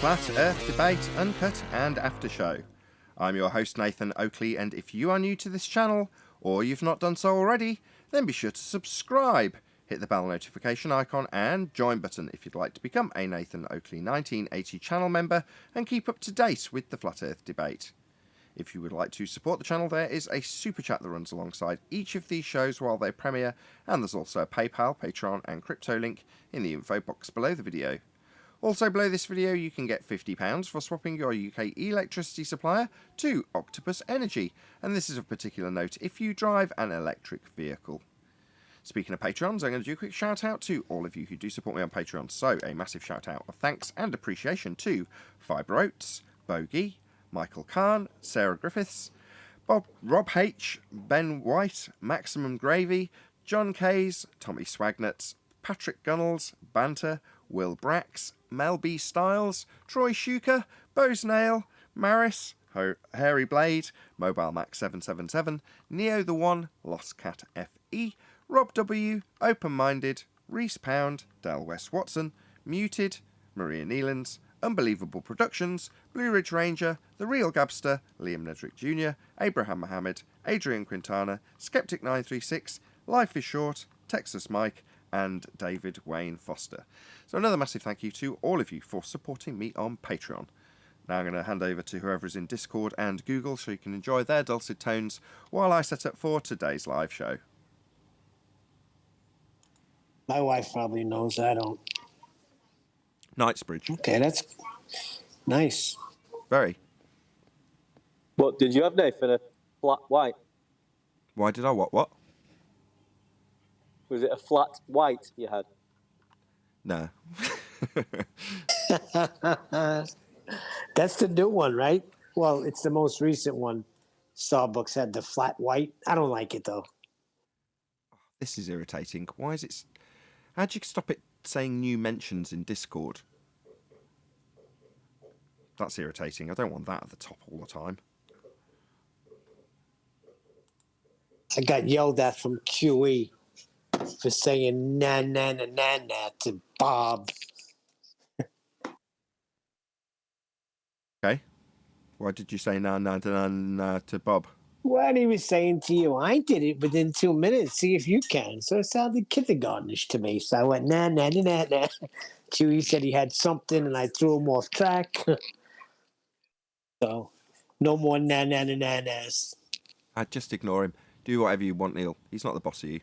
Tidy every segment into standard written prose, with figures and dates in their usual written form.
Flat Earth Debate, Uncut and After Show. I'm your host Nathan Oakley, and if you are new to this channel, or you've not done so already, then be sure to subscribe, hit the bell notification icon and join button if you'd like to become a Nathan Oakley 1980 channel member and keep up to date with the Flat Earth Debate. If you would like to support the channel, there is a super chat that runs alongside each of these shows while they premiere, and there's also a PayPal, Patreon and crypto link in the info box below the video. Also below this video you can get £50 for swapping your UK electricity supplier to Octopus Energy, and this is of particular note if you drive an electric vehicle. Speaking of Patrons, I'm going to do a quick shout out to all of you who do support me on Patreon, so a massive shout out of thanks and appreciation to Fibre Oats, Bogey, Michael Kahn, Sarah Griffiths, Rob H, Ben White, Maximum Gravy, John Kays, Tommy Swagnuts, Patrick Gunnels, Banter, Will Brax, Mel B Styles, Troy Shuker, Bose Nail, Maris, Hairy Blade, Mobile Max 777, Neo the One, Lost Cat FE, Rob W, Open Minded, Reese Pound, Del West Watson, Muted, Maria Neelands, Unbelievable Productions, Blue Ridge Ranger, The Real Gabster, Liam Nedrick Jr., Abraham Mohammed, Adrian Quintana, Skeptic 936, Life is Short, Texas Mike, and David Wayne Foster. So another massive thank you to all of you for supporting me on Patreon. Now I'm going to hand over to whoever is in Discord and Google so you can enjoy their dulcet tones while I set up for today's live show. My wife probably knows, I don't. Knightsbridge. Okay, that's nice. Very. What did you have, Nathan? A flat white? Why did I what? Was it a flat white you had? No. That's the new one, right? Well, it's the most recent one. Starbucks had the flat white. I don't like it, though. This is irritating. Why is it... How'd you stop it saying new mentions in Discord? That's irritating. I don't want that at the top all the time. I got yelled at from QE for saying na na na na na to Bob. Okay. Why did you say na na na na to Bob? What he was saying to you, I did it within 2 minutes. See if you can. So it sounded kindergartenish to me. So I went na na na na na. QE said he had something, and I threw him off track. So no more na na na na nas. I'd just ignore him. Do whatever you want, Neil. He's not the boss of you.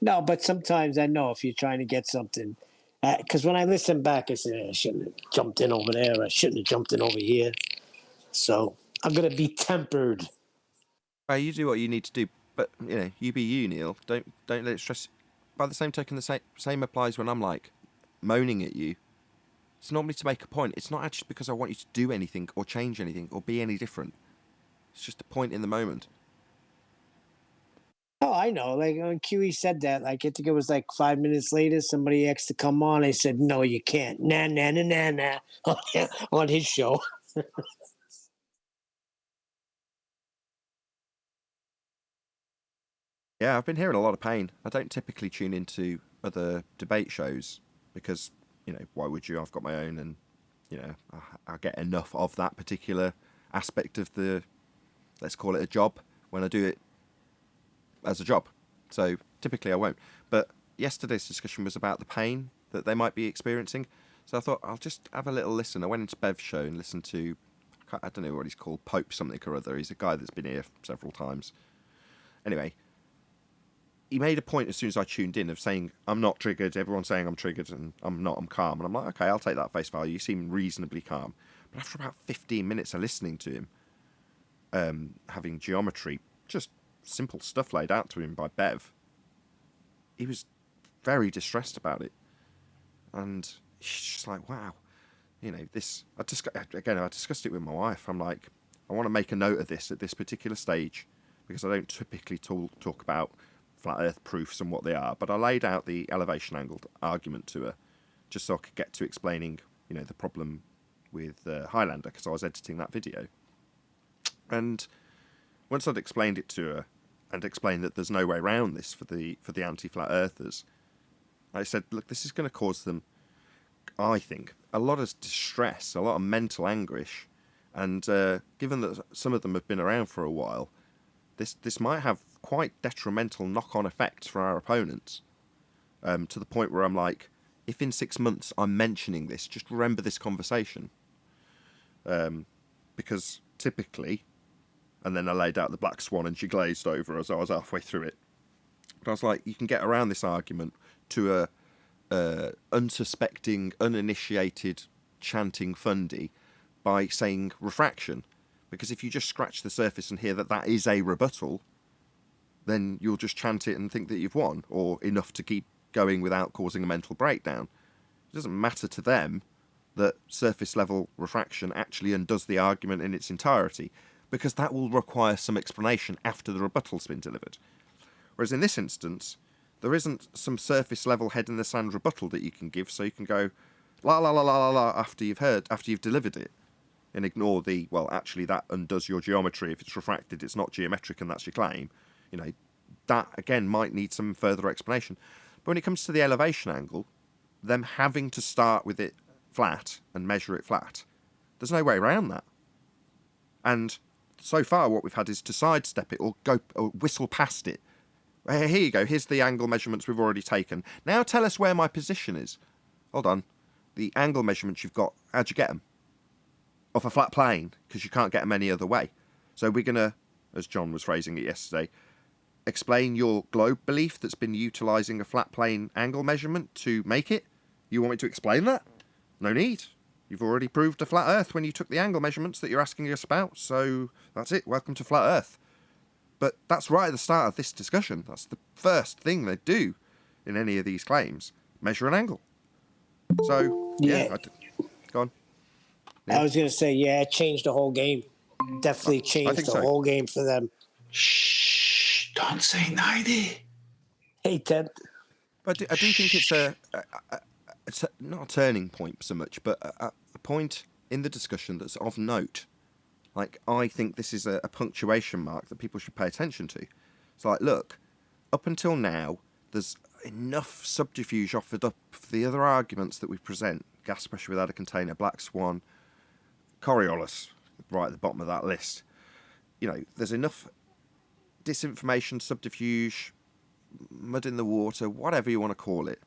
No, but sometimes I know if you're trying to get something. Because when I listen back, I say, I shouldn't have jumped in over there. I shouldn't have jumped in over here. So I'm going to be tempered. Well, you do what you need to do. But, you be you, Neil. Don't let it stress. By the same token, the same applies when I'm, moaning at you. It's normally to make a point. It's not actually because I want you to do anything or change anything or be any different. It's just a point in the moment. Oh, I know. Like when QE said that, I think it was 5 minutes later, somebody asked to come on. I said, no, you can't. Nah, nah, nah, nah, nah. On his show. Yeah, I've been hearing a lot of pain. I don't typically tune into other debate shows because, why would you? I've got my own and, I get enough of that particular aspect of the, let's call it a job, when I do it as a job. So typically I won't. But yesterday's discussion was about the pain that they might be experiencing. So I thought I'll just have a little listen. I went into Bev's show and listened to, I don't know what he's called, Pope something or other. He's a guy that's been here several times. Anyway, he made a point as soon as I tuned in of saying, I'm not triggered. Everyone's saying I'm triggered and I'm not, I'm calm. And I'm like, okay, I'll take that face value. You seem reasonably calm. But after about 15 minutes of listening to him, having geometry, just simple stuff laid out to him by Bev, he was very distressed about it. And he's just like, wow. This... I discussed it with my wife. I'm like, I want to make a note of this at this particular stage because I don't typically talk about flat earth proofs and what they are, but I laid out the elevation angled argument to her just so I could get to explaining, the problem with Highlander, because I was editing that video. And once I'd explained it to her and explained that there's no way around this for the anti-flat earthers, I said, look, this is going to cause them, I think, a lot of distress, a lot of mental anguish, and given that some of them have been around for a while, this might have quite detrimental knock-on effects for our opponents, to the point where I'm like, if in 6 months I'm mentioning this, just remember this conversation. Because typically, and then I laid out the black swan and she glazed over as I was halfway through it. But I was like, you can get around this argument to a unsuspecting, uninitiated, chanting fundy by saying refraction. Because if you just scratch the surface and hear that that is a rebuttal, then you'll just chant it and think that you've won, or enough to keep going without causing a mental breakdown. It doesn't matter to them that surface level refraction actually undoes the argument in its entirety, because that will require some explanation after the rebuttal's been delivered. Whereas in this instance, there isn't some surface level head in the sand rebuttal that you can give, so you can go la la la la la la after you've delivered it, and ignore the, well, actually that undoes your geometry. If it's refracted, it's not geometric, and that's your claim. You know, that again might need some further explanation. But when it comes to the elevation angle, them having to start with it flat and measure it flat, there's no way around that. And so far what we've had is to sidestep it or go or whistle past it. Here you go, here's the angle measurements we've already taken. Now tell us where my position is. Hold on. The angle measurements you've got, how'd you get them? Off a flat plane, because you can't get them any other way. So we're going to, as John was phrasing it yesterday, explain your globe belief that's been utilising a flat plane angle measurement to make it? You want me to explain that? No need. You've already proved a flat Earth when you took the angle measurements that you're asking us about, so that's it. Welcome to flat Earth. But that's right at the start of this discussion. That's the first thing they do in any of these claims. Measure an angle. So, yeah. Go on. I was going to say, yeah, it changed the whole game. Definitely changed the whole game for them. Shh, don't say 90. Hey, Ted. But I do think it's not a turning point so much, but a point in the discussion that's of note. Like, I think this is a punctuation mark that people should pay attention to. It's like, look, up until now, there's enough subterfuge offered up for the other arguments that we present. Gas pressure without a container, black swan, Coriolis, right at the bottom of that list. You know, there's enough disinformation, subterfuge, mud in the water, whatever you want to call it,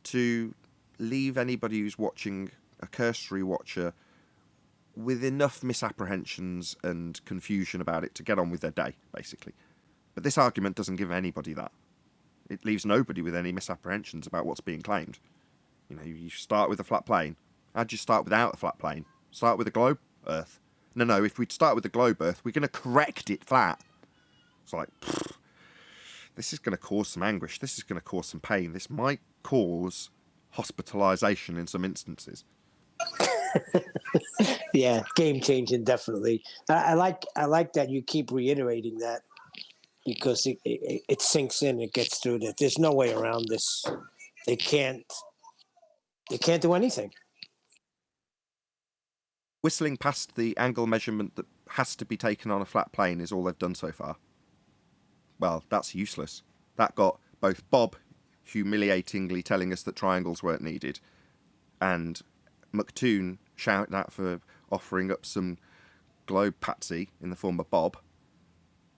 to leave anybody who's watching, a cursory watcher, with enough misapprehensions and confusion about it to get on with their day, basically. But this argument doesn't give anybody that. It leaves nobody with any misapprehensions about what's being claimed. You know, you start with a flat plane. How'd you start without a flat plane? Start with a globe Earth. No, if we'd start with the globe Earth, we're going to correct it flat. It's like, this is going to cause some anguish. This is going to cause some pain. This might cause hospitalisation in some instances. Yeah, game changing, definitely. I like that you keep reiterating that, because it sinks in. It gets through that. There's no way around this. They can't do anything. Whistling past the angle measurement that has to be taken on a flat plane is all they've done so far. Well, that's useless. That got both Bob humiliatingly telling us that triangles weren't needed, and McToon shouting out for offering up some globe patsy in the form of Bob,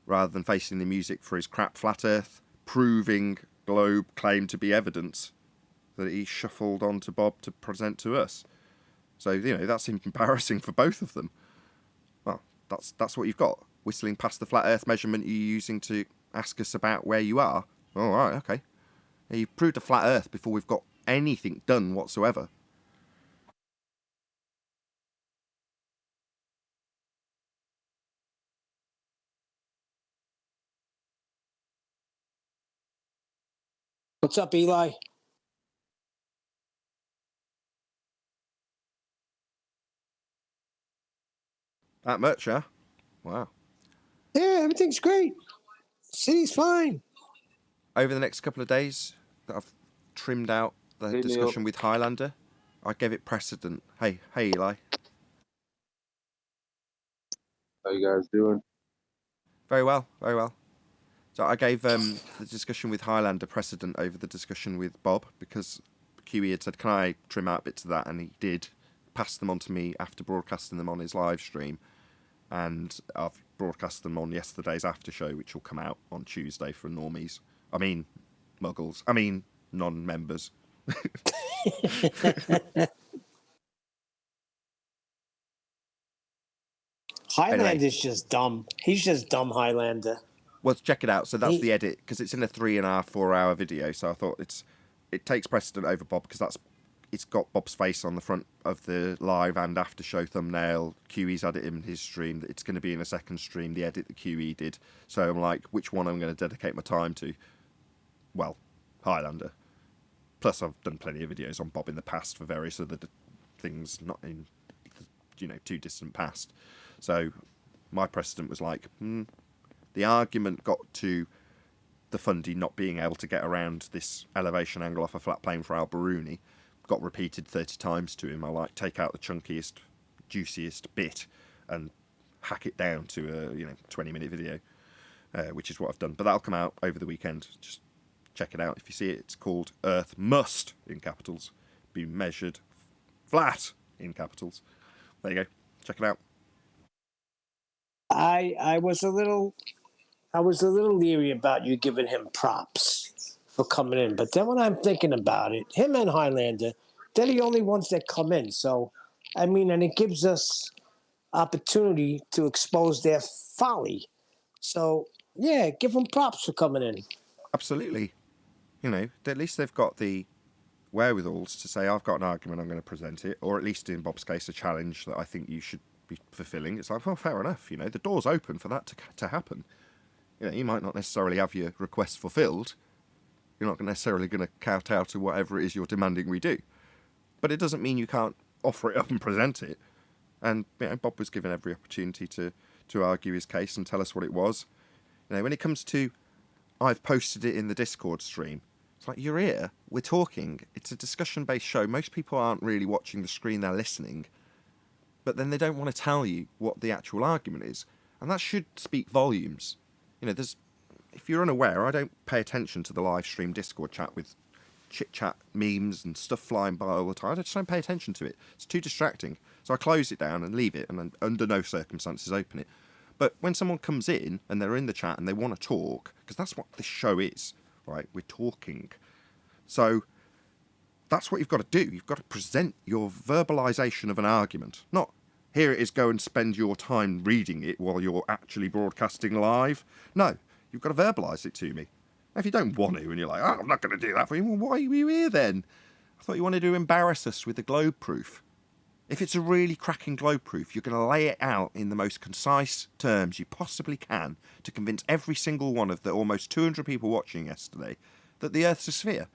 rather than facing the music for his crap flat Earth, proving globe claim to be evidence that he shuffled on to Bob to present to us. So, you know, that's embarrassing for both of them. Well, that's what you've got. Whistling past the flat Earth measurement you're using to ask us about where you are. All right, okay. You've proved a flat Earth before we've got anything done whatsoever. What's up, Eli? That much, huh? Wow. Yeah, everything's great. City's fine. Over the next couple of days, I've trimmed out the discussion with Highlander. I gave it precedent. Hey, Eli. How you guys doing? Very well, very well. So I gave the discussion with Highlander precedent over the discussion with Bob because QE had said, can I trim out bits of that? And he did, pass them on to me after broadcasting them on his live stream. And I've broadcast them on yesterday's after show, which will come out on Tuesday for normies. I mean, muggles. I mean, non-members. Highlander's just dumb. He's just dumb, Highlander. Well, check it out. So that's the edit, because it's in a 3.5, 4 hour video. So I thought it takes precedent over Bob, because it's got Bob's face on the front of the live and after show thumbnail. QE's had it in his stream. It's going to be in a second stream, the edit that QE did. So I'm like, which one I'm going to dedicate my time to? Well, Highlander. Plus, I've done plenty of videos on Bob in the past for various other things, not in, too distant past. So my precedent was like, the argument got to the Fundy not being able to get around this elevation angle off a flat plane for Al-Biruni, got repeated 30 times to him. I like take out the chunkiest, juiciest bit and hack it down to a 20-minute video, which is what I've done. But that'll come out over the weekend. Just check it out if you see it. It's called Earth Must, in capitals, be measured flat, in capitals. There you go. Check it out. I was a little leery about you giving him props for coming in, but then when I'm thinking about it, him and Highlander, they're the only ones that come in. So, I mean, and it gives us opportunity to expose their folly. So, yeah, give them props for coming in. Absolutely. At least they've got the wherewithals to say, I've got an argument, I'm going to present it, or at least in Bob's case, a challenge that I think you should be fulfilling. It's like, well, fair enough. The door's open for that to happen. You might not necessarily have your request fulfilled. You're not necessarily going to kowtow to whatever it is you're demanding we do. But it doesn't mean you can't offer it up and present it. And Bob was given every opportunity to argue his case and tell us what it was. When it comes to, I've posted it in the Discord stream, it's like, you're here, we're talking, it's a discussion-based show. Most people aren't really watching the screen, they're listening. But then they don't want to tell you what the actual argument is. And that should speak volumes. If you're unaware, I don't pay attention to the live stream Discord chat with chit-chat memes and stuff flying by all the time. I just don't pay attention to it. It's too distracting. So I close it down and leave it, and then under no circumstances open it. But when someone comes in and they're in the chat and they want to talk, because that's what this show is, right? We're talking. So that's what you've got to do. You've got to present your verbalization of an argument. Not, here it is, go and spend your time reading it while you're actually broadcasting live. No, you've got to verbalize it to me. Now, if you don't want to and you're like, oh, I'm not going to do that for you, well, why are you here then? I thought you wanted to embarrass us with the globe proof. If it's a really cracking globe proof, you're going to lay it out in the most concise terms you possibly can to convince every single one of the almost 200 people watching yesterday that the Earth's a sphere.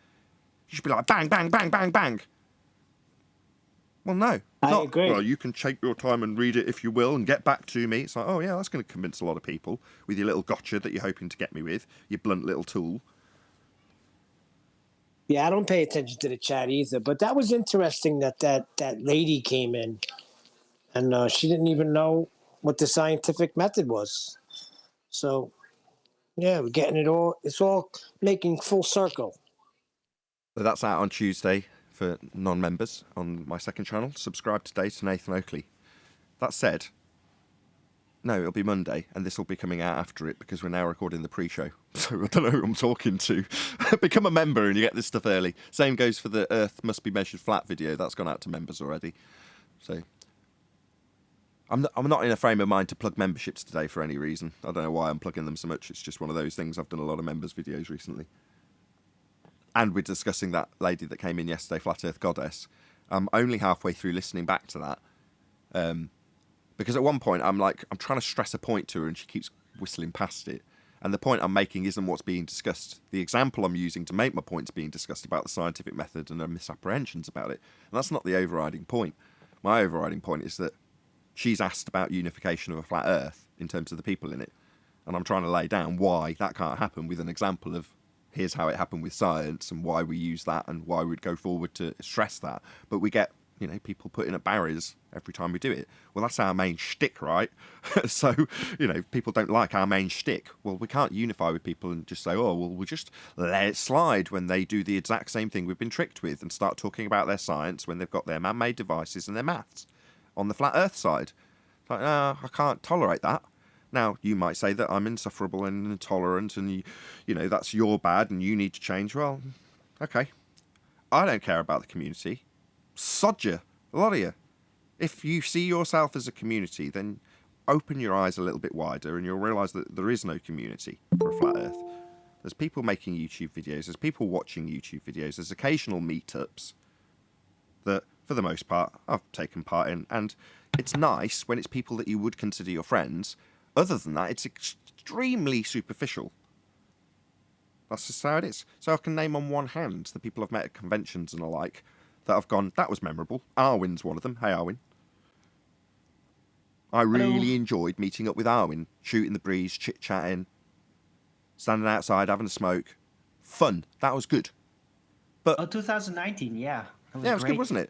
You should be like, bang, bang, bang, bang, bang. Well, no. I agree. Well, you can take your time and read it if you will and get back to me. It's like, oh, yeah, that's going to convince a lot of people with your little gotcha that you're hoping to get me with, your blunt little tool. Yeah, I don't pay attention to the chat either. But that was interesting that lady came in and she didn't even know what the scientific method was. So, yeah, we're getting it all. It's all making full circle. So that's out on Tuesday for non-members on my second channel. Subscribe today to Nathan Oakley. That said, no, it'll be Monday, and this will be coming out after it because we're now recording the pre-show. So I don't know who I'm talking to. Become a member and you get this stuff early. Same goes for the Earth Must Be Measured Flat video. That's gone out to members already. So I'm not in a frame of mind to plug memberships today for any reason. I don't know why I'm plugging them so much. It's just one of those things. I've done a lot of members videos recently. And we're discussing that lady that came in yesterday, Flat Earth Goddess. I'm only halfway through listening back to that. Because at one point I'm trying to stress a point to her and she keeps whistling past it. And the point I'm making isn't what's being discussed. The example I'm using to make my point's being discussed about the scientific method and her misapprehensions about it. And that's not the overriding point. My overriding point is that she's asked about unification of a flat Earth in terms of the people in it. And I'm trying to lay down why that can't happen with an example of here's how it happened with science and why we use that and why we'd go forward to stress that. But we get You know, people putting up barriers every time we do it. Well, that's our main shtick, right? So, you know, people don't like our main shtick. Well, we can't unify with people and just say, oh, well, we'll just let it slide when they do the exact same thing we've been tricked with, and start talking about their science when they've got their man-made devices and their maths on the flat earth side. It's like, no, I can't tolerate that. Now, you might say that I'm insufferable and intolerant and, you know, that's your bad and you need to change. Well, okay. I don't care about the community. Sod you, a lot of you. If you see yourself as a community, then open your eyes a little bit wider and you'll realise that there is no community for a flat earth. There's people making YouTube videos, there's people watching YouTube videos, there's occasional meetups that, for the most part, I've taken part in, and it's nice when it's people that you would consider your friends. Other than that, it's extremely superficial. That's just how it is. So I can name on one hand the people I've met at conventions and the like that I've gone, that was memorable. Arwin's one of them. Hey, Arwin. I really enjoyed meeting up with Arwin, shooting the breeze, chit-chatting, standing outside, having a smoke. Fun. That was good. But 2019, yeah. It was good, wasn't it?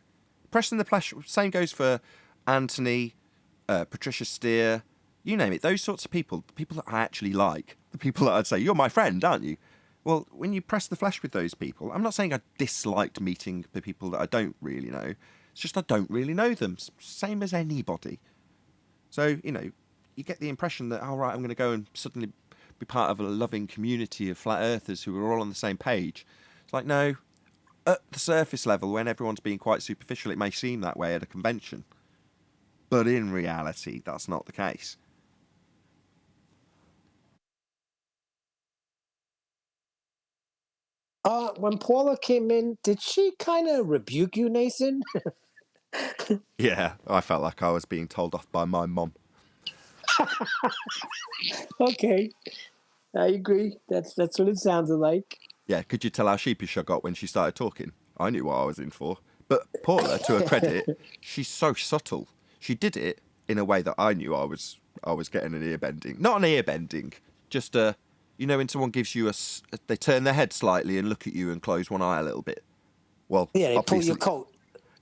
Preston the Flesh, same goes for Anthony, Patricia Steer, you name it. Those sorts of people, the people that I actually like, the people that I'd say, you're my friend, aren't you? Well, when you press the flesh with those people, I'm not saying I disliked meeting the people that I don't really know. It's just I don't really know them. Same as anybody. So, you know, you get the impression that, all right, I'm going to go and suddenly be part of a loving community of flat earthers who are all on the same page. It's like, no, at the surface level, when everyone's being quite superficial, it may seem that way at a convention. But in reality, that's not the case. When Paula came in, did she kind of rebuke you, Nathan? Yeah, I felt like I was being told off by my mom. Okay, I agree. That's what it sounded like. Yeah, could you tell how sheepish I got when she started talking? I knew what I was in for. But Paula, to her credit, she's so subtle. She did it in a way that I knew I was getting an ear bending. Not an ear bending, just a, you know, when someone gives you they turn their head slightly and look at you and close one eye a little bit. Well, Yeah, they pull your obviously, coat.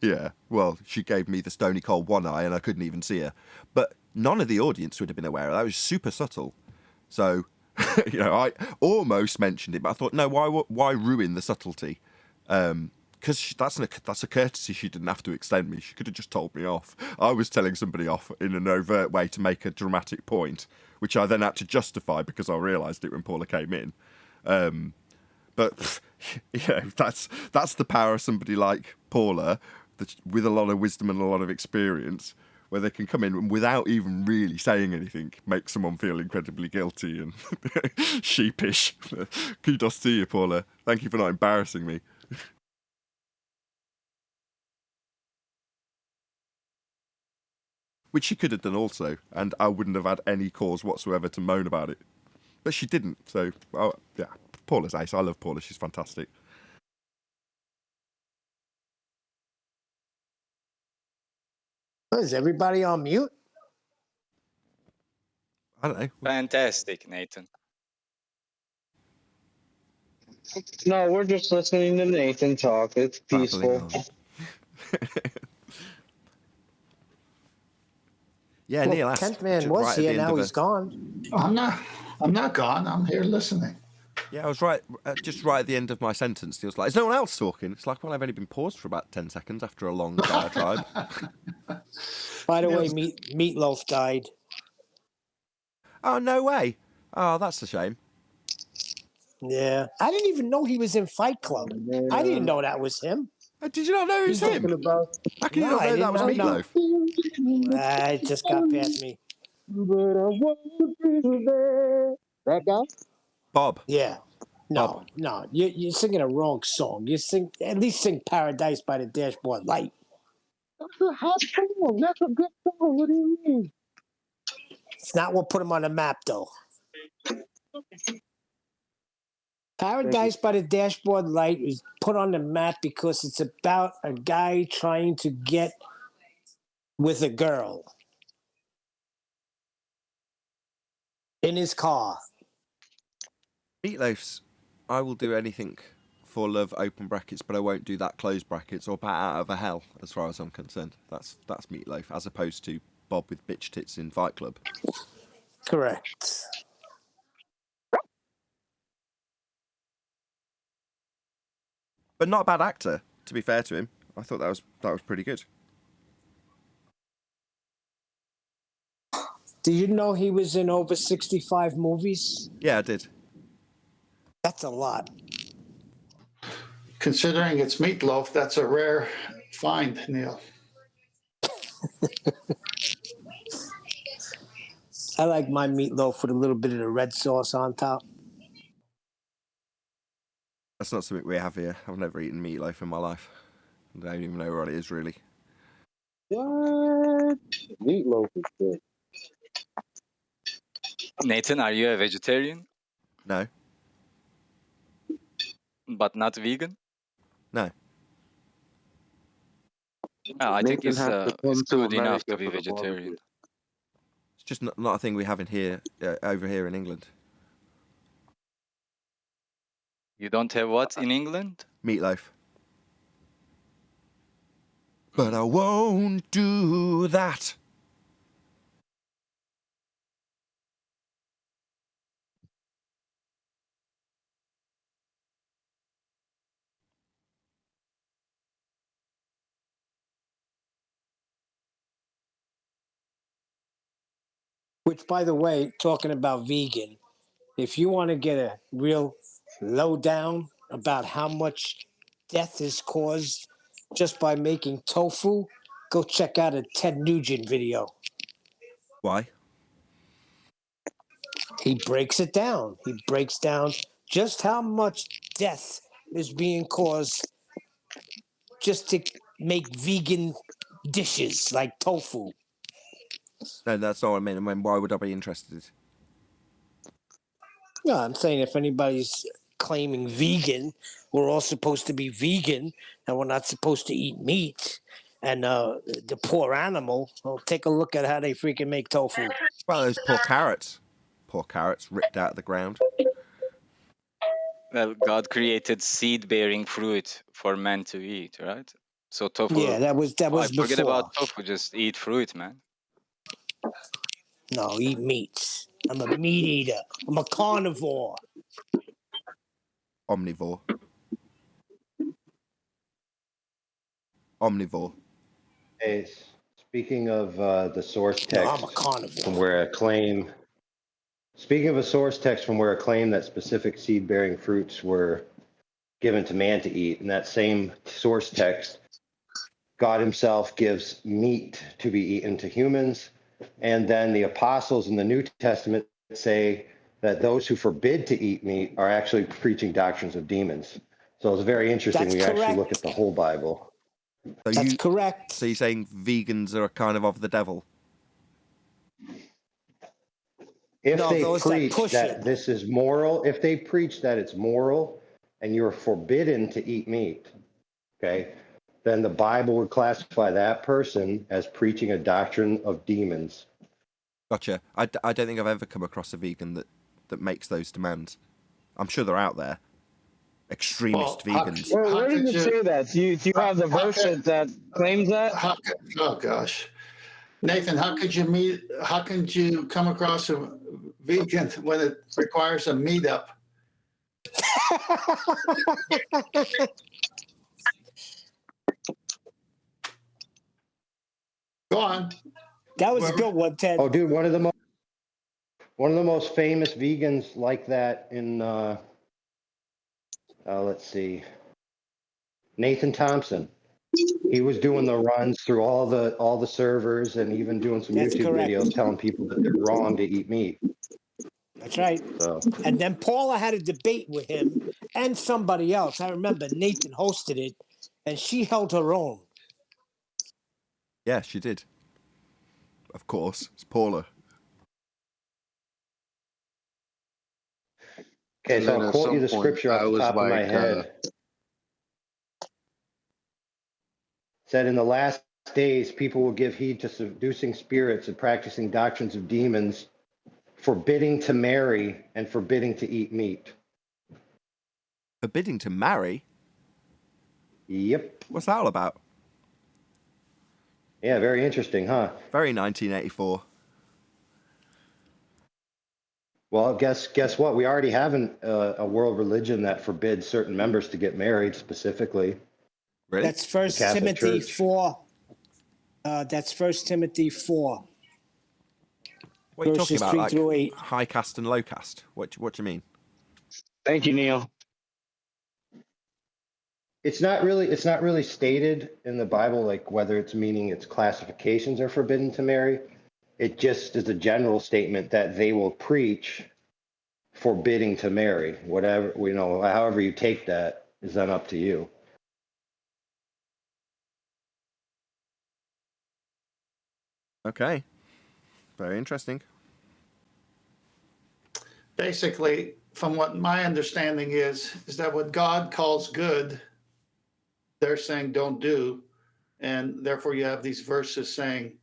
yeah, well, she gave me the stony cold one eye and I couldn't even see her. But none of the audience would have been aware of that. It was super subtle. So, you know, I almost mentioned it, but I thought, no, why ruin the subtlety? Because that's a courtesy she didn't have to extend me. She could have just told me off. I was telling somebody off in an overt way to make a dramatic point, which I then had to justify because I realised it when Paula came in. But you know, that's the power of somebody like Paula, with a lot of wisdom and a lot of experience, where they can come in and without even really saying anything, make someone feel incredibly guilty and sheepish. Kudos to you, Paula. Thank you for not embarrassing me. Which she could have done also, and I wouldn't have had any cause whatsoever to moan about it. But she didn't, so, oh, yeah, Paula's ace. I love Paula, she's fantastic. Is everybody on mute? I don't know. Fantastic, Nathan. No, we're just listening to Nathan talk. It's peaceful. Yeah, Well, Neil asked. Kent Man was right at the here, end now of he's gone. I'm not gone. I'm here listening. Yeah, I was right, just right at the end of my sentence. He was like, is no one else talking? It's like, well, I've only been paused for about 10 seconds after a long diatribe. By the way, Meatloaf died. Oh, no way. Oh, that's a shame. Yeah. I didn't even know he was in Fight Club. I didn't know that was him. Did you not know it was him? How can you not know that was Meatloaf? It just got past me. That guy? Bob. Yeah. No, you're singing a wrong song. At least sing Paradise by the Dashboard Light. That's a hot song. That's a good song. What do you mean? It's not what put him on the map, though. Paradise by the Dashboard Light was put on the map because it's about a guy trying to get with a girl in his car. Meatloaf's I will do anything full of open brackets, but I won't do that closed brackets or bat out of a hell, as far as I'm concerned. That's meatloaf, as opposed to Bob with bitch tits in Fight Club. Correct. But not a bad actor, to be fair to him. I thought that was pretty good. Do you know he was in over 65 movies? Yeah, I did. That's a lot. Considering it's meatloaf, that's a rare find, Neil. I like my meatloaf with a little bit of the red sauce on top. That's not something we have here. I've never eaten meatloaf in my life. I don't even know what it is, really. What? Meatloaf is good. Nathan, are you a vegetarian No. but not vegan? No. I think Nathan it's has to come to good enough America to be for the vegetarian. It's just not a thing we have in here, over here in England. You don't have what in England? Meatloaf. But I won't do that. Which, by the way, talking about vegan, if you want to get a real lowdown about how much death is caused just by making tofu, go check out a Ted Nugent video. Why? He breaks it down. He breaks down just how much death is being caused just to make vegan dishes like tofu. No, that's not what I mean. I mean, why would I be interested? No, I'm saying if anybody's claiming vegan, we're all supposed to be vegan and we're not supposed to eat meat. And the poor animal, well, take a look at how they freaking make tofu. Well, those poor carrots. Poor carrots ripped out of the ground. Well, God created seed-bearing fruit for man to eat, right? So tofu. Yeah, that was Forget before. about tofu. Just eat fruit, man. No, eat meat. I'm a meat eater. I'm a carnivore. Omnivore. Omnivore. Hey, speaking of the source No, text I'm a carnivore. from where a claim, speaking of a source text from where a claim that specific seed-bearing fruits were given to man to eat, in that same source text, God himself gives meat to be eaten to humans, and then the apostles in the New Testament say that those who forbid to eat meat are actually preaching doctrines of demons. So it's very interesting. That's We actually correct. look at the whole Bible. So That's correct. So you're saying vegans are kind of the devil? If No, they those that preach push that it. this is moral, if they preach that it's moral and you're forbidden to eat meat, okay, then the Bible would classify that person as preaching a doctrine of demons. Gotcha. I don't think I've ever come across a vegan that makes those demands. I'm sure they're out there. Extremist vegans. Where does it say that? Do you have the verse that claims that? Oh gosh, Nathan, how could you come across a vegan when it requires a meetup? Go on. That was a good one, Ted. Oh, dude, one of the most famous vegans like that in let's see, Nathan Thompson. He was doing the runs through all the servers and even doing some That's YouTube correct. videos telling people that they're wrong to eat meat. That's right. So And then Paula had a debate with him and somebody else. I remember Nathan hosted it, and she held her own. Yeah, she did. Of course, it's Paula. okay, And so then I'll at quote you some the point, scripture off I the was top of my like, head. Said in the last days, people will give heed to seducing spirits and practicing doctrines of demons, forbidding to marry and forbidding to eat meat. Forbidding to marry? Yep. What's that all about? Yeah, very interesting, huh? Very 1984. Well, guess what? We already have a world religion that forbids certain members to get married specifically. Really? That's First Catholic Timothy Church. 4. That's First Timothy 4. What are you talking Verses about? 3 Like through 8. high caste and low caste? What do you mean? Thank you, Neil. It's not really stated in the Bible, like whether it's meaning its classifications are forbidden to marry. It just is a general statement that they will preach forbidding to marry. Whatever, however you take that is then up to you. Okay. Very interesting. Basically, from what my understanding is that what God calls good, they're saying don't do. And therefore you have these verses saying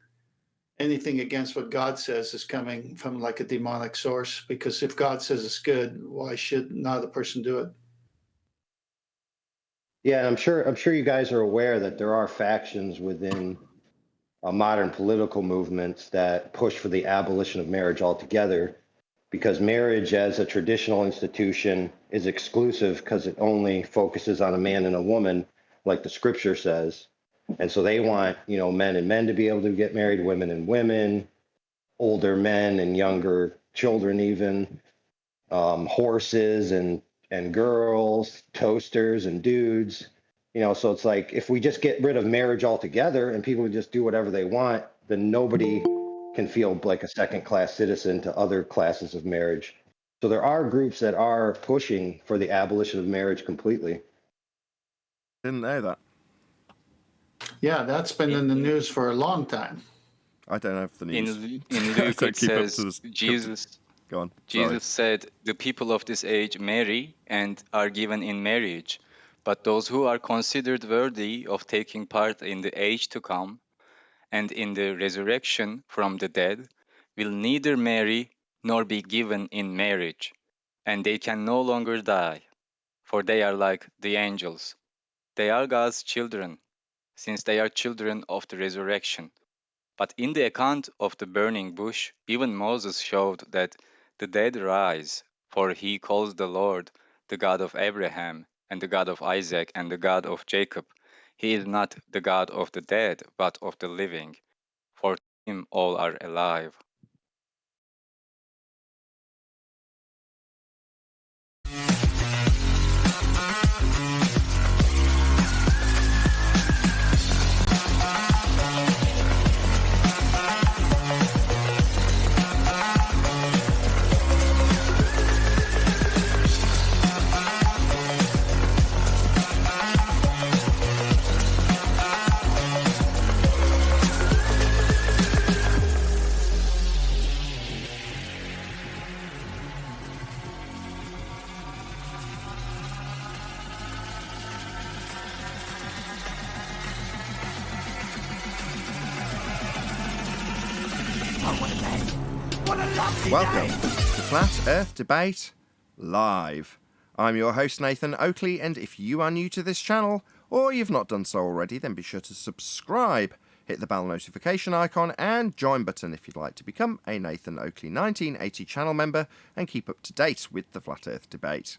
anything against what God says is coming from like a demonic source, because if God says it's good, why should not a person do it? Yeah, I'm sure you guys are aware that there are factions within modern political movements that push for the abolition of marriage altogether, because marriage as a traditional institution is exclusive because it only focuses on a man and a woman, like the scripture says. And so they want, men and men to be able to get married, women and women, older men and younger children, even horses and girls, toasters and dudes. So it's like if we just get rid of marriage altogether and people just do whatever they want, then nobody can feel like a second-class citizen to other classes of marriage. So there are groups that are pushing for the abolition of marriage completely. Didn't know that. Yeah, that's been in the news for a long time. I don't have the news. In I Luke don't it keep up says to this. Jesus Go on. Sorry. Jesus said, "The people of this age marry and are given in marriage, but those who are considered worthy of taking part in the age to come and in the resurrection from the dead will neither marry nor be given in marriage, and they can no longer die, for they are like the angels. They are God's children, since they are children of the resurrection." But in the account of the burning bush, even Moses showed that the dead rise, for he calls the Lord the God of Abraham, and the God of Isaac, and the God of Jacob. He is not the God of the dead, but of the living, for to him all are alive. Welcome to Flat Earth Debate Live. I'm your host Nathan Oakley, and if you are new to this channel, or you've not done so already, then be sure to subscribe, hit the bell notification icon and join button if you'd like to become a Nathan Oakley 1980 channel member and keep up to date with the Flat Earth Debate.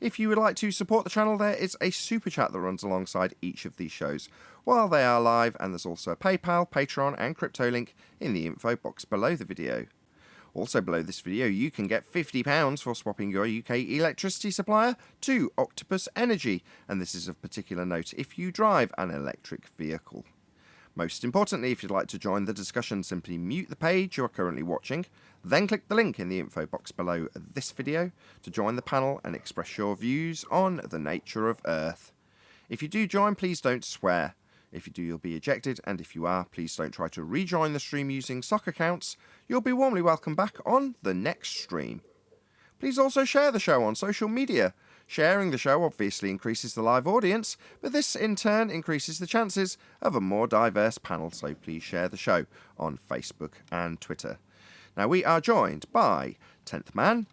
If you would like to support the channel, there is a super chat that runs alongside each of these shows while they are live, and there's also a PayPal, Patreon and crypto link in the info box below the video. Also below this video, you can get £50 for swapping your UK electricity supplier to Octopus Energy, and this is of particular note if you drive an electric vehicle. Most importantly, if you'd like to join the discussion, simply mute the page you are currently watching, then click the link in the info box below this video to join the panel and express your views on the nature of Earth. If you do join, please don't swear. If you do, you'll be ejected, and if you are, please don't try to rejoin the stream using sock accounts. You'll be warmly welcome back on the next stream. Please also share the show on social media. Sharing the show obviously increases the live audience, but this in turn increases the chances of a more diverse panel, so please share the show on Facebook and Twitter. Now we are joined by 10th Man,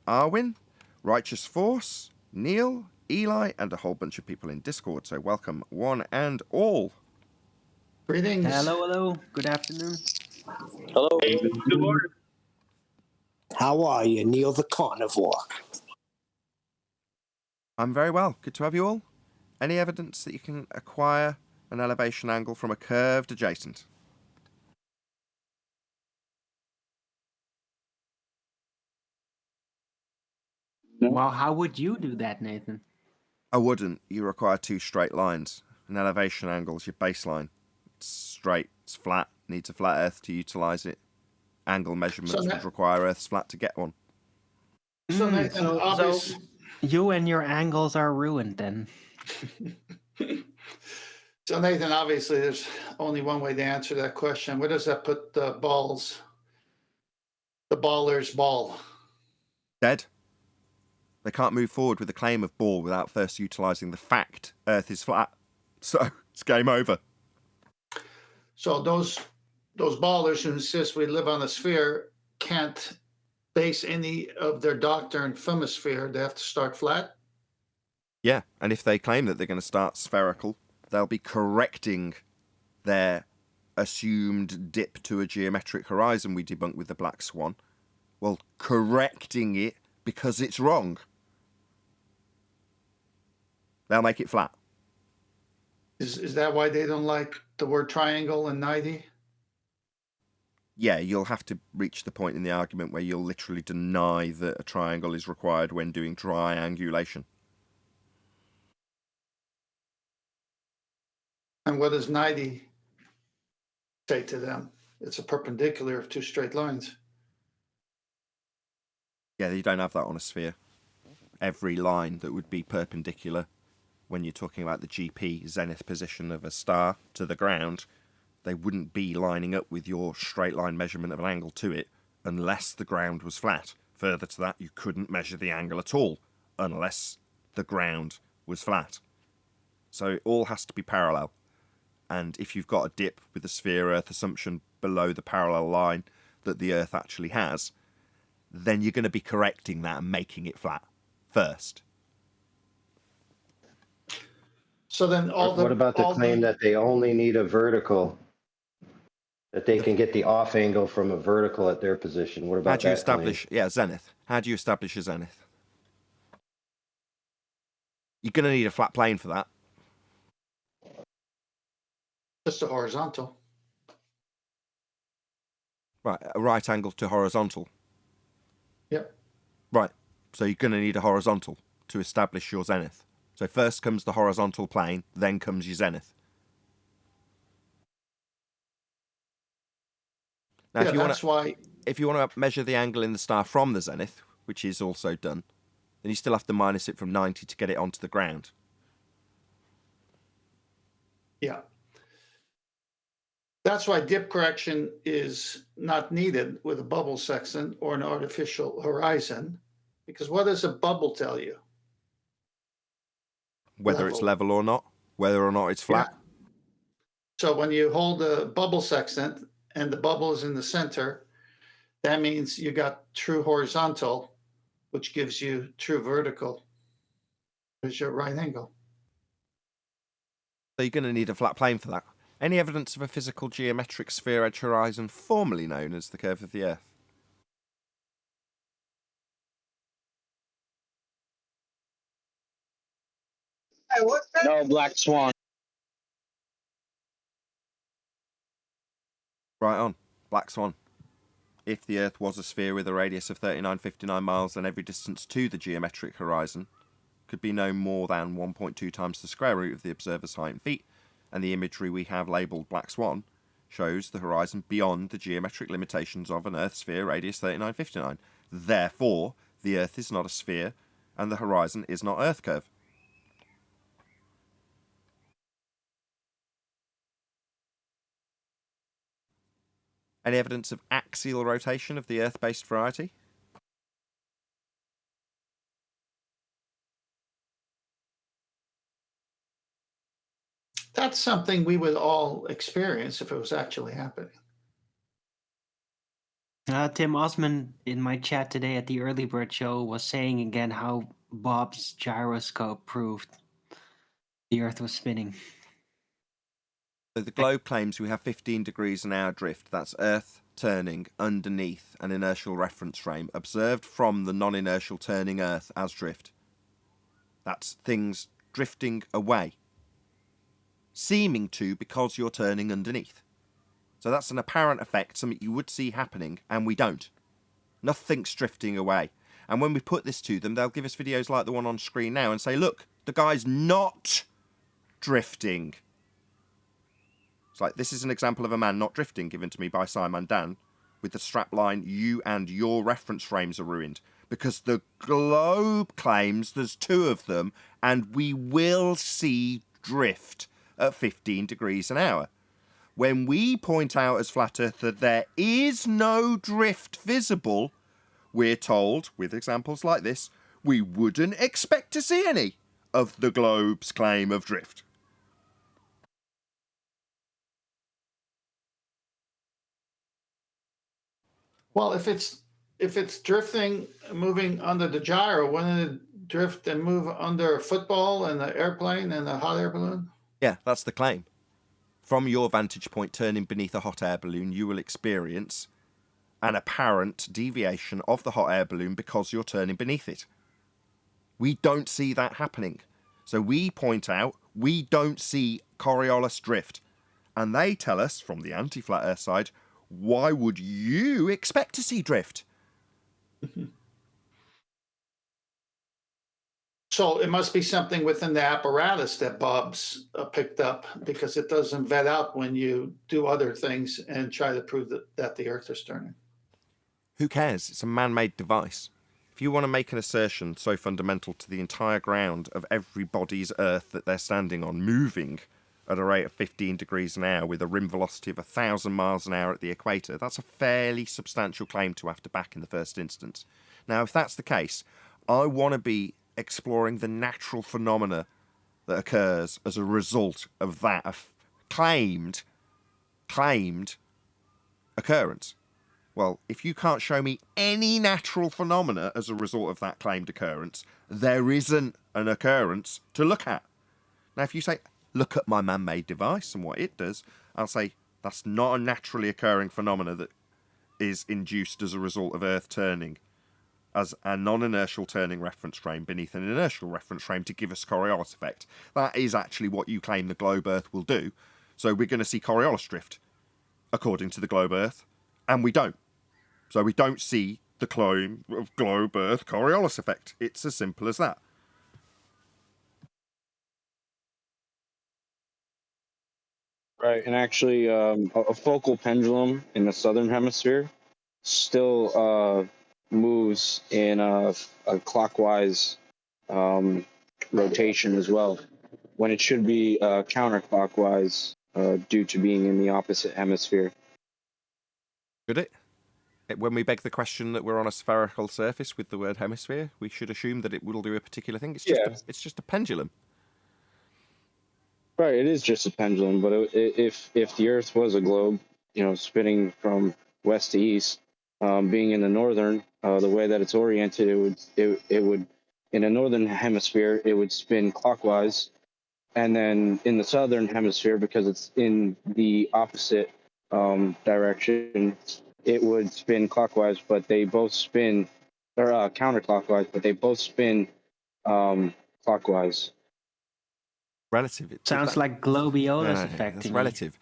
Arwin, Righteous Force, Neil, Eli, and a whole bunch of people in Discord. So welcome, one and all. Greetings. Hello. Good afternoon. Hello. How are you, Neil the Carnivore? I'm very well. Good to have you all. Any evidence that you can acquire an elevation angle from a curved adjacent? Well, how would you do that, Nathan? I wouldn't. You require two straight lines. An elevation angle is your baseline. It's straight, it's flat, needs a flat earth to utilise it. Angle measurements would require earth's flat to get one. So Nathan, obvious. So you and your angles are ruined then. So Nathan, obviously, there's only one way to answer that question. Where does that put the baller's ball? Dead. They can't move forward with the claim of ball without first utilising the fact Earth is flat. So it's game over. So those ballers who insist we live on a sphere can't base any of their doctrine from a sphere. They have to start flat. Yeah, and if they claim that they're going to start spherical, they'll be correcting their assumed dip to a geometric horizon we debunked with the black swan. Well, correcting it because it's wrong. They'll make it flat. Is that why they don't like the word triangle and 90? Yeah, you'll have to reach the point in the argument where you'll literally deny that a triangle is required when doing triangulation. And what does 90 say to them? It's a perpendicular of two straight lines. Yeah, you don't have that on a sphere. Every line that would be perpendicular when you're talking about the GP zenith position of a star to the ground, they wouldn't be lining up with your straight line measurement of an angle to it unless the ground was flat. Further to that, you couldn't measure the angle at all unless the ground was flat. So it all has to be parallel. And if you've got a dip with the sphere-Earth assumption below the parallel line that the Earth actually has, then you're going to be correcting that and making it flat first. So then What about the claim that they only need a vertical, that they can get the off angle from a vertical at their position? What about How do you that establish, claim? zenith? How do you establish a zenith? You're going to need a flat plane for that. just a horizontal? Right, a right angle to horizontal. Yep. Right, so you're going to need a horizontal to establish your zenith. So first comes the horizontal plane, then comes your zenith. Now, if you want to measure the angle in the star from the zenith, which is also done, then you still have to minus it from 90 to get it onto the ground. Yeah. That's why dip correction is not needed with a bubble sextant or an artificial horizon, because what does a bubble tell you? Whether it's level or not, whether or not it's flat. Yeah. So when you hold a bubble sextant and the bubble is in the center, that means you got true horizontal, which gives you true vertical. There's your right angle. So you're going to need a flat plane for that. Any evidence of a physical geometric sphere edge horizon formerly known as the curve of the Earth? No, black swan. Right on. Black swan. If the Earth was a sphere with a radius of 3959 miles, then every distance to the geometric horizon could be no more than 1.2 times the square root of the observer's height in feet, and the imagery we have labelled black swan shows the horizon beyond the geometric limitations of an Earth sphere radius 3959. Therefore, the Earth is not a sphere, and the horizon is not Earth curve. Any evidence of axial rotation of the Earth-based variety? That's something we would all experience if it was actually happening. Tim Osman in my chat today at the Early Bird Show was saying again how Bob's gyroscope proved the Earth was spinning. So the globe claims we have 15 degrees an hour drift. That's Earth turning underneath an inertial reference frame observed from the non-inertial turning Earth as drift. That's things drifting away, seeming to because you're turning underneath. So that's an apparent effect, something you would see happening, and we don't. Nothing's drifting away. And when we put this to them, they'll give us videos like the one on screen now and say, look, the guy's not drifting. It's like, this is an example of a man not drifting given to me by Simon Dan with the strapline, you and your reference frames are ruined. Because the globe claims there's two of them and we will see drift at 15 degrees an hour. When we point out as Flat Earth that there is no drift visible, we're told, with examples like this, we wouldn't expect to see any of the globe's claim of drift. Well, if it's drifting, moving under the gyro, wouldn't it drift and move under a football and the airplane and the hot air balloon? Yeah, that's the claim. From your vantage point turning beneath a hot air balloon, you will experience an apparent deviation of the hot air balloon because you're turning beneath it. We don't see that happening. So we point out we don't see Coriolis drift. And they tell us, from the anti-flat earth side, why would you expect to see drift? So it must be something within the apparatus that Bob's picked up, because it doesn't vet out when you do other things and try to prove that the Earth is turning. Who cares? It's a man-made device. If you want to make an assertion so fundamental to the entire ground of every body's Earth that they're standing on moving at a rate of 15 degrees an hour with a rim velocity of 1,000 miles an hour at the equator, that's a fairly substantial claim to have to back in the first instance. Now, if that's the case, I want to be exploring the natural phenomena that occurs as a result of that claimed occurrence. Well, if you can't show me any natural phenomena as a result of that claimed occurrence, there isn't an occurrence to look at. Now, if you say, look at my man-made device and what it does, I'll say, that's not a naturally occurring phenomena that is induced as a result of Earth turning as a non-inertial turning reference frame beneath an inertial reference frame to give us Coriolis effect. That is actually what you claim the globe Earth will do. So we're going to see Coriolis drift, according to the globe Earth, and we don't. So we don't see the claim of globe Earth Coriolis effect. It's as simple as that. Right, and actually, a focal pendulum in the southern hemisphere still moves in a clockwise rotation as well, when it should be counterclockwise due to being in the opposite hemisphere. Should it? When we beg the question that we're on a spherical surface with the word hemisphere, we should assume that it will do a particular thing. It's just a pendulum. Right, it is just a pendulum, but if the Earth was a globe, spinning from west to east, being in the northern, the way that it's oriented, it would in the northern hemisphere it would spin clockwise, and then in the southern hemisphere, because it's in the opposite direction, it would spin clockwise. But they both spin, or counterclockwise, but they both spin clockwise. Relative. Sounds like Globiolis effect. It's relative.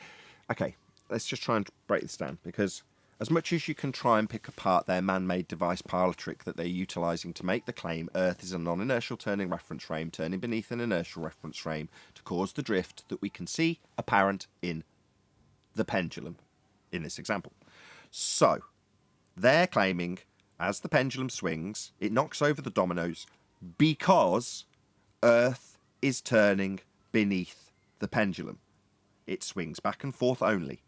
Okay, let's just try and break this down, because as much as you can try and pick apart their man-made device parlor trick that they're utilising to make the claim Earth is a non-inertial turning reference frame turning beneath an inertial reference frame to cause the drift that we can see apparent in the pendulum in this example. So, they're claiming as the pendulum swings, it knocks over the dominoes because Earth is turning beneath the pendulum. It swings back and forth only,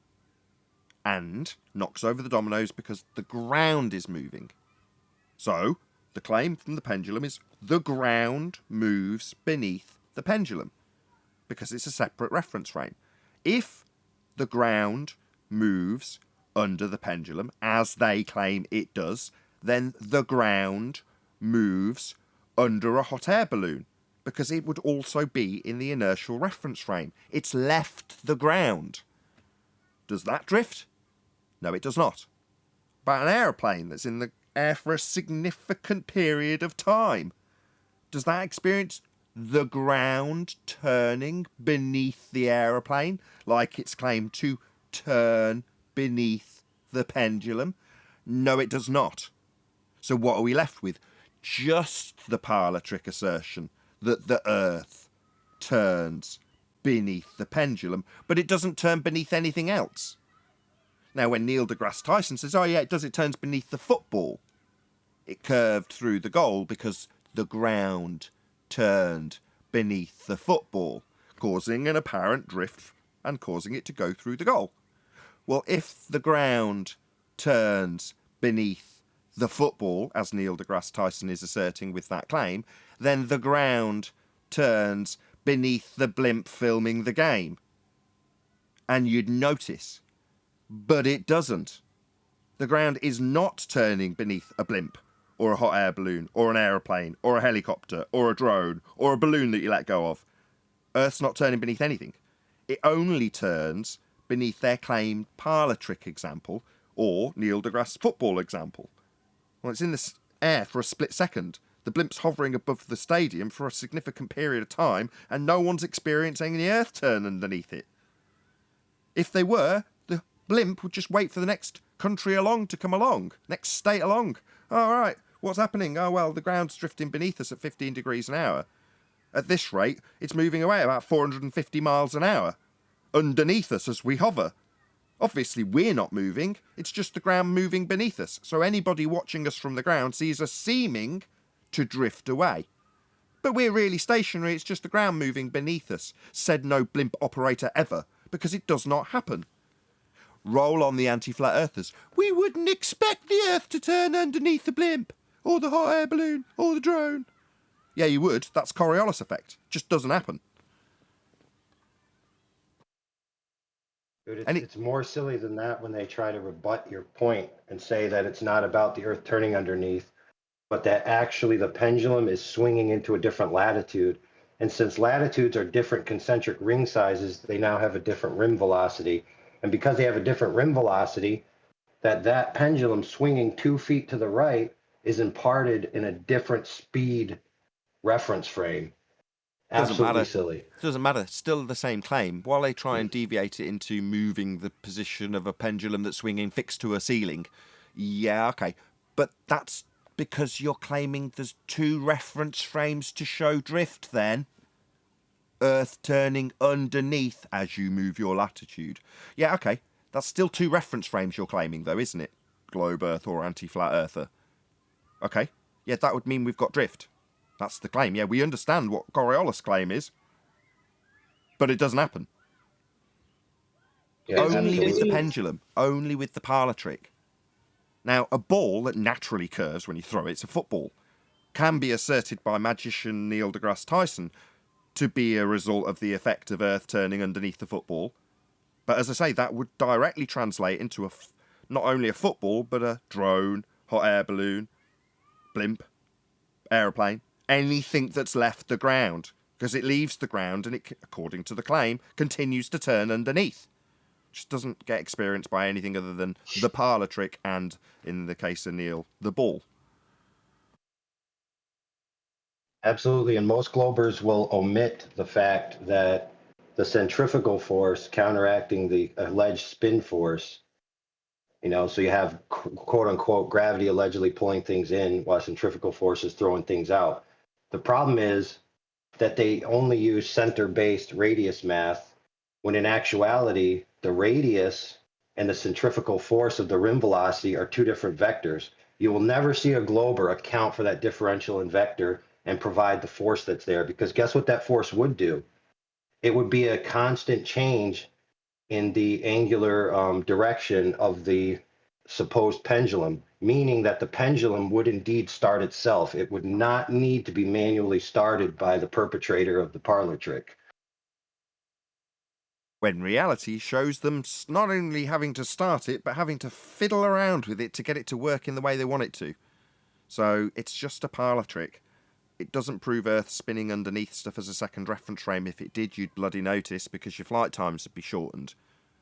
and knocks over the dominoes because the ground is moving. So, the claim from the pendulum is the ground moves beneath the pendulum because it's a separate reference frame. If the ground moves under the pendulum, as they claim it does, then the ground moves under a hot air balloon, because it would also be in the inertial reference frame. It's left the ground. Does that drift? No, it does not. But an aeroplane that's in the air for a significant period of time, does that experience the ground turning beneath the aeroplane, like it's claimed to turn beneath the pendulum? No, it does not. So what are we left with? Just the parlour trick assertion that the Earth turns beneath the pendulum, but it doesn't turn beneath anything else. Now, when Neil deGrasse Tyson says, oh yeah, it does, it turns beneath the football, it curved through the goal because the ground turned beneath the football, causing an apparent drift and causing it to go through the goal. Well, if the ground turns beneath the football, as Neil deGrasse Tyson is asserting with that claim, then the ground turns beneath the blimp filming the game. And you'd notice. But it doesn't. The ground is not turning beneath a blimp, or a hot air balloon, or an aeroplane, or a helicopter, or a drone, or a balloon that you let go of. Earth's not turning beneath anything. It only turns beneath their claimed parlour trick example, or Neil deGrasse football example. Well, it's in the air for a split second. The blimp's hovering above the stadium for a significant period of time, and no one's experiencing the Earth turn underneath it. If they were, the blimp would just wait for the next country along to come along, next state along. All right, what's happening? Oh, well, the ground's drifting beneath us at 15 degrees an hour. At this rate, it's moving away about 450 miles an hour, underneath us as we hover. Obviously, we're not moving. It's just the ground moving beneath us. So anybody watching us from the ground sees us seeming to drift away. But we're really stationary. It's just the ground moving beneath us, said no blimp operator ever, because it does not happen. Roll on the anti-flat earthers. We wouldn't expect the Earth to turn underneath the blimp, or the hot air balloon, or the drone. Yeah, you would. That's Coriolis effect. Just doesn't happen. Dude, it's more silly than that when they try to rebut your point and say that it's not about the Earth turning underneath, but that actually the pendulum is swinging into a different latitude. And since latitudes are different concentric ring sizes, they now have a different rim velocity. And because they have a different rim velocity, that pendulum swinging 2 feet to the right is imparted in a different speed reference frame. Absolutely silly. Doesn't matter. Still the same claim. While they try and deviate it into moving the position of a pendulum that's swinging fixed to a ceiling. Yeah, okay. But that's because you're claiming there's 2 reference frames to show drift then. Earth turning underneath as you move your latitude. Yeah, okay. That's still 2 reference frames you're claiming though, isn't it? Globe Earth or anti-flat earther. Okay. Yeah, that would mean we've got drift. That's the claim. Yeah, we understand what Coriolis' claim is. But it doesn't happen. Yeah, only with the absolutely. pendulum. Only with the parlour trick. Now, a ball that naturally curves when you throw it, it's a football, can be asserted by magician Neil deGrasse Tyson to be a result of the effect of Earth turning underneath the football. But as I say, that would directly translate into not only a football, but a drone, hot air balloon, blimp, aeroplane, anything that's left the ground. Because it leaves the ground and it, according to the claim, continues to turn underneath. Just doesn't get experienced by anything other than the parlour trick and, in the case of Neil, the ball. Absolutely, and most globers will omit the fact that the centrifugal force counteracting the alleged spin force, so you have quote unquote gravity allegedly pulling things in while centrifugal force is throwing things out. The problem is that they only use center-based radius math, when in actuality, the radius and the centrifugal force of the rim velocity are 2 different vectors. You will never see a glober account for that differential in vector and provide the force that's there, because guess what that force would do? It would be a constant change in the angular direction of the supposed pendulum, meaning that the pendulum would indeed start itself. It would not need to be manually started by the perpetrator of the parlor trick. When reality shows them not only having to start it, but having to fiddle around with it to get it to work in the way they want it to. So it's just a parlour trick. it doesn't prove Earth spinning underneath stuff as a second reference frame. If it did, you'd bloody notice, because your flight times would be shortened.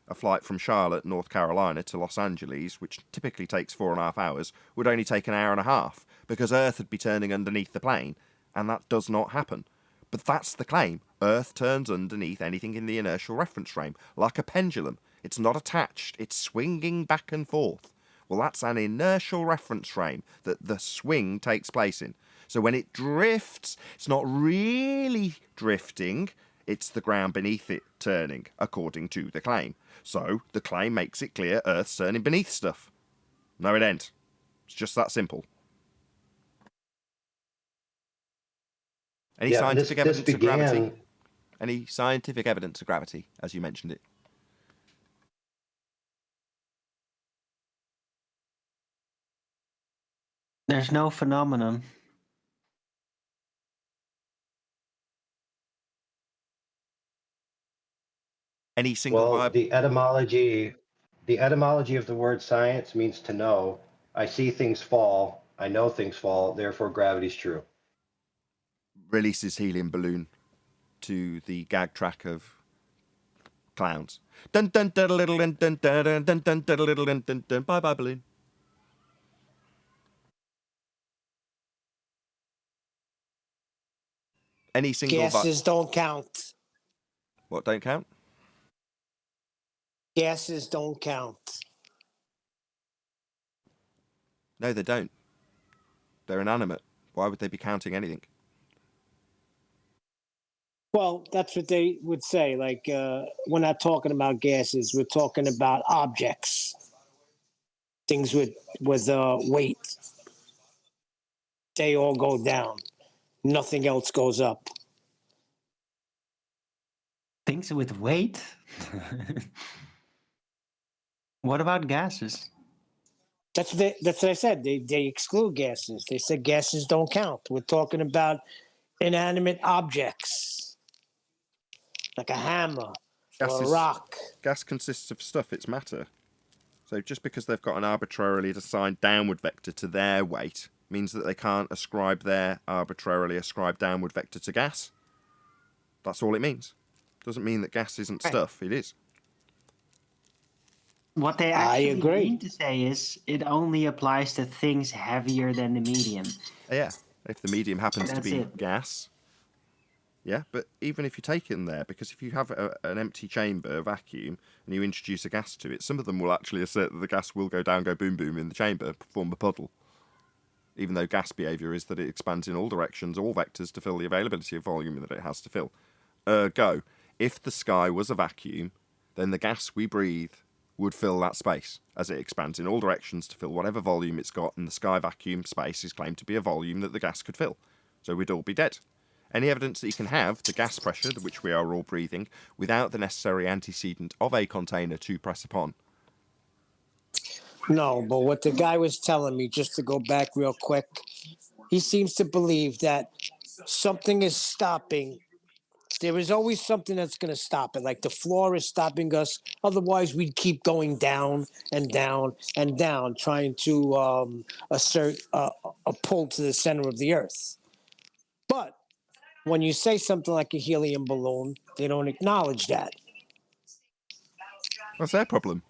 A flight from Charlotte, North Carolina to Los Angeles, which typically takes 4.5 hours, would only take an hour and a half, because Earth would be turning underneath the plane, and that does not happen. But that's the claim. Earth turns underneath anything in the inertial reference frame, like a pendulum. It's not attached, it's swinging back and forth. Well, that's an inertial reference frame that the swing takes place in. So when it drifts, it's not really drifting, it's the ground beneath it turning, according to the claim. So the claim makes it clear Earth's turning beneath stuff. No, it ain't. It's just that simple. Any scientific evidence of gravity? Any scientific evidence of gravity, as you mentioned it? There's no phenomenon. Any single Well, the etymology of the word science means to know. I see things fall. I know things fall. Therefore, gravity's true. Releases helium balloon to the gag track of clowns. Dun dun dun little dun dun dun dun dun dun little dun dun dun. Bye bye balloon. Any single Gases don't count. What don't count? Gases don't count. No, they don't. They're inanimate. Why would they be counting anything? Well, that's what they would say. Like, we're not talking about gases. We're talking about objects, things with weight. They all go down. Nothing else goes up. Things with weight? What about gases? That's what I said. They exclude gases. They said gases don't count. We're talking about inanimate objects, like a hammer or a rock. Gas consists of stuff. It's matter. So just because they've got an arbitrarily assigned downward vector to their weight means that they can't ascribe their arbitrarily ascribed downward vector to gas. That's all it means. Doesn't mean that gas isn't stuff. It is. What they actually mean to say is it only applies to things heavier than the medium. Yeah, if the medium happens to be gas. Yeah, but even if you take it in there, because if you have an empty chamber, a vacuum, and you introduce a gas to it, some of them will actually assert that the gas will go down, go boom boom in the chamber, form a puddle. Even though gas behaviour is that it expands in all directions, all vectors, to fill the availability of volume that it has to fill. Ergo, if the sky was a vacuum, then the gas we breathe would fill that space, as it expands in all directions to fill whatever volume it's got, and the sky vacuum space is claimed to be a volume that the gas could fill. So we'd all be dead. Any evidence that you can have the gas pressure, which we are all breathing, without the necessary antecedent of a container to press upon? No, but what the guy was telling me, just to go back real quick, he seems to believe that something is stopping. There is always something that's going to stop it. Like the floor is stopping us. Otherwise, we'd keep going down and down and down, trying to assert a pull to the center of the earth. But when you say something like a helium balloon, they don't acknowledge that. What's their problem?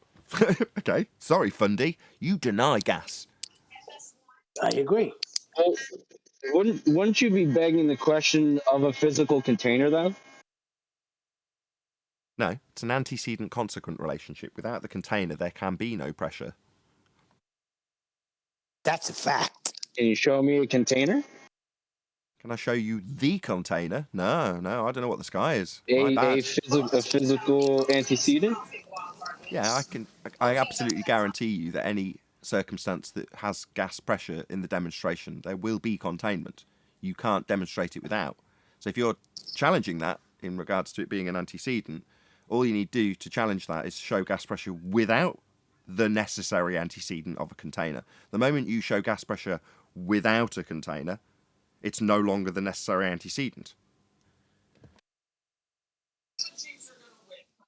Okay, sorry, Fundy. You deny gas. I agree. Well, wouldn't you be begging the question of a physical container, though? No, it's an antecedent consequent relationship. Without the container, there can be no pressure. That's a fact. Can you show me a container? Can I show you the container? No, I don't know what the sky is. A physical antecedent? Yeah, I absolutely guarantee you that any circumstance that has gas pressure in the demonstration, there will be containment. You can't demonstrate it without. So if you're challenging that in regards to it being an antecedent, all you need to do to challenge that is show gas pressure without the necessary antecedent of a container. The moment you show gas pressure without a container, it's no longer the necessary antecedent.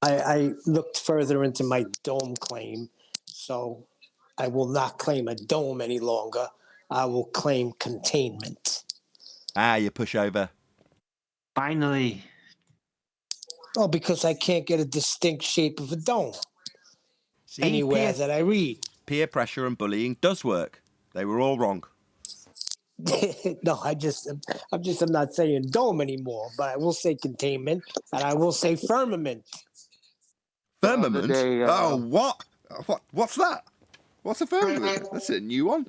I looked further into my dome claim, so I will not claim a dome any longer. I will claim containment. Ah, you pushover. Finally. Oh, because I can't get a distinct shape of a dome See, anywhere that I read. peer pressure and bullying does work. They were all wrong. No, I'm not saying dome anymore, but I will say containment and I will say firmament. Firmament? day, Oh, what? What's that? What's a firmament? That's a new one.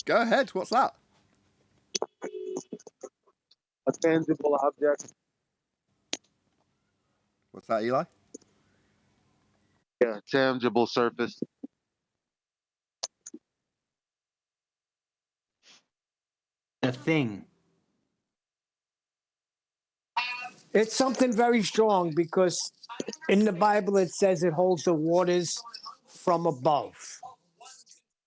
Go ahead. What's that? a tangible object. What's that, Eli? Yeah, tangible surface. A thing. It's something very strong because in the Bible it says it holds the waters from above.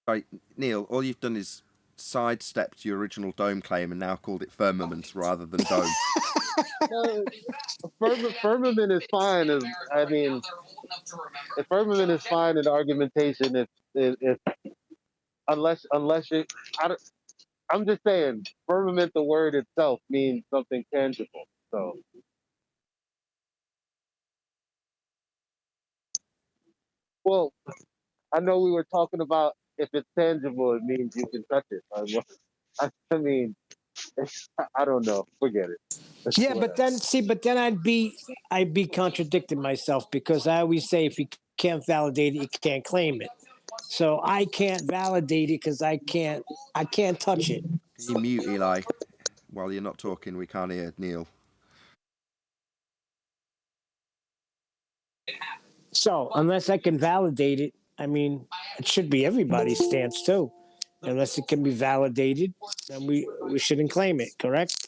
Right, Neil, all you've done is sidestepped your original dome claim and now called it firmament rather than dome. Firmament is fine. Firmament is fine in argumentation if unless you. I'm just saying, firmament, the word itself means something tangible. So, well, I know we were talking about if it's tangible, it means you can touch it. I mean, I don't know. Forget it. Yeah, but then I'd be contradicting myself because I always say if you can't validate it, you can't claim it. So I can't validate it because I can't touch it. Can you mute Eli? While you're not talking, we can't hear Neil. So unless I can validate it, I mean, it should be everybody's stance too. Unless it can be validated, then we shouldn't claim it, correct?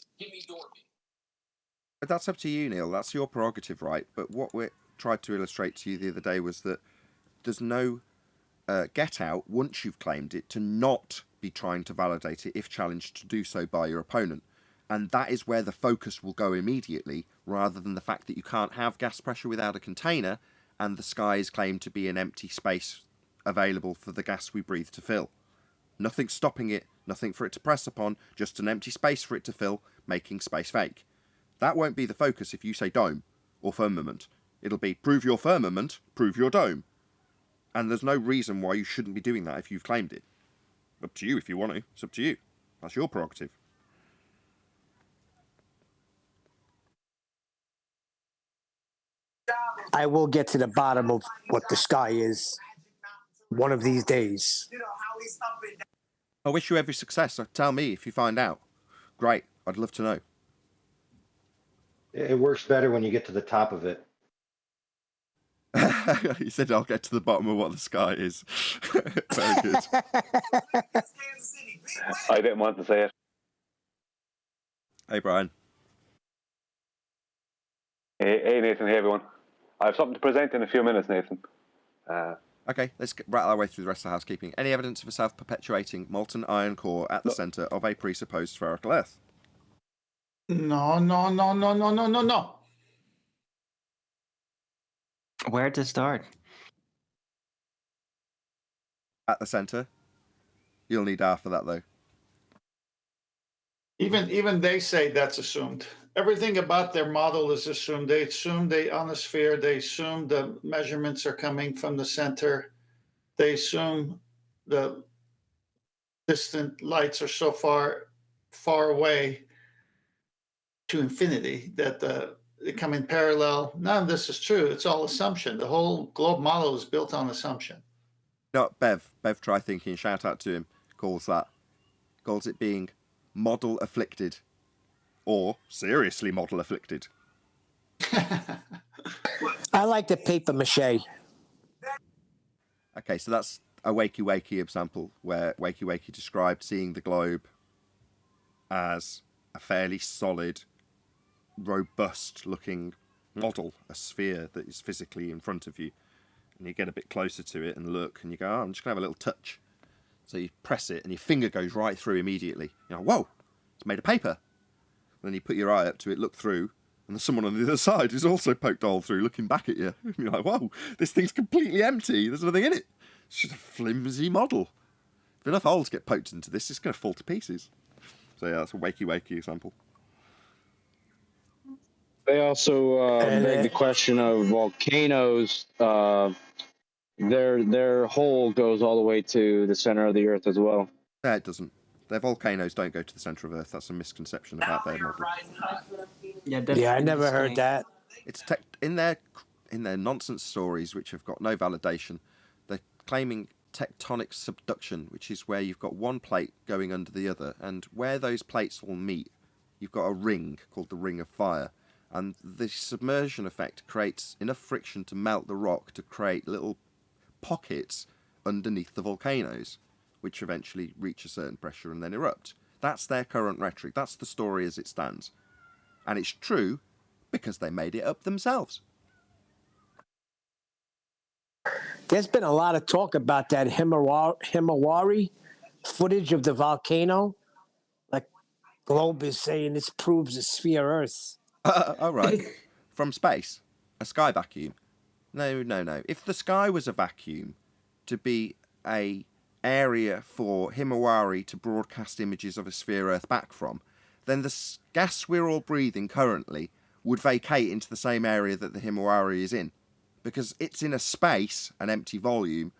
But that's up to you, Neil. That's your prerogative, right? But what we tried to illustrate to you the other day was that there's no get out once you've claimed it to not be trying to validate it if challenged to do so by your opponent. And that is where the focus will go immediately, rather than the fact that you can't have gas pressure without a container and the sky is claimed to be an empty space available for the gas we breathe to fill. Nothing stopping it, nothing for it to press upon, just an empty space for it to fill, making space fake. That won't be the focus if you say dome or firmament. It'll be prove your firmament, prove your dome. And there's no reason why you shouldn't be doing that if you've claimed it. Up to you if you want to. It's up to you. That's your prerogative. I will get to the bottom of what the sky is one of these days. I wish you every success. Tell me if you find out. Great. I'd love to know. It works better when you get to the top of it. He said I'll get to the bottom of what the sky is. Very good. I didn't want to say it. Hey, Brian. Hey, Nathan. Hey, everyone. I have something to present in a few minutes, Nathan. Okay, let's rattle our way through the rest of the housekeeping. Any evidence of a self-perpetuating molten iron core at the centre of a presupposed spherical Earth? No. Where to start? At the centre. You'll need R for that, though. Even they say that's assumed. Everything about their model is assumed. They assume on the sphere. They assume the measurements are coming from the center. They assume the distant lights are so far away to infinity that they come in parallel. None of this is true. It's all assumption. The whole globe model is built on assumption. No, Bev, try thinking. Shout out to him. Calls it being model afflicted, or seriously model afflicted. I like the paper mache. Okay, so that's a wakey example where wakey described seeing the globe as a fairly solid, robust looking model, a sphere that is physically in front of you. And you get a bit closer to it and look, and you go, oh, I'm just going to have a little touch. So you press it, and your finger goes right through immediately. You're like, whoa, it's made of paper. And then you put your eye up to it, look through, and there's someone on the other side who's also poked a hole through, looking back at you. And you're like, whoa, this thing's completely empty. There's nothing in it. It's just a flimsy model. If enough holes get poked into this, it's going to fall to pieces. So yeah, that's a wakey example. They also beg the question of volcanoes. Their hole goes all the way to the center of the Earth as well. No, it doesn't. Their volcanoes don't go to the centre of Earth. That's a misconception about their model. Yeah, I never heard that. It's in their nonsense stories, which have got no validation. They're claiming tectonic subduction, which is where you've got one plate going under the other, and where those plates will meet, you've got a ring called the Ring of Fire. And the submersion effect creates enough friction to melt the rock to create little pockets underneath the volcanoes, which eventually reach a certain pressure and then erupt. That's their current rhetoric. That's the story as it stands. And it's true because they made it up themselves. There's been a lot of talk about that Himawari footage of the volcano. Like, Globe is saying this proves a sphere Earth. All right. From space? A sky vacuum? No. If the sky was a vacuum to be a area for Himawari to broadcast images of a sphere Earth back from, then the gas we're all breathing currently would vacate into the same area that the Himawari is in, because it's in a space, an empty volume,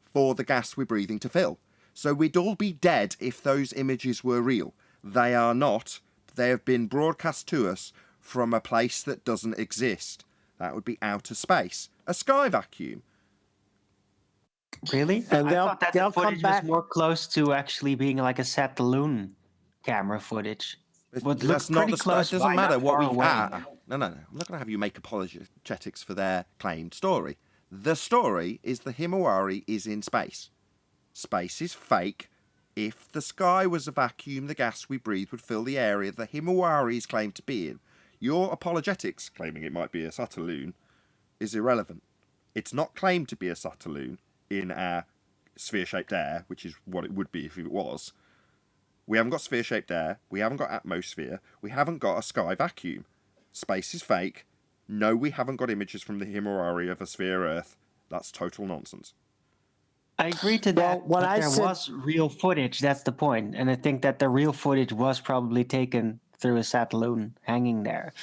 for the gas we're breathing to fill. So we'd all be dead if those images were real. They are not. They have been broadcast to us from a place that doesn't exist. That would be outer space. A sky vacuum. Really? And I thought that they'll the footage come back. was more close to actually being like a sat-the-loon camera footage. Well, it That's looks not pretty the close. It doesn't by, matter not what far we. away. No. I'm not going to have you make apologetics for their claimed story. The story is the Himawari is in space. Space is fake. If the sky was a vacuum, the gas we breathe would fill the area the Himawari is claimed to be in. Your apologetics, claiming it might be a sat-the-loon, is irrelevant. It's not claimed to be a sat-the-loon in our sphere-shaped air, which is what it would be if it was. We haven't got sphere-shaped air. We haven't got atmosphere. We haven't got a sky vacuum. Space is fake. No, we haven't got images from the Himawari of a sphere Earth. That's total nonsense. I agree to Well, that. what But I there said- was real footage. That's the point. And I think that the real footage was probably taken through a sat-the-loon hanging there.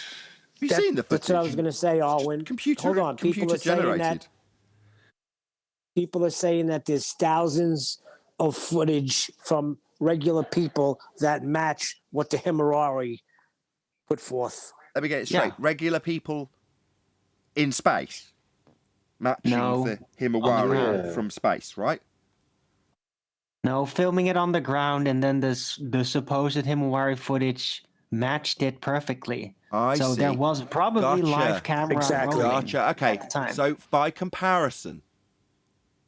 Have you seen the footage? That's what I was going to say, Alwyn. Hold on. People are saying that. People are saying that there's thousands of footage from regular people that match what the Himawari put forth. Let me get it straight. Yeah. Regular people in space matching No, the on the Himawari ground. from space, right? No, filming it on the ground and then the supposed Himawari footage matched it perfectly. So there see. was probably Gotcha. live camera Exactly. rolling Gotcha. Okay. at the time. So by comparison,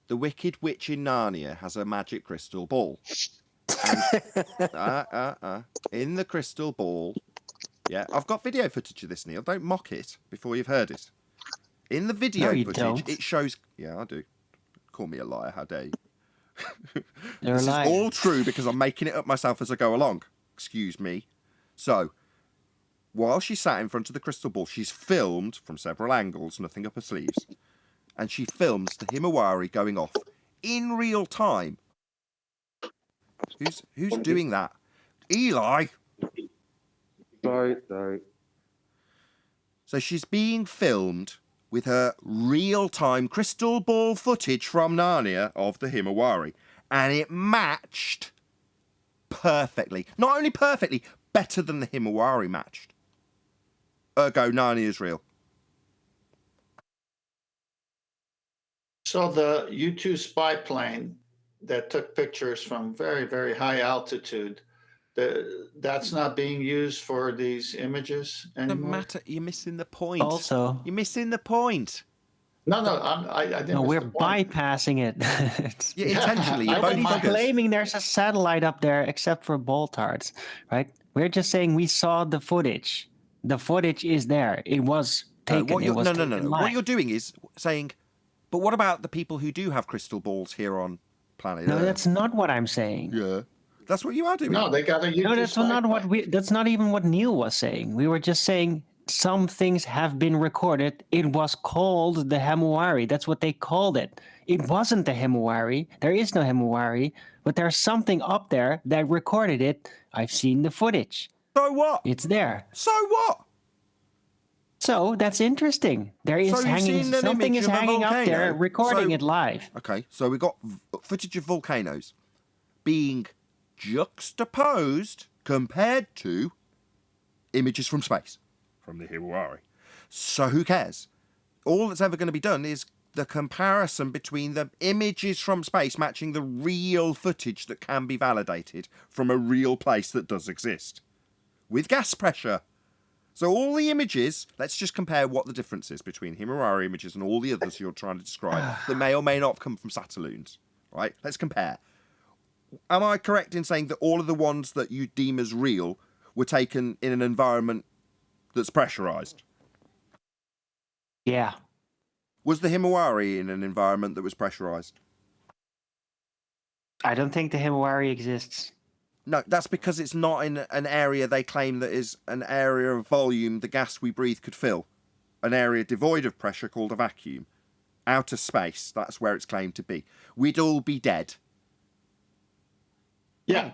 the Wicked Witch in Narnia has a magic crystal ball. And, in the crystal ball, yeah, I've got video footage of this, Neil. Don't mock it before you've heard it. In the video No, you footage, don't. it shows. Yeah, I do. Call me a liar. How dare you? You're This is lying. all true because I'm making it up myself as I go along. Excuse me. So, while she sat in front of the crystal ball, she's filmed from several angles, nothing up her sleeves, and she films the Himawari going off in real time. Who's doing that? Eli. Sorry. So she's being filmed with her real-time crystal ball footage from Narnia of the Himawari, and it matched perfectly. Not only perfectly, better than the Himawari matched. Ergo, Narnia is real. So the U-2 spy plane that took pictures from very, very high altitude, that's not being used for these images Doesn't anymore? matter. You're missing the point. Also, You're missing the point. No, I didn't no, miss we're the point. bypassing it. Yeah, intentionally. You're I both don't mind. buggers. Claiming there's a satellite up there except for boltards, right? We're just saying we saw the footage. The footage is there. It was taken. No. Taken What live. you're doing is saying, but what about the people who do have crystal balls here on planet No, Earth? that's not what I'm saying. Yeah. That's what you are doing. No, they got a U-2 No, that's spy not what plane. we. That's not even what Neil was saying. We were just saying some things have been recorded. It was called the Himawari. That's what they called it. It wasn't the Himawari. There is no Himawari, but there's something up there that recorded it. I've seen the footage. So what? It's there. So what? So that's interesting. There is So you've hanging seen an something image is of a hanging up there, volcano. recording So- it live. Okay, so we got footage of volcanoes being juxtaposed compared to images from space, from the Himawari. So who cares? All that's ever going to be done is the comparison between the images from space matching the real footage that can be validated from a real place that does exist with gas pressure. So all the images, let's just compare what the difference is between Himawari images and all the others you're trying to describe that may or may not have come from satelloons, right? Let's compare. Am I correct in saying that all of the ones that you deem as real were taken in an environment that's pressurized? Yeah. Was the Himawari in an environment that was pressurized? I don't think the Himawari exists. No, that's because it's not in an area they claim that is an area of volume the gas we breathe could fill. An area devoid of pressure called a vacuum. Outer space, that's where it's claimed to be. We'd all be dead. Yeah,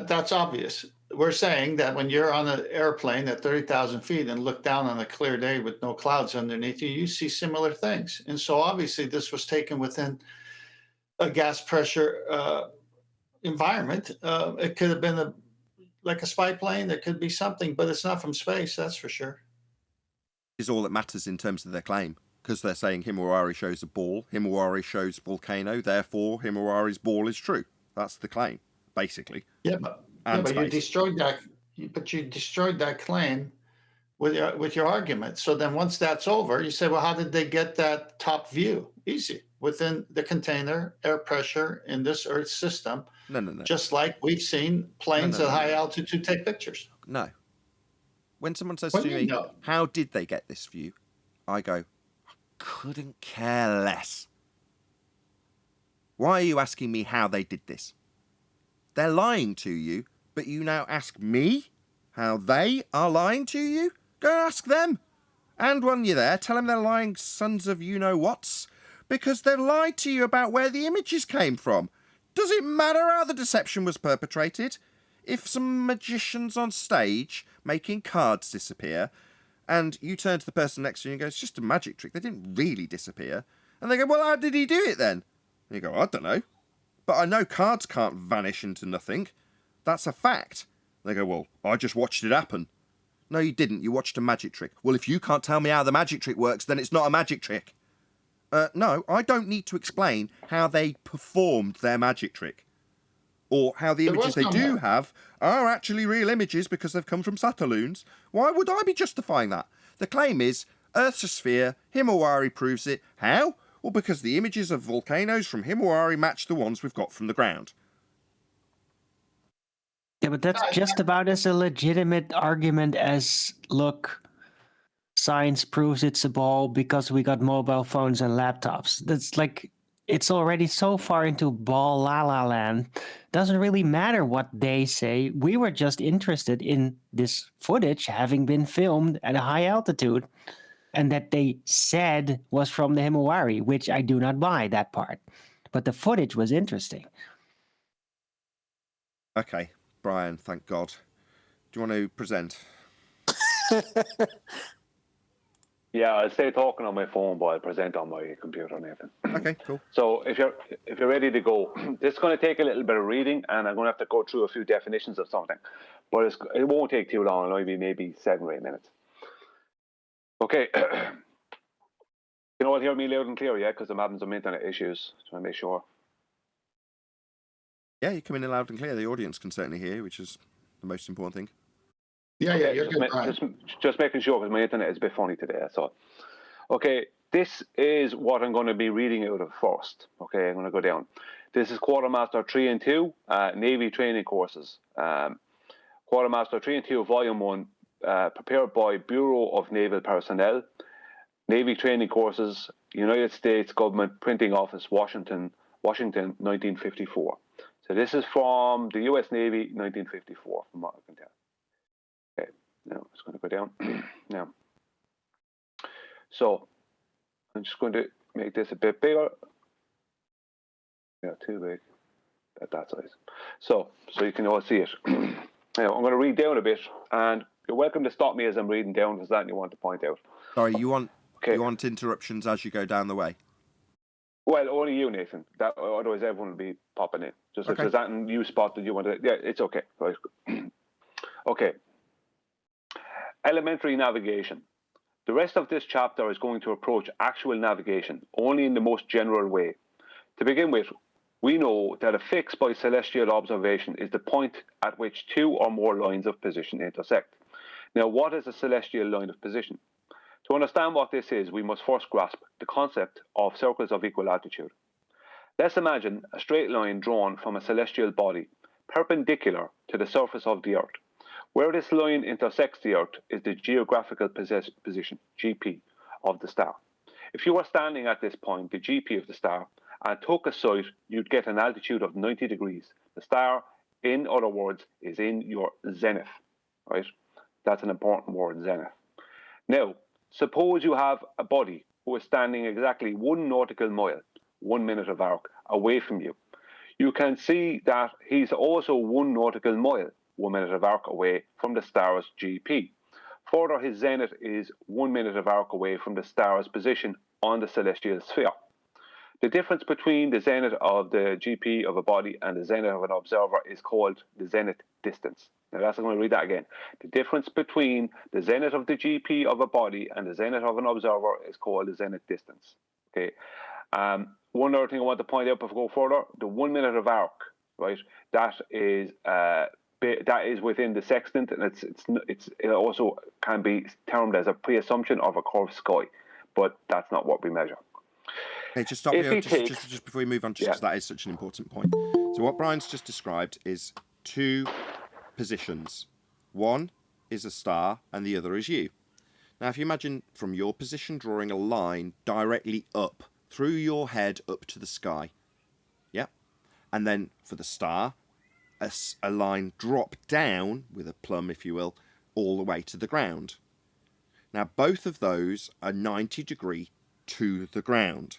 that's obvious. We're saying that when you're on an airplane at 30,000 feet and look down on a clear day with no clouds underneath you, you see similar things. And so obviously this was taken within a gas pressure environment. It could have been like a spy plane. There could be something, but it's not from space, that's for sure. Is all that matters in terms of their claim. Because they're saying Himawari shows a ball, Himawari shows volcano, therefore Himawari's ball is true. That's the claim, basically. Yeah, but you destroyed that. But you destroyed that claim with your argument. So then once that's over, you say, well, how did they get that top view? Easy. Within the container, air pressure in this Earth system. No. Just like we've seen planes at high altitude take pictures. No. When someone says to me, how did they get this view? I go, I couldn't care less. Why are you asking me how they did this? They're lying to you, but you now ask me how they are lying to you? Go ask them. And when you're there, tell them they're lying sons of you-know-whats, because they've lied to you about where the images came from. Does it matter how the deception was perpetrated? If some magician's on stage making cards disappear, and you turn to the person next to you and go, it's just a magic trick, they didn't really disappear. And they go, well, how did he do it then? And you go, I don't know. But I know cards can't vanish into nothing. That's a fact. They go, well, I just watched it happen. No, you didn't. You watched a magic trick. Well, if you can't tell me how the magic trick works, then it's not a magic trick. No, I don't need to explain how they performed their magic trick. Or how the images they do have are actually real images because they've come from satelloons. Why would I be justifying that? The claim is, Earth's a sphere, Himawari proves it. How? Well, because the images of volcanoes from Himawari match the ones we've got from the ground. Yeah, but that's just about as a legitimate argument as, look, science proves it's a ball because we got mobile phones and laptops. That's like, it's already so far into ball la la land. Doesn't really matter what they say. We were just interested in this footage having been filmed at a high altitude and that they said was from the Himawari, which I do not buy that part. But the footage was interesting. Okay, Brian, thank God. Do you want to present? Yeah, I'll stay talking on my phone, but I'll present on my computer, Nathan. Okay, cool. So if you're ready to go, this is going to take a little bit of reading, and I'm going to have to go through a few definitions of something. But it won't take too long. It'll only be maybe 7 or 8 minutes. Okay. You all hear me loud and clear, yeah? Because I'm having some internet issues. So I make sure. Yeah, you come in loud and clear. The audience can certainly hear, which is the most important thing. Yeah, okay, you're good. Just making sure, because my internet is a bit funny today. So, okay, this is what I'm going to be reading out of first. Okay, I'm going to go down. This is Quartermaster 3 and 2, Navy training courses. Quartermaster 3 and 2, Volume 1, prepared by Bureau of Naval Personnel. Navy training courses, United States Government Printing Office, Washington, 1954. So this is from the U.S. Navy, 1954, from what I can tell. Okay, now I'm just going to go down. Now, so I'm just going to make this a bit bigger. Yeah, too big at that size. So you can all see it. Now I'm going to read down a bit, and you're welcome to stop me as I'm reading down if there's anything you want to point out. Sorry, you want Okay. you want interruptions as you go down the way? Well, only you, Nathan. Otherwise, everyone will be popping in. Just Okay. if there's anything you spot that you want to, yeah, it's okay. Right. Okay. Elementary navigation. The rest of this chapter is going to approach actual navigation only in the most general way. To begin with, we know that a fix by celestial observation is the point at which two or more lines of position intersect. Now, what is a celestial line of position? To understand what this is, we must first grasp the concept of circles of equal altitude. Let's imagine a straight line drawn from a celestial body, perpendicular to the surface of the Earth. Where this line intersects the Earth is the geographical position, GP, of the star. If you were standing at this point, the GP of the star, and took a sight, you'd get an altitude of 90 degrees. The star, in other words, is in your zenith, right? That's an important word, zenith. Now, suppose you have a body who is standing exactly 1 nautical mile, 1 minute of arc, away from you. You can see that he's also 1 nautical mile, 1 minute of arc away from the star's GP. Further, his zenith is 1 minute of arc away from the star's position on the celestial sphere. The difference between the zenith of the GP of a body and the zenith of an observer is called the zenith distance. Now, I'm going to read that again. The difference between the zenith of the GP of a body and the zenith of an observer is called the zenith distance. Okay. One other thing I want to point out before we go further: the 1 minute of arc, right? That is within the sextant, and it also can be termed as a pre-assumption of a curved sky, but that's not what we measure. Okay, just stop here, just before we move on, just because that is such an important point. So what Brian's just described is 2 positions. One is a star and the other is you. Now, if you imagine from your position drawing a line directly up through your head up to the sky, yeah, and then for the star, a line drop down with a plumb, if you will, all the way to the ground. Now, both of those are 90 degree to the ground.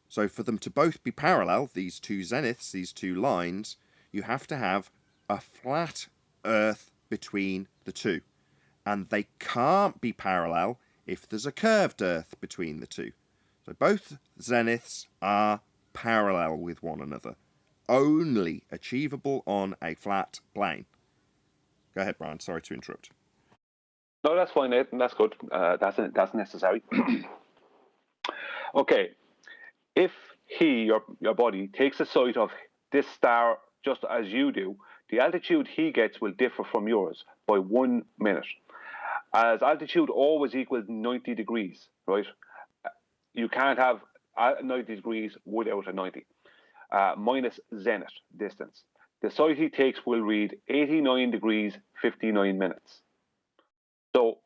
So for them to both be parallel, these 2 zeniths, these 2 lines, you have to have a flat Earth between the 2. And they can't be parallel if there's a curved Earth between the 2. So both zeniths are parallel with one another, only achievable on a flat plane. Go ahead, Brian. Sorry to interrupt. No, that's fine, Nathan. That's good. That's necessary. Okay. If your body, takes a sight of this star just as you do, the altitude he gets will differ from yours by 1 minute. As altitude always equals 90 degrees, right? You can't have 90 degrees without a 90. Minus zenith distance. The sight he takes will read 89 degrees, 59 minutes. So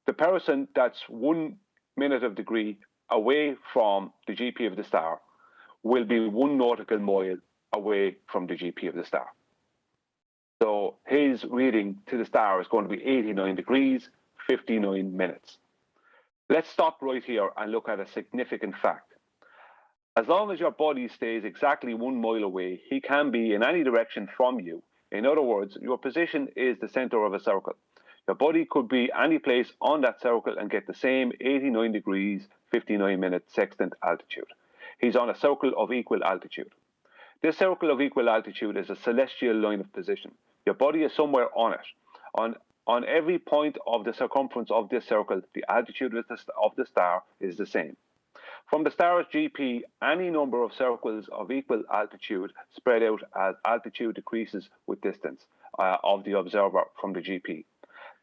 the person that's 1 minute of degree away from the GP of the star will be 1 nautical mile away from the GP of the star. So his reading to the star is going to be 89 degrees, 59 minutes. Let's stop right here and look at a significant fact. As long as your body stays exactly 1 mile away, he can be in any direction from you. In other words, your position is the center of a circle. Your body could be any place on that circle and get the same 89 degrees, 59 minute sextant altitude. He's on a circle of equal altitude. This circle of equal altitude is a celestial line of position. Your body is somewhere on it. On every point of the circumference of this circle, the altitude of the star is the same. From the star's GP, any number of circles of equal altitude spread out as altitude decreases with distance of the observer from the GP.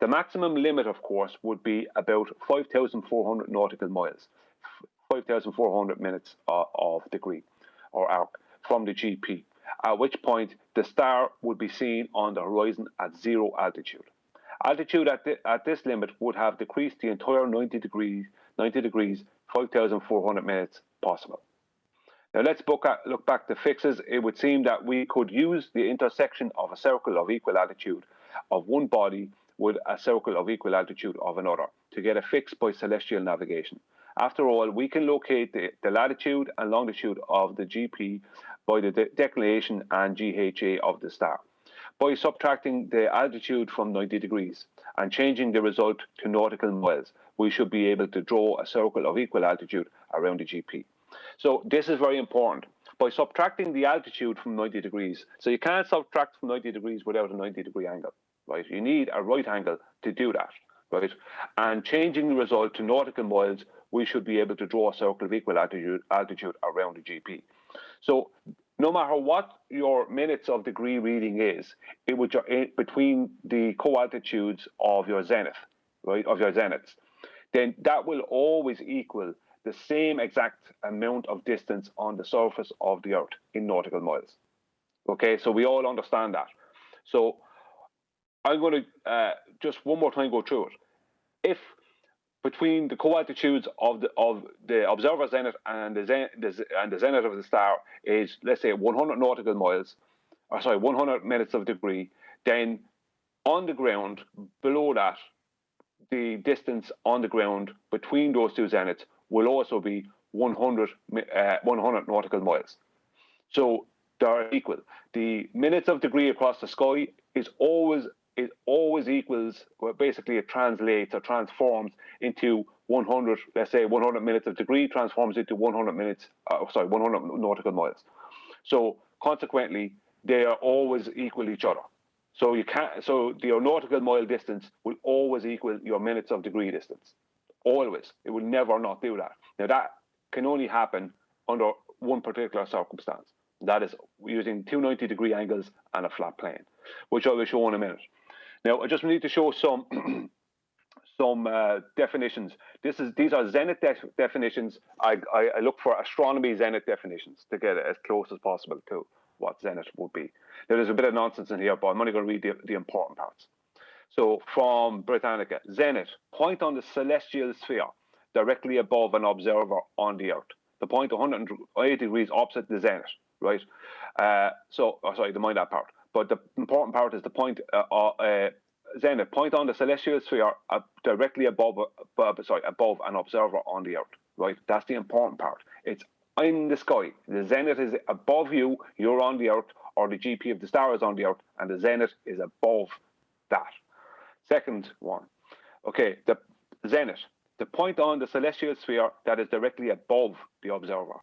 The maximum limit, of course, would be about 5,400 nautical miles, 5,400 minutes of degree or arc from the GP, at which point the star would be seen on the horizon at 0 altitude. Altitude at this limit would have decreased the entire 90 degrees, 5,400 minutes possible. Now let's look back to fixes. It would seem that we could use the intersection of a circle of equal altitude of one body with a circle of equal altitude of another to get a fix by celestial navigation. After all, we can locate the latitude and longitude of the GP by the declination and GHA of the star. by subtracting the altitude from 90 degrees and changing the result to nautical miles, we should be able to draw a circle of equal altitude around the GP. So this is very important. By subtracting the altitude from 90 degrees, so you can't subtract from 90 degrees without a 90-degree angle, right? You need a right angle to do that, right? And changing the result to nautical miles, we should be able to draw a circle of equal altitude around the GP. So no matter what your minutes of degree reading is, it would between the co-altitudes of your zenith, right, of your zeniths, then that will always equal the same exact amount of distance on the surface of the Earth in nautical miles. Okay, so we all understand that. So I'm going to just one more time go through it. If between the co-altitudes of the observer zenith and the zenith of the star is, let's say, 100 nautical miles, or sorry, 100 minutes of degree, then on the ground below that, the distance on the ground between those two zeniths will also be 100 nautical miles. So they're equal. The minutes of degree across the sky is always equals, well, basically it translates or transforms into 100, let's say 100 minutes of degree transforms into 100 nautical miles. So consequently, they are always equal each other. So you can't. So your nautical mile distance will always equal your minutes of degree distance. Always. It will never not do that. Now that can only happen under one particular circumstance. That is using two 90-degree angles and a flat plane, which I will show in a minute. Now I just need to show some definitions. These are zenith definitions. I look for astronomy zenith definitions to get it as close as possible to what zenith would be. Now, there's a bit of nonsense in here, but I'm only going to read the important parts. So from Britannica, zenith, point on the celestial sphere directly above an observer on the Earth. The point 180 degrees opposite the zenith, right? Sorry, mind that part. But the important part is the point, zenith, point on the celestial sphere directly above an observer on the Earth, right? That's the important part. It's in the sky. The zenith is above you, you're on the Earth, or the GP of the star is on the Earth, and the zenith is above that. Second one, okay, the zenith, the point on the celestial sphere that is directly above the observer,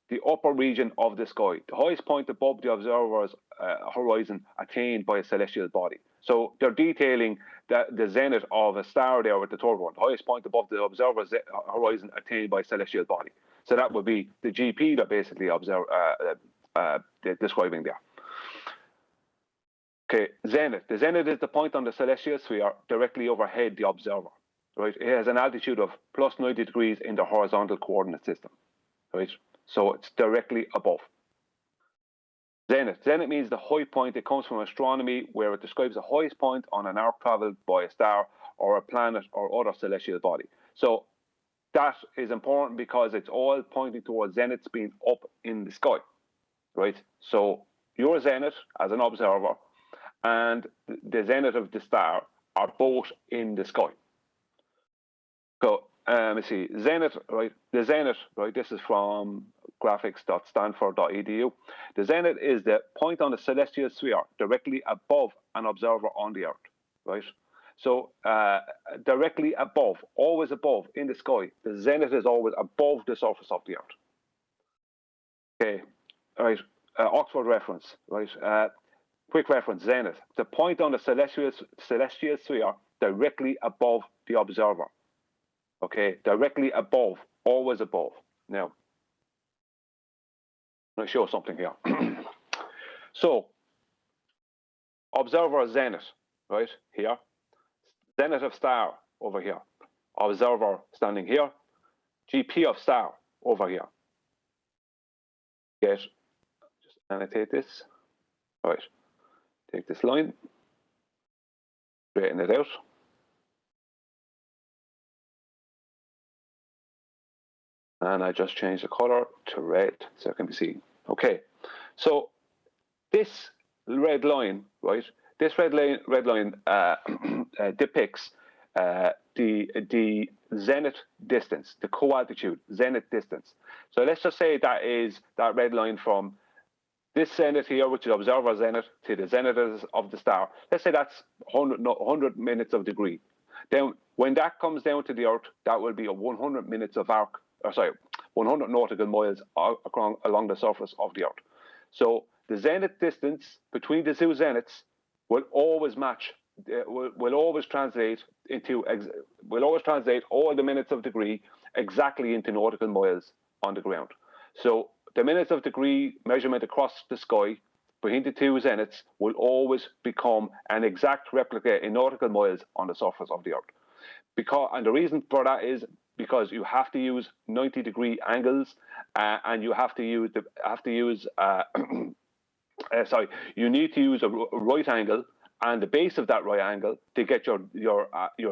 the upper region of the sky, the highest point above the observer's horizon attained by a celestial body. So they're detailing the zenith of a star there with the third one, the highest point above the observer's horizon attained by a celestial body. So that would be the GP that basically describing there. Okay, zenith. The zenith is the point on the celestial sphere directly overhead the observer. Right, it has an altitude of plus 90 degrees in the horizontal coordinate system. Right, so it's directly above. Zenith. Zenith means the high point. It comes from astronomy, where it describes the highest point on an arc traveled by a star or a planet or other celestial body. So that is important because it's all pointing towards zeniths being up in the sky, right? So your zenith as an observer and the zenith of the star are both in the sky. So let's see, zenith, right? The zenith, right? This is from graphics.stanford.edu. The zenith is the point on the celestial sphere directly above an observer on the Earth, right? So directly above, always above in the sky. The zenith is always above the surface of the Earth. Okay, all right. Oxford reference, right? Quick reference: zenith, the point on the celestial sphere directly above the observer. Okay, directly above, always above. Now, I'm going to show something here. So, observer zenith, right here. Zenith of star over here. Observer standing here. GP of star over here. Just annotate this. All right. Take this line. Straighten it out. And I just change the color to red so it can be seen. Okay. So this red line, right? This red line depicts the zenith distance, the co-altitude, zenith distance. So let's just say that is that red line from this zenith here, which is observer zenith, to the zenith of the star, let's say that's 100 minutes of degree. Then when that comes down to the Earth, that will be a 100 minutes of 100 nautical miles along the surface of the Earth. So the zenith distance between the two zeniths will always match, will always translate all the minutes of degree exactly into nautical miles on the ground. So the minutes of degree measurement across the sky between the two zeniths will always become an exact replica in nautical miles on the surface of the Earth. And the reason for that is because you have to use 90-degree angles, and you have to use you need to use a right angle and the base of that right angle to get your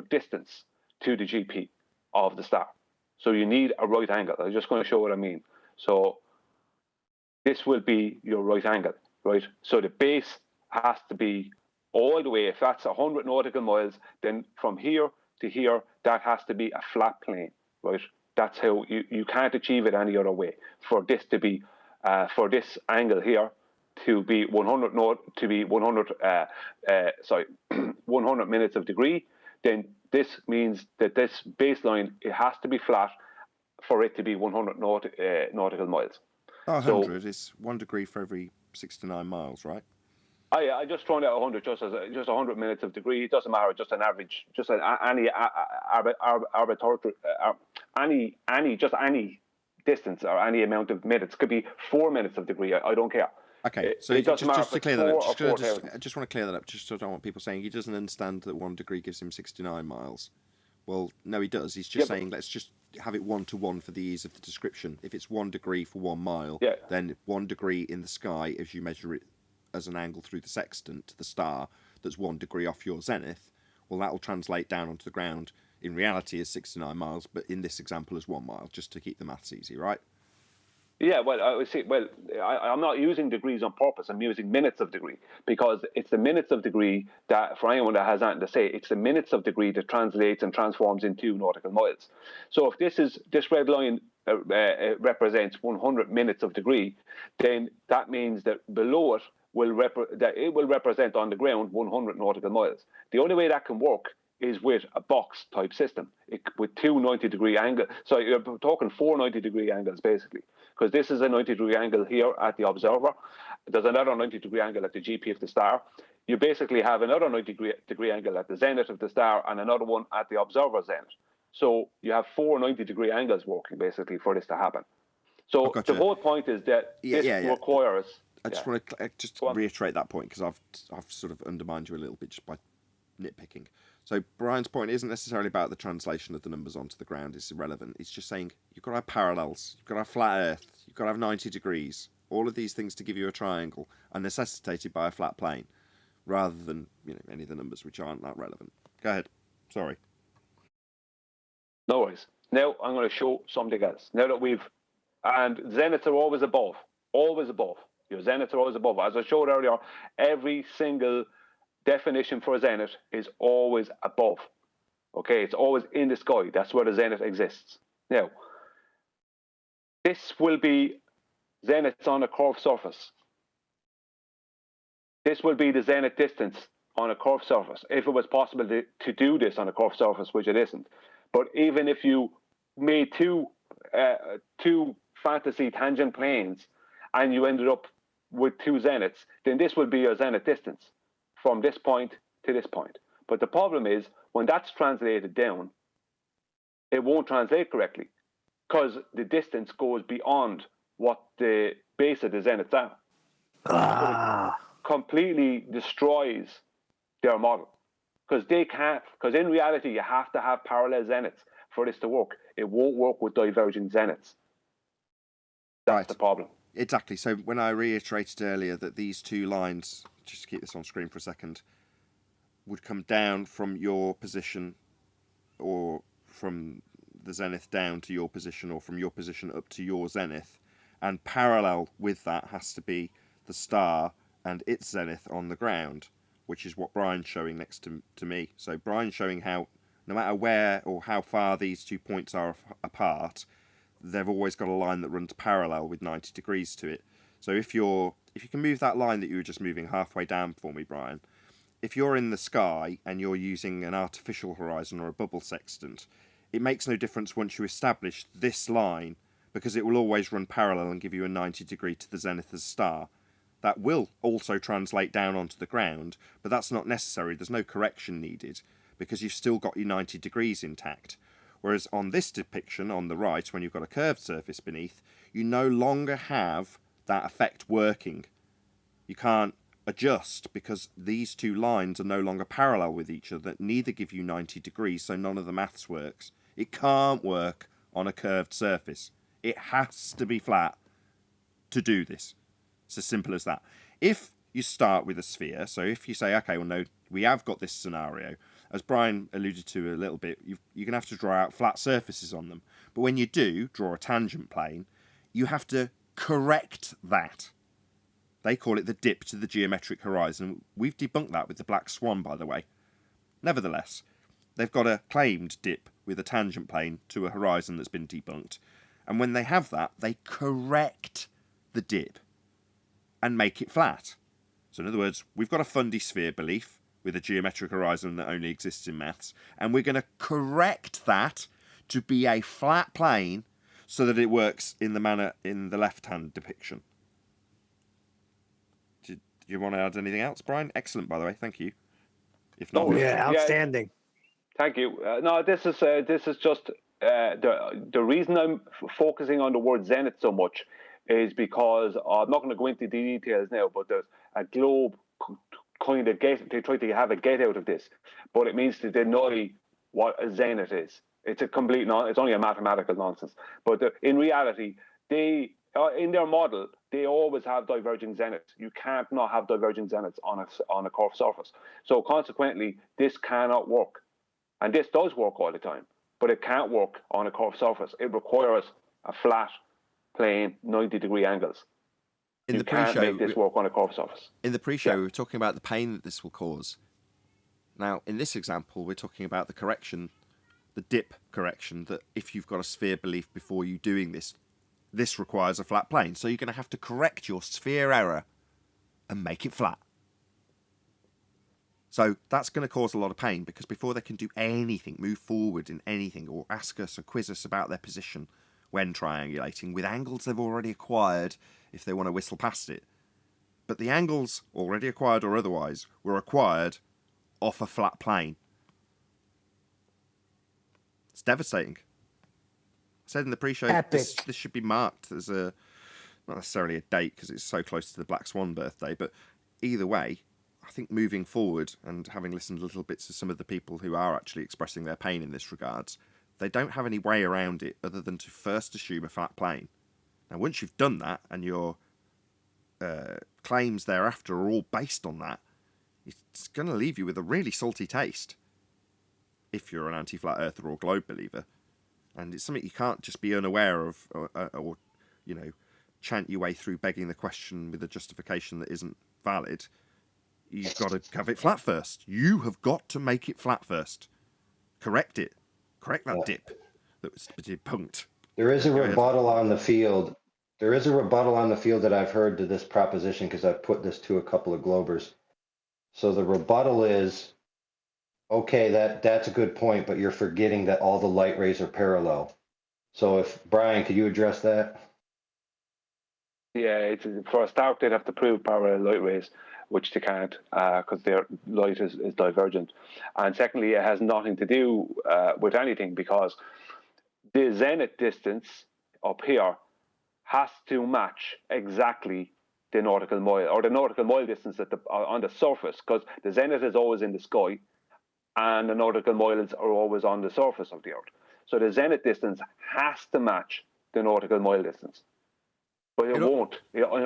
distance to the GP of the star. So you need a right angle. I'm just going to show what I mean. So this will be your right angle, right? So the base has to be all the way. If that's 100 nautical miles, then from here to here, that has to be a flat plane, right? That's how you can't achieve it any other way. For this to be, for this angle here to be 100 minutes of degree, then this means that this baseline, it has to be flat for it to be 100 nautical miles. 100 is 1 degree for every 69 miles, right? I just thrown out 100 just 100 minutes of degree. It doesn't matter, just an average, just any distance or any amount of minutes. Could be 4 minutes of degree. I don't care. Okay, so just to clear that up, I just want to clear that up, just so I don't want people saying he doesn't understand that 1 degree gives him 69 miles. Well, no, he does. He's just saying let's just have it 1-to-1 for the ease of the description. If it's 1 degree for 1 mile, then 1 degree in the sky, as you measure it as an angle through the sextant to the star, that's 1 degree off your zenith, well, that will translate down onto the ground in reality as 69 miles, but in this example as 1 mile, just to keep the maths easy, right? Yeah, well, I would say, I'm not using degrees on purpose. I'm using minutes of degree, because it's the minutes of degree that, for anyone that has anything to say, it's the minutes of degree that translates and transforms into nautical miles. So if this red line represents 100 minutes of degree, then that means that below it will represent on the ground 100 nautical miles. The only way that can work is with a box type system, with 2 90-degree angles. So you're talking 4 90-degree angles basically, because this is a 90-degree angle here at the observer. There's another 90-degree angle at the GP of the star. You basically have another 90-degree angle at the zenith of the star and another one at the observer zenith. So you have 4 90-degree angles working basically for this to happen. So the whole point is that this requires. I just want to reiterate that point, because I've sort of undermined you a little bit just by nitpicking. So Brian's point isn't necessarily about the translation of the numbers onto the ground. It's irrelevant. It's just saying you've got to have parallels, you've got to have flat Earth, you've got to have 90 degrees. All of these things to give you a triangle are necessitated by a flat plane, rather than any of the numbers which aren't that relevant. Go ahead. Sorry. No worries. Now I'm going to show something else. Now that and zeniths are always above. Always above. Your zeniths are always above. As I showed earlier, every single definition for a zenith is always above. Okay, it's always in the sky. That's where the zenith exists. Now, this will be zeniths on a curved surface. This will be the zenith distance on a curved surface, if it was possible to do this on a curved surface, which it isn't. But even if you made two fantasy tangent planes and you ended up with 2 zeniths, then this will be your zenith distance from this point to this point. But the problem is, when that's translated down, it won't translate correctly, because the distance goes beyond what the base of the zeniths are. So it completely destroys their model, because they can't. Because in reality, you have to have parallel zeniths for this to work. It won't work with diverging zeniths. That's the problem. Exactly. So when I reiterated earlier that these 2 lines, just to keep this on screen for a second, would come down from your position, or from the zenith down to your position, or from your position up to your zenith, and parallel with that has to be the star and its zenith on the ground, which is what Brian's showing next to me. So Brian's showing how, no matter where or how far these 2 points are apart, they've always got a line that runs parallel with 90 degrees to it. So if your if you can move that line that you were just moving halfway down for me, Brian. If you're in the sky and you're using an artificial horizon or a bubble sextant, it makes no difference once you establish this line, because it will always run parallel and give you a 90 degree to the zenith as star. That will also translate down onto the ground, but that's not necessary. There's no correction needed because you've still got your 90 degrees intact. Whereas on this depiction on the right, when you've got a curved surface beneath, you no longer have that effect working. You can't adjust because these two lines are no longer parallel with each other, neither give you 90 degrees, so none of the maths works. It can't work on a curved surface. It has to be flat to do this. It's as simple as that. If you start with a sphere, so if you say, okay, well, no, we have got this scenario, as Brian alluded to a little bit, you're going to have to draw out flat surfaces on them. But when you do draw a tangent plane, you have to correct that. They call it the dip to the geometric horizon. We've debunked that with the black swan, by the way. Nevertheless, they've got a claimed dip with a tangent plane to a horizon that's been debunked. And when they have that, they correct the dip and make it flat. So in other words, we've got a fundy sphere belief with a geometric horizon that only exists in maths, and we're going to correct that to be a flat plane so that it works in the manner in the left-hand depiction. Do you want to add anything else, Brian? Excellent, by the way. Thank you. If not, Yeah, outstanding. Thank you. No, this is just the reason I'm focusing on the word zenith so much is because I'm not going to go into the details now, but there's a globe kind of they try to have a get out of this, but it means to deny what a zenith is. It's a complete it's only a mathematical nonsense. But in reality, they in their model they always have diverging zeniths. You can't not have diverging zeniths on a curved surface. So consequently, this cannot work, and this does work all the time, but it can't work on a curved surface. It requires a flat, plane, 90-degree angles. In you can't make this work on a curved surface. In the pre-show, we were talking about the pain that this will cause. Now, in this example, we're talking about the correction, the dip correction, that if you've got a sphere belief before you doing this, this requires a flat plane. So you're going to have to correct your sphere error and make it flat. So that's going to cause a lot of pain, because before they can do anything, move forward in anything, or ask us or quiz us about their position when triangulating with angles they've already acquired, if they want to whistle past it. But the angles, already acquired or otherwise, were acquired off a flat plane. It's devastating. I said in the pre-show, this should be marked as not necessarily a date because it's so close to the Black Swan birthday, but either way, I think moving forward, and having listened a little bit to some of the people who are actually expressing their pain in this regards, they don't have any way around it other than to first assume a flat plane. Now, once you've done that, and your claims thereafter are all based on that, it's going to leave you with a really salty taste if you're an anti-flat earther or globe believer. And it's something you can't just be unaware of or chant your way through begging the question with a justification that isn't valid. You've got to have it flat first. You have got to make it flat first. Correct it. Correct that dip that was debunked. There is a rebuttal on the field. There is a rebuttal on the field that I've heard to this proposition, because I've put this to a couple of globers. So the rebuttal is, okay, that's a good point, but you're forgetting that all the light rays are parallel. So Brian, could you address that? Yeah, for a start, they'd have to prove parallel light rays, which they can't, because their light is divergent. And secondly, it has nothing to do with anything, because the zenith distance up here has to match exactly the nautical mile, or the nautical mile distance on the surface, because the zenith is always in the sky and the nautical miles are always on the surface of the earth. So the zenith distance has to match the nautical mile distance, but it won't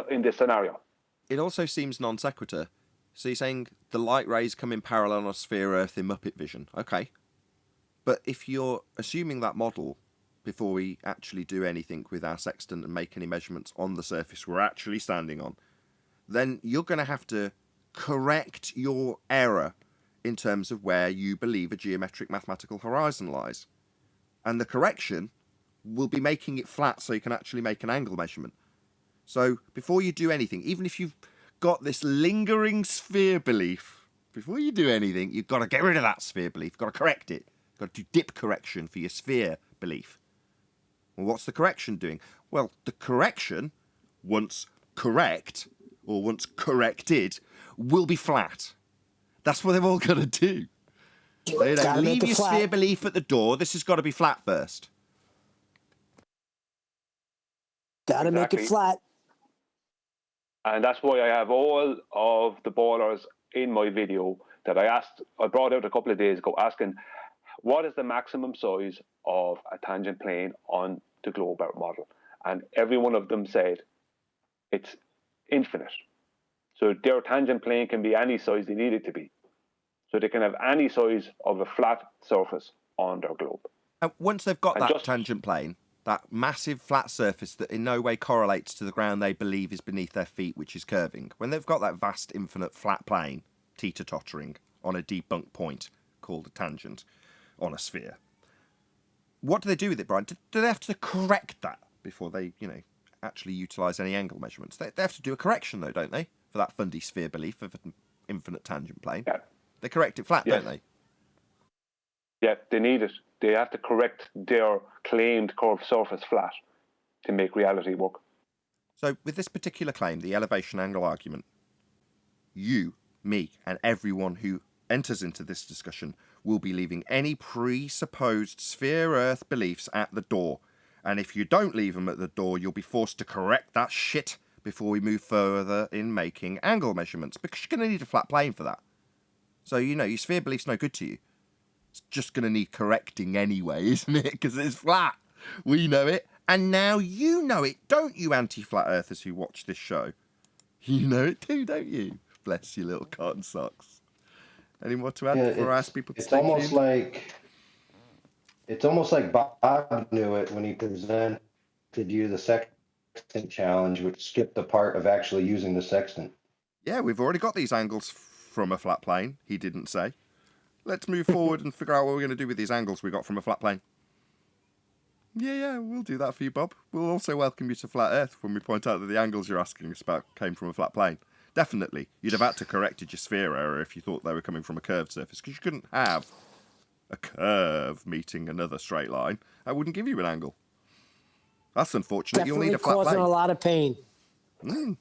in this scenario. It also seems non sequitur. So you're saying the light rays come in parallel on a sphere Earth in Muppet vision. Okay. But if you're assuming that model before we actually do anything with our sextant and make any measurements on the surface we're actually standing on, then you're going to have to correct your error in terms of where you believe a geometric mathematical horizon lies. And the correction will be making it flat so you can actually make an angle measurement. So before you do anything, even if you've got this lingering sphere belief, before you do anything, you've got to get rid of that sphere belief. You've got to correct it. You've got to do dip correction for your sphere belief. Well, what's the correction doing? Well, the correction, once correct, or once corrected, will be flat. That's what they've all got to do. So, you know, leave your sphere belief at the door. This has got to be flat first. Gotta make it flat. And that's why I have all of the ballers in my video that I brought out a couple of days ago, asking what is the maximum size of a tangent plane on the globe out model? And every one of them said it's infinite. So their tangent plane can be any size they need it to be. So they can have any size of a flat surface on their globe. And once they've got that tangent plane, that massive flat surface that in no way correlates to the ground they believe is beneath their feet, which is curving, when they've got that vast, infinite flat plane teeter-tottering on a debunked point called a tangent on a sphere, what do they do with it, Brian? Do they have to correct that before they, you know, actually utilise any angle measurements? They have to do a correction, though, don't they, for that fundy sphere belief of an infinite tangent plane? Yeah. They correct it flat, don't they? Yeah, they need it. They have to correct their claimed curved surface flat to make reality work. So with this particular claim, the elevation angle argument, you, me, and everyone who enters into this discussion will be leaving any presupposed sphere Earth beliefs at the door. And if you don't leave them at the door, you'll be forced to correct that shit before we move further in making angle measurements, because you're going to need a flat plane for that. So, you know, your sphere belief's no good to you. It's just going to need correcting anyway, isn't it? Because it's flat. We know it. And now you know it, don't you, anti-flat earthers who watch this show? You know it too, don't you? Bless your little cotton socks. Any more to add before I ask people to stay tuned? It's almost like Bob knew it when he presented you the sextant challenge, which skipped the part of actually using the sextant. Yeah, we've already got these angles from a flat plane, he didn't say. Let's move forward and figure out what we're going to do with these angles we got from a flat plane. Yeah, we'll do that for you, Bob. We'll also welcome you to Flat Earth when we point out that the angles you're asking us about came from a flat plane. Definitely, you'd have had to corrected your sphere error if you thought they were coming from a curved surface, because you couldn't have a curve meeting another straight line. That wouldn't give you an angle. That's unfortunate. Definitely You'll need a flat plane. causing a lot of pain.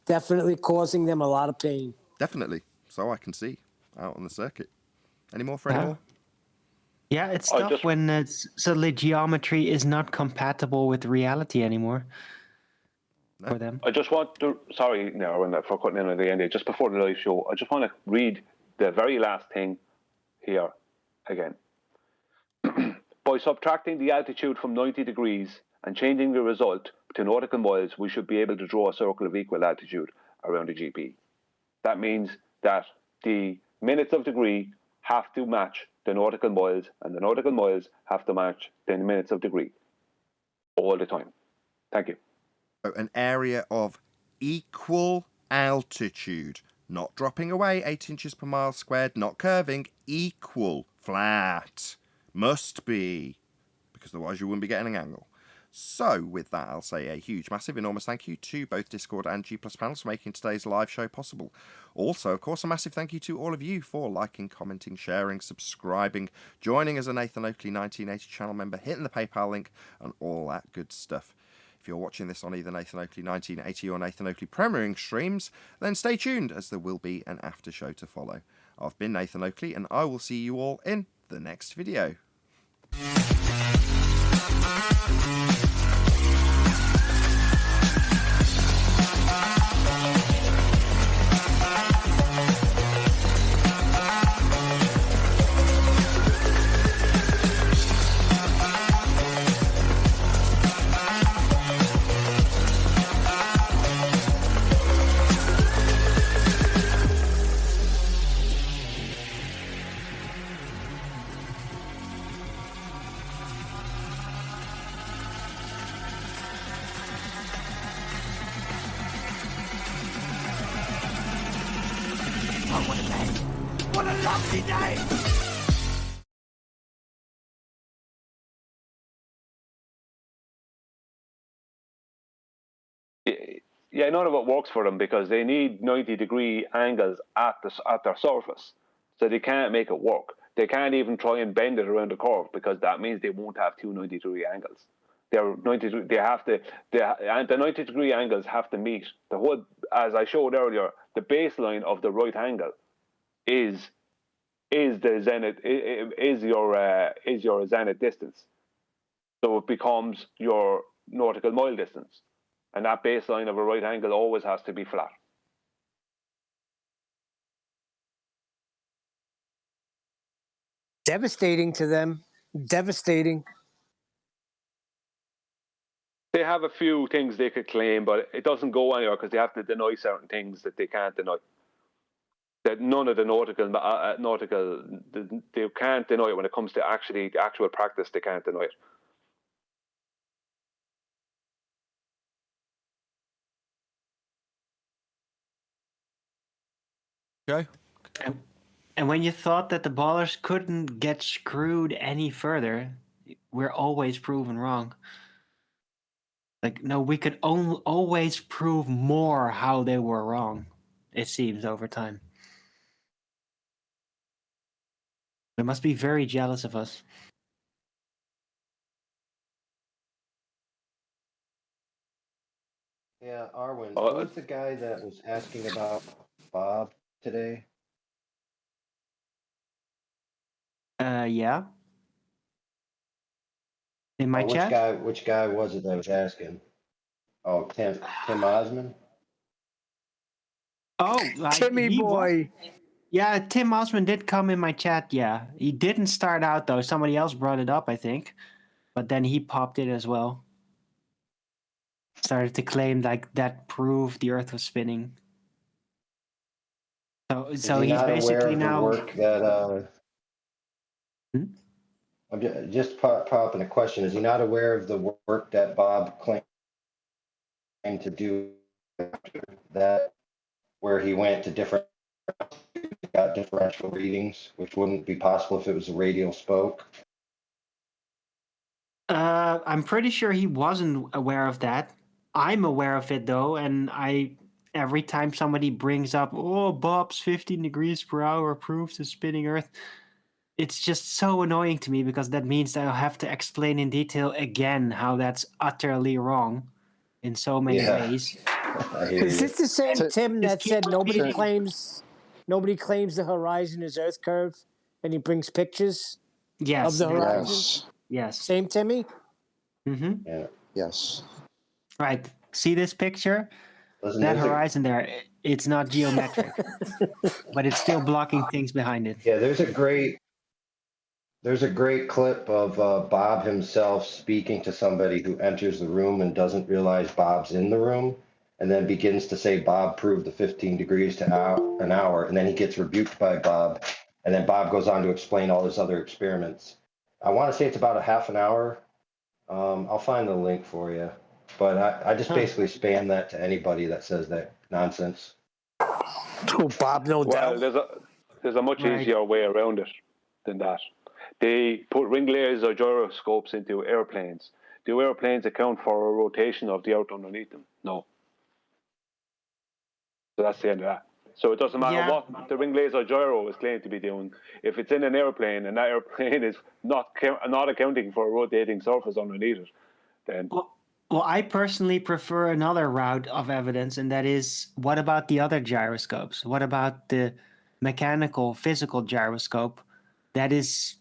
Definitely causing them a lot of pain. Definitely. So I can see out on the circuit. Any more for any more? Yeah, it's tough when suddenly geometry is not compatible with reality anymore for them. I just want to, sorry, for cutting in at the end, just before the live show, I just want to read the very last thing here again. By subtracting the altitude from 90 degrees and changing the result to nautical miles, we should be able to draw a circle of equal altitude around a GP. That means that the minutes of degree have to match the nautical miles, and the nautical miles have to match the minutes of degree all the time. Thank you. So an area of equal altitude, not dropping away 8 inches per mile squared, not curving, equal, flat, must be, because otherwise you wouldn't be getting an angle. So with that, I'll say a huge, massive, enormous thank you to both Discord and G+ panels for making today's live show possible. Also, of course, a massive thank you to all of you for liking, commenting, sharing, subscribing, joining as a Nathan Oakley 1980 channel member, hitting the PayPal link, and all that good stuff. If you're watching this on either Nathan Oakley 1980 or Nathan Oakley premiering streams, then stay tuned, as there will be an after show to follow. I've been Nathan Oakley, and I will see you all in the next video. What a lovely day! Yeah, Yeah, none of it works for them because they need 90-degree angles at their surface, so they can't make it work. They can't even try and bend it around the curve because that means they won't have two 90-degree angles. They're 90. They have to. And the 90-degree angles have to meet the whole. As I showed earlier, the baseline of the right angle is the zenith. Is your zenith distance. So it becomes your nautical mile distance. And that baseline of a right angle always has to be flat. Devastating to them. Devastating. They have a few things they could claim, but it doesn't go anywhere because they have to deny certain things that they can't deny. That none of the nautical, they can't deny it when it comes to the actual practice. They can't deny it. Joe? And when you thought that the ballers couldn't get screwed any further, we're always proven wrong. Like, no, we could always prove more how they were wrong, it seems, over time. They must be very jealous of us. Yeah, Arwen, who was the guy that was asking about Bob today? Yeah. In my chat? Which guy was it that was asking? Oh, Tim Osmond? Oh, Timmy boy. Yeah, Tim Osmond did come in my chat, yeah. He didn't start out, though. Somebody else brought it up, I think. But then he popped it as well. Started to claim, like, that proved the Earth was spinning. So he he's not basically aware of now... the work that... I'm just popping a question. Is he not aware of the work that Bob claimed to do that, where he went to got differential readings, which wouldn't be possible if it was a radial spoke? I'm pretty sure he wasn't aware of that. I'm aware of it, though, and every time somebody brings up, oh, Bob's 15 degrees per hour proves the spinning Earth, it's just so annoying to me because that means that I'll have to explain in detail again how that's utterly wrong in so many ways. Is this the same Tim that keep said nobody repeating. claims the horizon is Earth curve, and he brings pictures of the horizon? Yes. Same Timmy? Mm-hmm. Yeah. Yes. Right. See this picture? Listen, that horizon there, it's not geometric, but it's still blocking things behind it. Yeah, there's a great clip of Bob himself speaking to somebody who enters the room and doesn't realize Bob's in the room, and then begins to say Bob proved the 15 degrees to an hour, and then he gets rebuked by Bob, and then Bob goes on to explain all his other experiments. I want to say it's about a half an hour. I'll find the link for you, but I just basically spam that to anybody that says that nonsense. Oh, Bob, no doubt. There's a much easier way around it than that. They put ring lasers or gyroscopes into airplanes. Do airplanes account for a rotation of the Earth underneath them? No. So that's the end of that. So it doesn't matter what the ring laser gyro is claimed to be doing. If it's in an airplane and that airplane is not accounting for a rotating surface underneath it, then... Well, I personally prefer another route of evidence, and that is, what about the other gyroscopes? What about the mechanical, physical gyroscope that is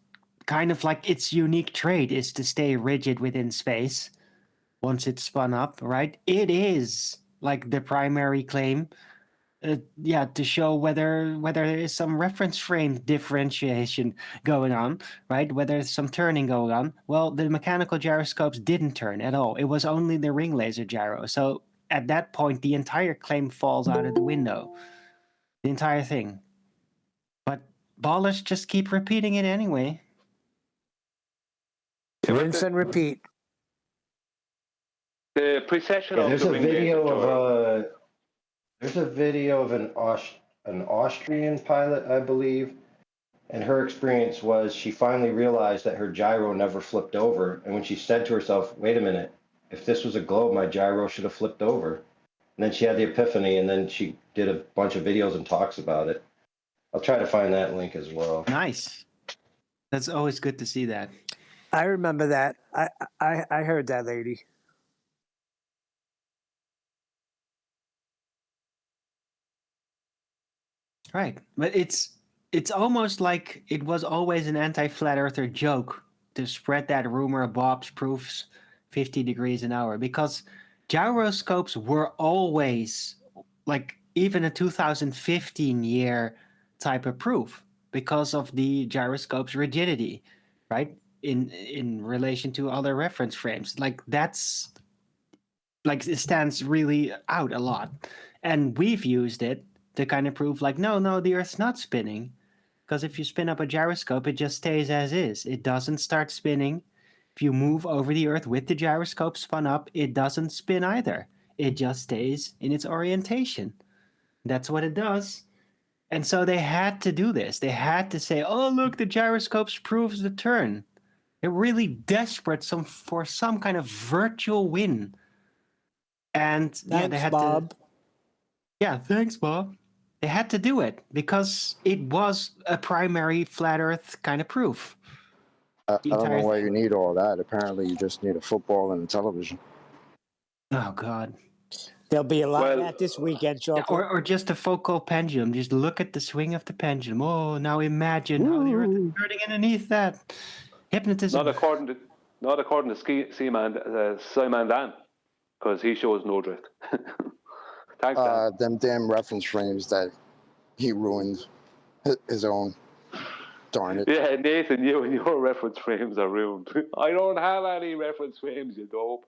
kind of like its unique trait is to stay rigid within space once it's spun up, right? It is like the primary claim, to show whether there is some reference frame differentiation going on, right? Whether there's some turning going on. Well, the mechanical gyroscopes didn't turn at all. It was only the ring laser gyro. So at that point, the entire claim falls out of the window. The entire thing. But ballers just keep repeating it anyway. Rinse and repeat. The precession of there's the a ring video laser gyro. There's a video of an Austrian pilot, I believe, and her experience was she finally realized that her gyro never flipped over, and when she said to herself, wait a minute, if this was a globe, my gyro should have flipped over. And And then she had the epiphany, and then she did a bunch of videos and talks about it. I'll try to find that link as well. Nice. That's always good to see that. I remember that. I heard that lady. Right. But it's almost like it was always an anti-flat earther joke to spread that rumor Bob's proofs 50 degrees an hour, because gyroscopes were always like even a 2015 year type of proof because of the gyroscope's rigidity, right? In relation to other reference frames. Like that's like it stands really out a lot. And we've used it to kind of prove like, no, the Earth's not spinning. Because if you spin up a gyroscope, it just stays as is. It doesn't start spinning. If you move over the Earth with the gyroscope spun up, it doesn't spin either. It just stays in its orientation. That's what it does. And so they had to do this. They had to say, oh, look, the gyroscopes proves the turn. They're really desperate for some kind of virtual win. And Thanks, they had Bob. to. Yeah, thanks, Bob. They had to do it because it was a primary flat Earth kind of proof. I don't entire know why thing. you need all that. Apparently, you just need a football and a television. Oh God. There'll be a lot of Well- that this weekend, Yeah, Chocolate. or just a focal pendulum. Just look at the swing of the pendulum. Oh, now imagine how the Earth is turning underneath that. Hypnotism. Not according to Simon Dan, because he shows no drift. Thanks, Dan. Them damn reference frames that he ruined his own. Darn it. Yeah, Nathan, you and your reference frames are ruined. I don't have any reference frames, you dope.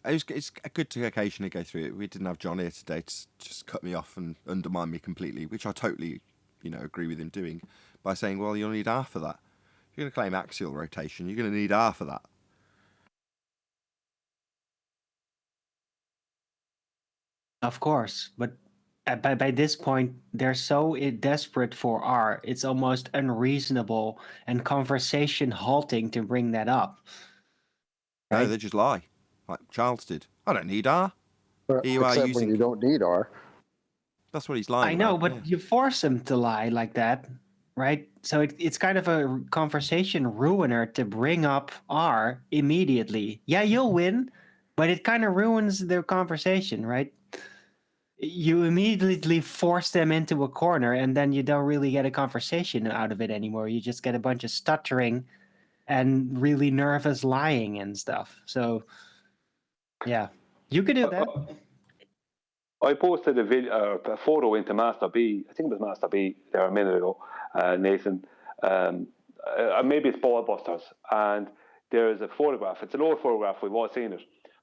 It's good to occasionally go through it. We didn't have John here today to just cut me off and undermine me completely, which I totally, agree with him doing, by saying, well, you'll need half of that. If you're going to claim axial rotation, you're going to need half of that. Of course, but by this point, they're so desperate for R, it's almost unreasonable and conversation halting to bring that up. No, Right? they just lie, like Charles did. I don't need R. Here you are Except using. when you don't need R. That's what he's lying I know, about, but yeah. you force them to lie like that, right? So it's kind of a conversation ruiner to bring up R immediately. Yeah, you'll win, but it kind of ruins their conversation, right? You immediately force them into a corner, and then you don't really get a conversation out of it anymore. You just get a bunch of stuttering and really nervous lying and stuff. So, yeah, you could do that. I posted a photo into Master B. I think it was Master B there a minute ago, Nathan. Maybe it's Ballbusters. And there is a photograph. It's an old photograph. We've all seen it.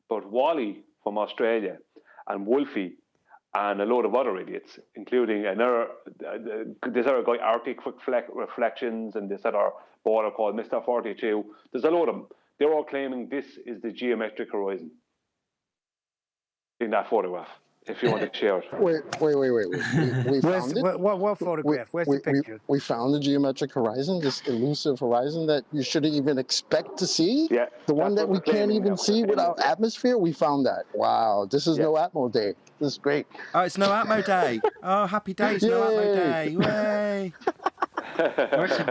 But Wally from Australia and Wolfie and a load of other idiots, including this other guy, Arctic Reflections, and this other baller called Mr. 42. There's a load of them. They're all claiming this is the geometric horizon in that photograph. If you want to share it. Wait. We Where's, found it. what photograph? Where's the picture? We found the geometric horizon, this elusive horizon that you shouldn't even expect to see. Yeah, The one that's that what we they're can't claiming even now. see with our atmosphere, we found that. Wow, this is no Atmo day. This is great. Oh, it's no Atmo Day. Oh, happy days, no Atmo Day. Way.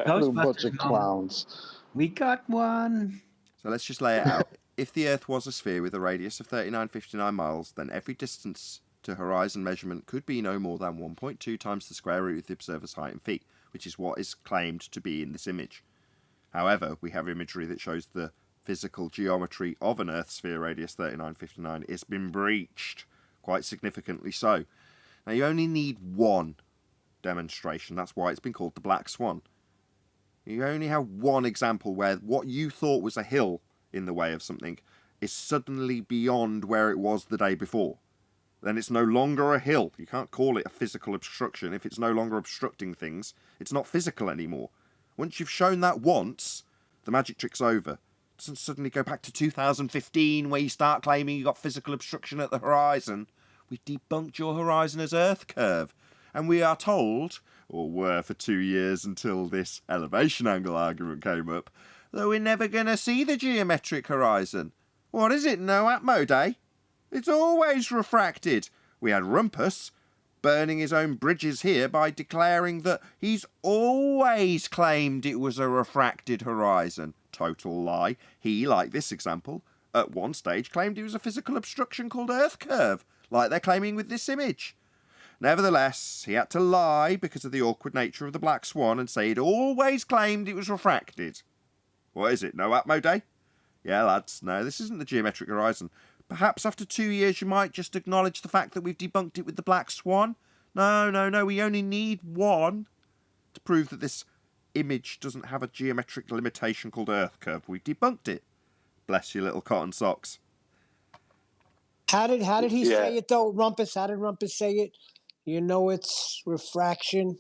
Little bunch of clowns. We got one. So let's just lay it out. If the Earth was a sphere with a radius of 3959 miles, then every distance to horizon measurement could be no more than 1.2 times the square root of the observer's height in feet, which is what is claimed to be in this image. However, we have imagery that shows the physical geometry of an Earth sphere radius 3959 has been breached, quite significantly so. Now, you only need one demonstration. That's why it's been called the Black Swan. You only have one example where what you thought was a hill in the way of something is suddenly beyond where it was the day before. Then it's no longer a hill. You can't call it a physical obstruction. If it's no longer obstructing things, it's not physical anymore. Once you've shown that once, the magic trick's over. It doesn't suddenly go back to 2015 where you start claiming you got physical obstruction at the horizon. We've debunked your horizon as Earth curve. And we are told, or were for 2 years until this elevation angle argument came up, that we're never going to see the geometric horizon. What is it, no Atmo Day? It's always refracted. We had Rumpus burning his own bridges here by declaring that he's always claimed it was a refracted horizon. Total lie. He, like this example, at one stage claimed it was a physical obstruction called Earth curve, like they're claiming with this image. Nevertheless, he had to lie because of the awkward nature of the black swan and say he'd always claimed it was refracted. What is it, no Atmo Day? Yeah, lads, no, this isn't the geometric horizon. Perhaps after 2 years you might just acknowledge the fact that we've debunked it with the black swan. No, we only need one to prove that this image doesn't have a geometric limitation called Earth curve. We've debunked it. Bless you, little cotton socks. How did he say it though, Rumpus? How did Rumpus say it? You know it's refraction.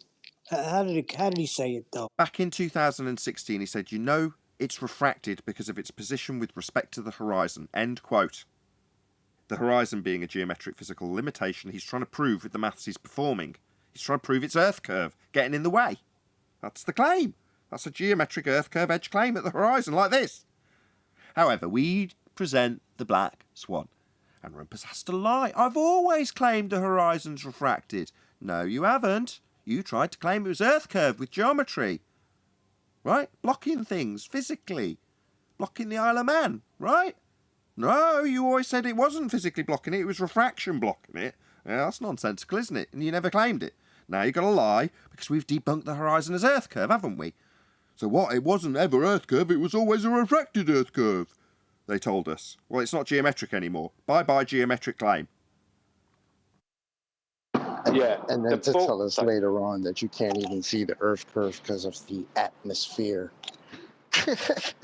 How did he say it though? Back in 2016 he said, you know it's refracted because of its position with respect to the horizon. End quote. The horizon being a geometric physical limitation he's trying to prove with the maths he's performing. He's trying to prove its Earth curve, getting in the way. That's the claim. That's a geometric Earth curve edge claim at the horizon, like this. However, we present the black swan, and Rumpus has to lie. I've always claimed the horizon's refracted. No, you haven't. You tried to claim it was Earth curve with geometry. Right? Blocking things physically. Blocking the Isle of Man, right? No, you always said it wasn't physically blocking it, it was refraction blocking it. Yeah, that's nonsensical, isn't it? And you never claimed it. Now you've got to lie, because we've debunked the horizon as Earth curve, haven't we? So what? It wasn't ever Earth curve, it was always a refracted Earth curve, they told us. Well, it's not geometric anymore. Bye-bye geometric claim. And then to tell us later on that you can't even see the Earth curve because of the atmosphere.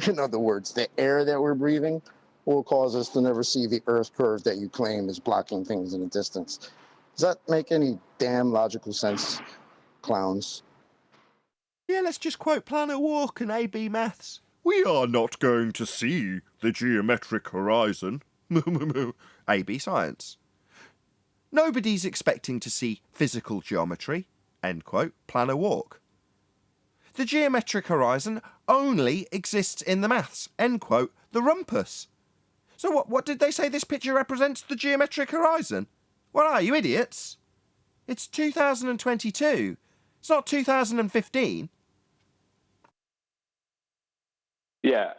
In other words, the air that we're breathing will cause us to never see the Earth curve that you claim is blocking things in the distance. Does that make any damn logical sense, clowns? Yeah, let's just quote Planet Walk and AB Maths. We are not going to see the geometric horizon. AB Science. Nobody's expecting to see physical geometry. End quote. Planet Walk. The geometric horizon only exists in the maths. End quote. The Rumpus. So what did they say this picture represents the geometric horizon? What are you, idiots? It's 2022. It's not 2015. Yeah,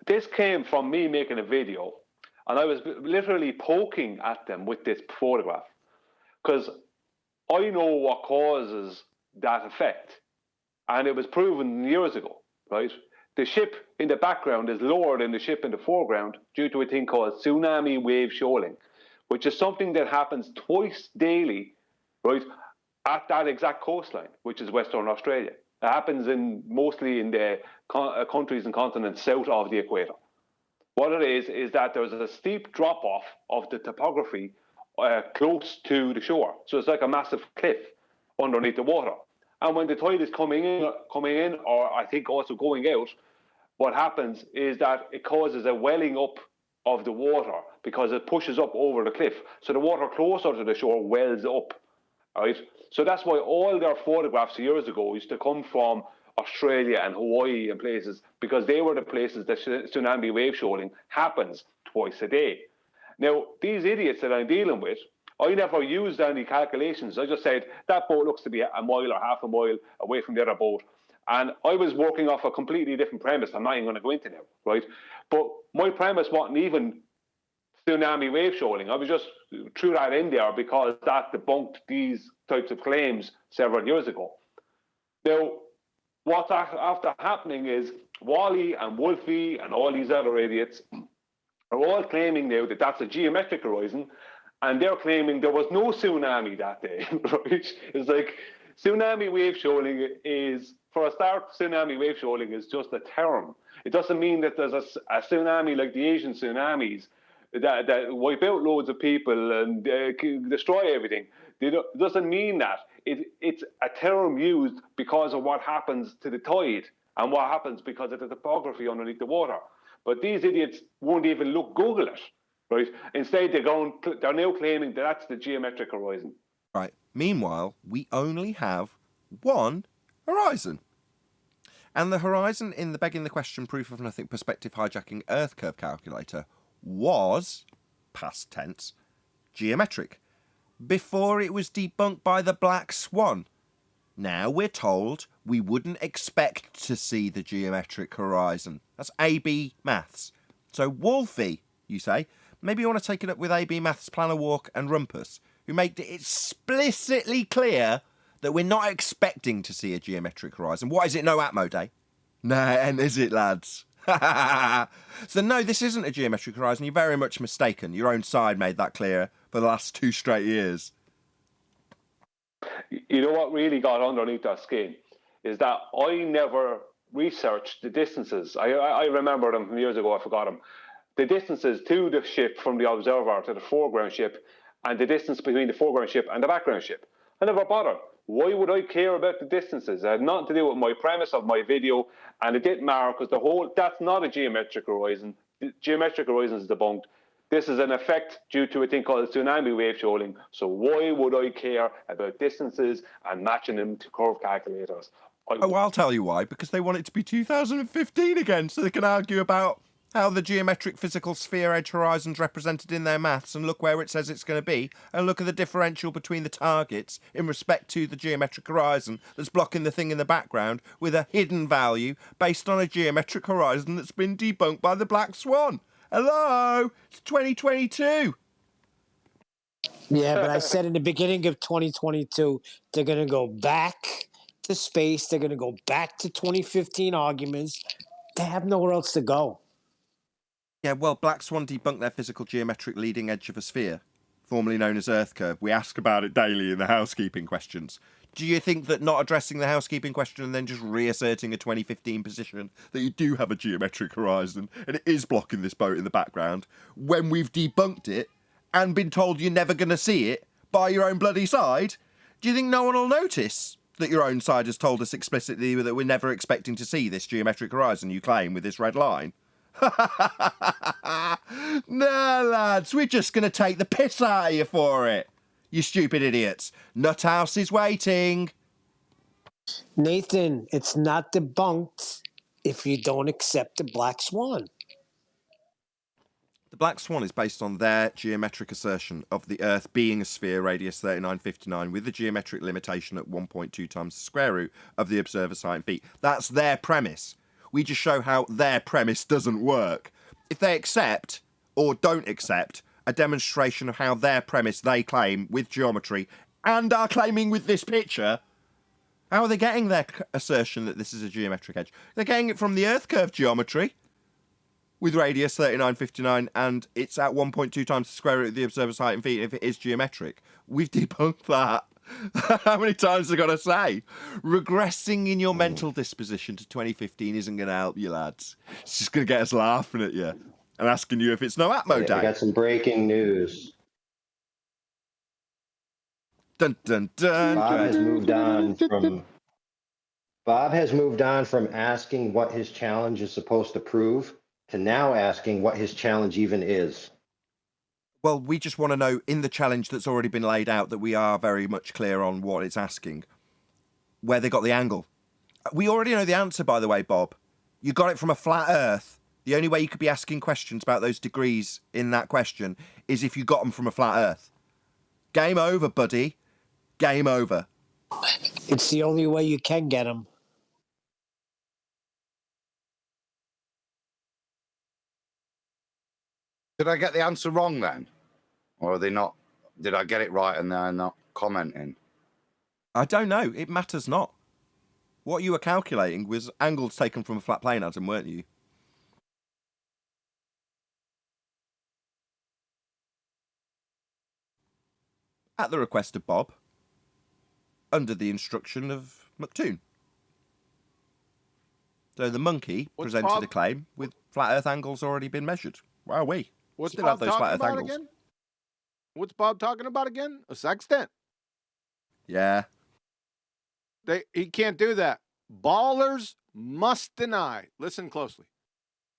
this came from me making a video, and I was literally poking at them with this photograph, because I know what causes that effect, and it was proven years ago, right? The ship in the background is lower than the ship in the foreground due to a thing called tsunami wave shoaling, which is something that happens twice daily, right, at that exact coastline, which is Western Australia. It happens mostly in the countries and continents south of the equator. What it is that there's a steep drop-off of the topography close to the shore. So it's like a massive cliff underneath the water. And when the tide is coming in, or I think also going out, what happens is that it causes a welling up of the water because it pushes up over the cliff. So the water closer to the shore wells up, right? So that's why all their photographs years ago used to come from Australia and Hawaii and places, because they were the places that tsunami wave shoaling happens twice a day. Now, these idiots that I'm dealing with, I never used any calculations. I just said, that boat looks to be a mile or half a mile away from the other boat. And I was working off a completely different premise. I'm not even going to go into now, right? But my premise wasn't even tsunami wave shoaling. I was just threw that in there because that debunked these types of claims several years ago. Now, what's after happening is Wally and Wolfie and all these other idiots are all claiming now that that's a geometric horizon, and they're claiming there was no tsunami that day, right? It's like tsunami wave shoaling is, for a start, tsunami wave shoaling is just a term. It doesn't mean that there's a tsunami like the Asian tsunamis that wipe out loads of people and destroy everything. It doesn't mean that. It's a term used because of what happens to the tide and what happens because of the topography underneath the water. But these idiots won't even Google it, right? Instead, they're now claiming that that's the geometric horizon. Right. Meanwhile, we only have one horizon. And the horizon in the begging the question proof of nothing perspective hijacking Earth curve calculator was past tense, geometric, before it was debunked by the black swan. Now we're told we wouldn't expect to see the geometric horizon. That's AB Maths. So Wolfie, you say, maybe you want to take it up with AB Maths Planner Walk and Rumpus, who made it explicitly clear that we're not expecting to see a geometric horizon. What is it, no Atmo Day? Nah, and is it, lads? So no, this isn't a geometric horizon. You're very much mistaken. Your own side made that clear for the last 2 straight years. You know what really got underneath our skin is that I never researched the distances. I remember them from years ago, I forgot them. The distances to the ship from the observer to the foreground ship and the distance between the foreground ship and the background ship. I never bothered. Why would I care about the distances? It had nothing to do with my premise of my video, and it didn't matter because that's not a geometric horizon. The geometric horizon is debunked. This is an effect due to a thing called tsunami wave shoaling. So why would I care about distances and matching them to curve calculators? I'll tell you why. Because they want it to be 2015 again, so they can argue about how the geometric physical sphere edge horizon's represented in their maths, and look where it says it's going to be, and look at the differential between the targets in respect to the geometric horizon that's blocking the thing in the background with a hidden value based on a geometric horizon that's been debunked by the black swan. Hello, it's 2022. Yeah, but I said in the beginning of 2022, they're going to go back to space. They're going to go back to 2015 arguments. They have nowhere else to go. Yeah, well, Black Swan debunked their physical geometric leading edge of a sphere, formerly known as Earth curve. We ask about it daily in the housekeeping questions. Do you think that not addressing the housekeeping question and then just reasserting a 2015 position that you do have a geometric horizon and it is blocking this boat in the background, when we've debunked it and been told you're never going to see it by your own bloody side, do you think no one will notice that your own side has told us explicitly that we're never expecting to see this geometric horizon you claim with this red line? No, lads, we're just going to take the piss out of you for it. You stupid idiots. Nuthouse is waiting. Nathan, it's not debunked if you don't accept the black swan. The black swan is based on their geometric assertion of the Earth being a sphere radius 3959 with the geometric limitation at 1.2 times the square root of the observer's height in feet. That's their premise. We just show how their premise doesn't work. If they accept, or don't accept, a demonstration of how their premise they claim with geometry and are claiming with this picture, how are they getting their assertion that this is a geometric edge? They're getting it from the Earth curve geometry with radius 3959 and it's at 1.2 times the square root of the observer's height in feet if it is geometric. We've debunked that. How many times have I got to say? Regressing in your mental disposition to 2015 isn't going to help you, lads. It's just going to get us laughing at you and asking you if it's no Atmo Day. I got some breaking news. Dun, dun, dun. Bob has moved on from asking what his challenge is supposed to prove to now asking what his challenge even is. Well, we just want to know in the challenge that's already been laid out that we are very much clear on what it's asking, where they got the angle. We already know the answer, by the way, Bob. You got it from a flat Earth. The only way you could be asking questions about those degrees in that question is if you got them from a flat Earth. Game over, buddy. Game over. It's the only way you can get them. Did I get the answer wrong then? Or are they not? Did I get it right and they're not commenting? I don't know. It matters not. What you were calculating was angles taken from a flat plane, Adam, weren't you? At the request of Bob, under the instruction of McToon. So the monkey presented a claim with flat Earth angles already been measured. Wow, we What's still Bob have those flat Earth talking about angles. again? What's Bob talking about again? A sextant? Yeah. He can't do that. Ballers must deny. Listen closely.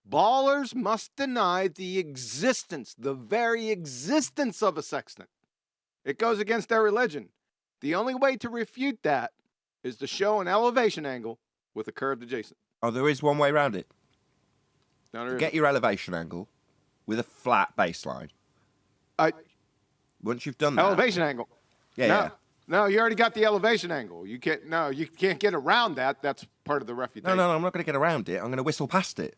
Ballers must deny the existence, the very existence of a sextant. It goes against their religion. The only way to refute that is to show an elevation angle with a curved adjacent. Oh, there is one way around it. No, Get your elevation angle with a flat baseline. Once you've done that, elevation angle. yeah. No, you already got the elevation angle. You can't get around that. That's part of the refutation. No, I'm not going to get around it. I'm going to whistle past it.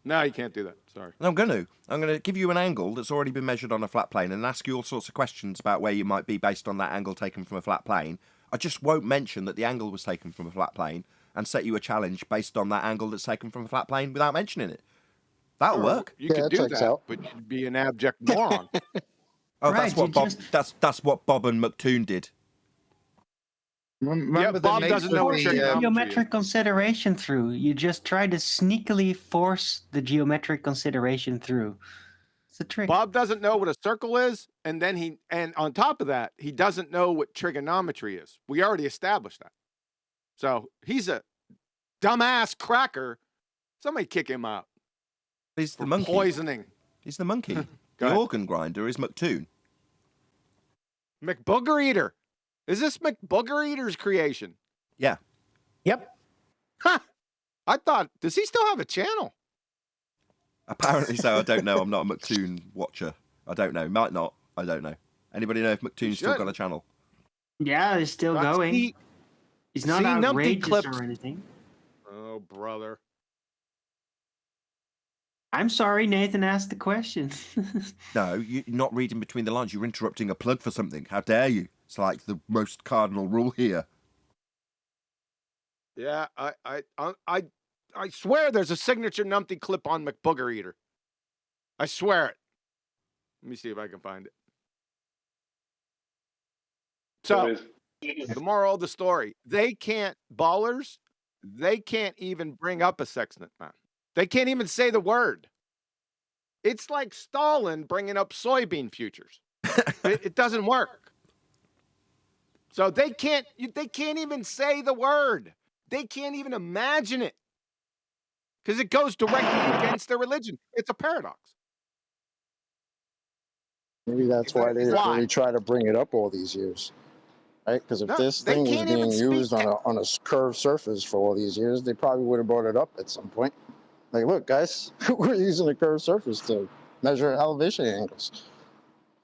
No, you can't do that. Sorry. No, I'm going to give you an angle that's already been measured on a flat plane and ask you all sorts of questions about where you might be based on that angle taken from a flat plane. I just won't mention that the angle was taken from a flat plane and set you a challenge based on that angle that's taken from a flat plane without mentioning it. That'll work. You could do that, but you'd be an abject moron. Oh, Right, that's what Bob and McToon did. Yeah, Bob doesn't know what geometric consideration through. You just try to sneakily force the geometric consideration through. It's a trick. Bob doesn't know what a circle is, and on top of that, he doesn't know what trigonometry is. We already established that. So he's a dumbass cracker. Somebody kick him out. He's the monkey. Poisoning. He's the monkey. The organ grinder is McToon. McBooger Eater. Is this McBooger Eater's creation? Yeah. Yep. Huh. I thought, does he still have a channel? Apparently so. I don't know. I'm not a McToon watcher. I don't know. Might not. I don't know. Anybody know if McToon's still got a channel? Yeah, he's still going. He's not outrageous or anything. Oh, brother. I'm sorry, Nathan asked the question. No, you're not reading between the lines. You're interrupting a plug for something. How dare you? It's like the most cardinal rule here. Yeah, I swear there's a signature numpty clip on McBooger Eater. I swear it. Let me see if I can find it. So, the moral of the story, ballers, they can't even bring up a sextant, man. They can't even say the word. It's like Stalin bringing up soybean futures. It doesn't work. So they can't even say the word. They can't even imagine it. Because it goes directly against their religion. It's a paradox. Maybe that's why they really try to bring it up all these years. Right? Because if this thing was being used on a curved surface for all these years, they probably would have brought it up at some point. Like, look, guys, we're using a curved surface to measure elevation angles.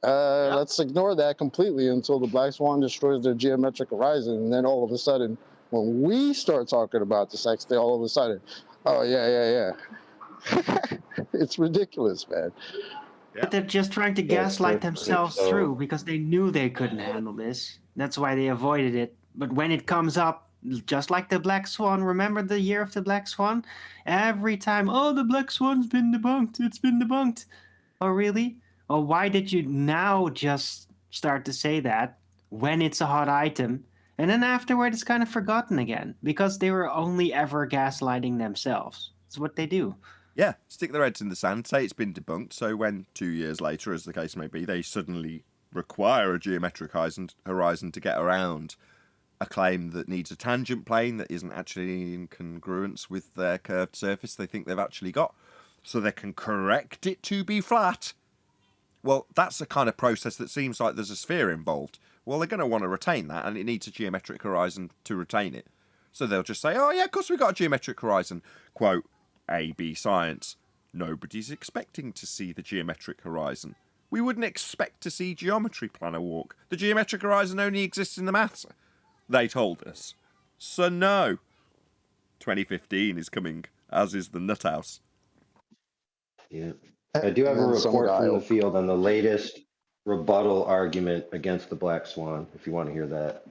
Let's ignore that completely until the black swan destroys their geometric horizon. And then all of a sudden, when we start talking about the sextant, all of a sudden, oh, yeah. It's ridiculous, man. But they're just trying to gaslight themselves through because they knew they couldn't handle this. That's why they avoided it. But when it comes up, just like the Black Swan, remember the year of the Black Swan? Every time, oh, the Black Swan's been debunked. It's been debunked. Oh, really? Oh, why did you now just start to say that when it's a hot item? And then afterward, it's kind of forgotten again because they were only ever gaslighting themselves. It's what they do. Yeah, stick their heads in the sand, say it's been debunked, so when 2 years later, as the case may be, they suddenly require a geometric horizon to get around a claim that needs a tangent plane that isn't actually in congruence with their curved surface they think they've actually got, so they can correct it to be flat. Well, that's the kind of process that seems like there's a sphere involved. Well, they're going to want to retain that, and it needs a geometric horizon to retain it. So they'll just say, oh yeah, of course we've got a geometric horizon. Quote, AB Science. Nobody's expecting to see the geometric horizon. We wouldn't expect to see geometry plan a walk. The geometric horizon only exists in the maths. They told us. So no. 2015 is coming, as is the Nuthouse. Yeah. I do have a report from the field on the latest rebuttal argument against the Black Swan, if you want to hear that.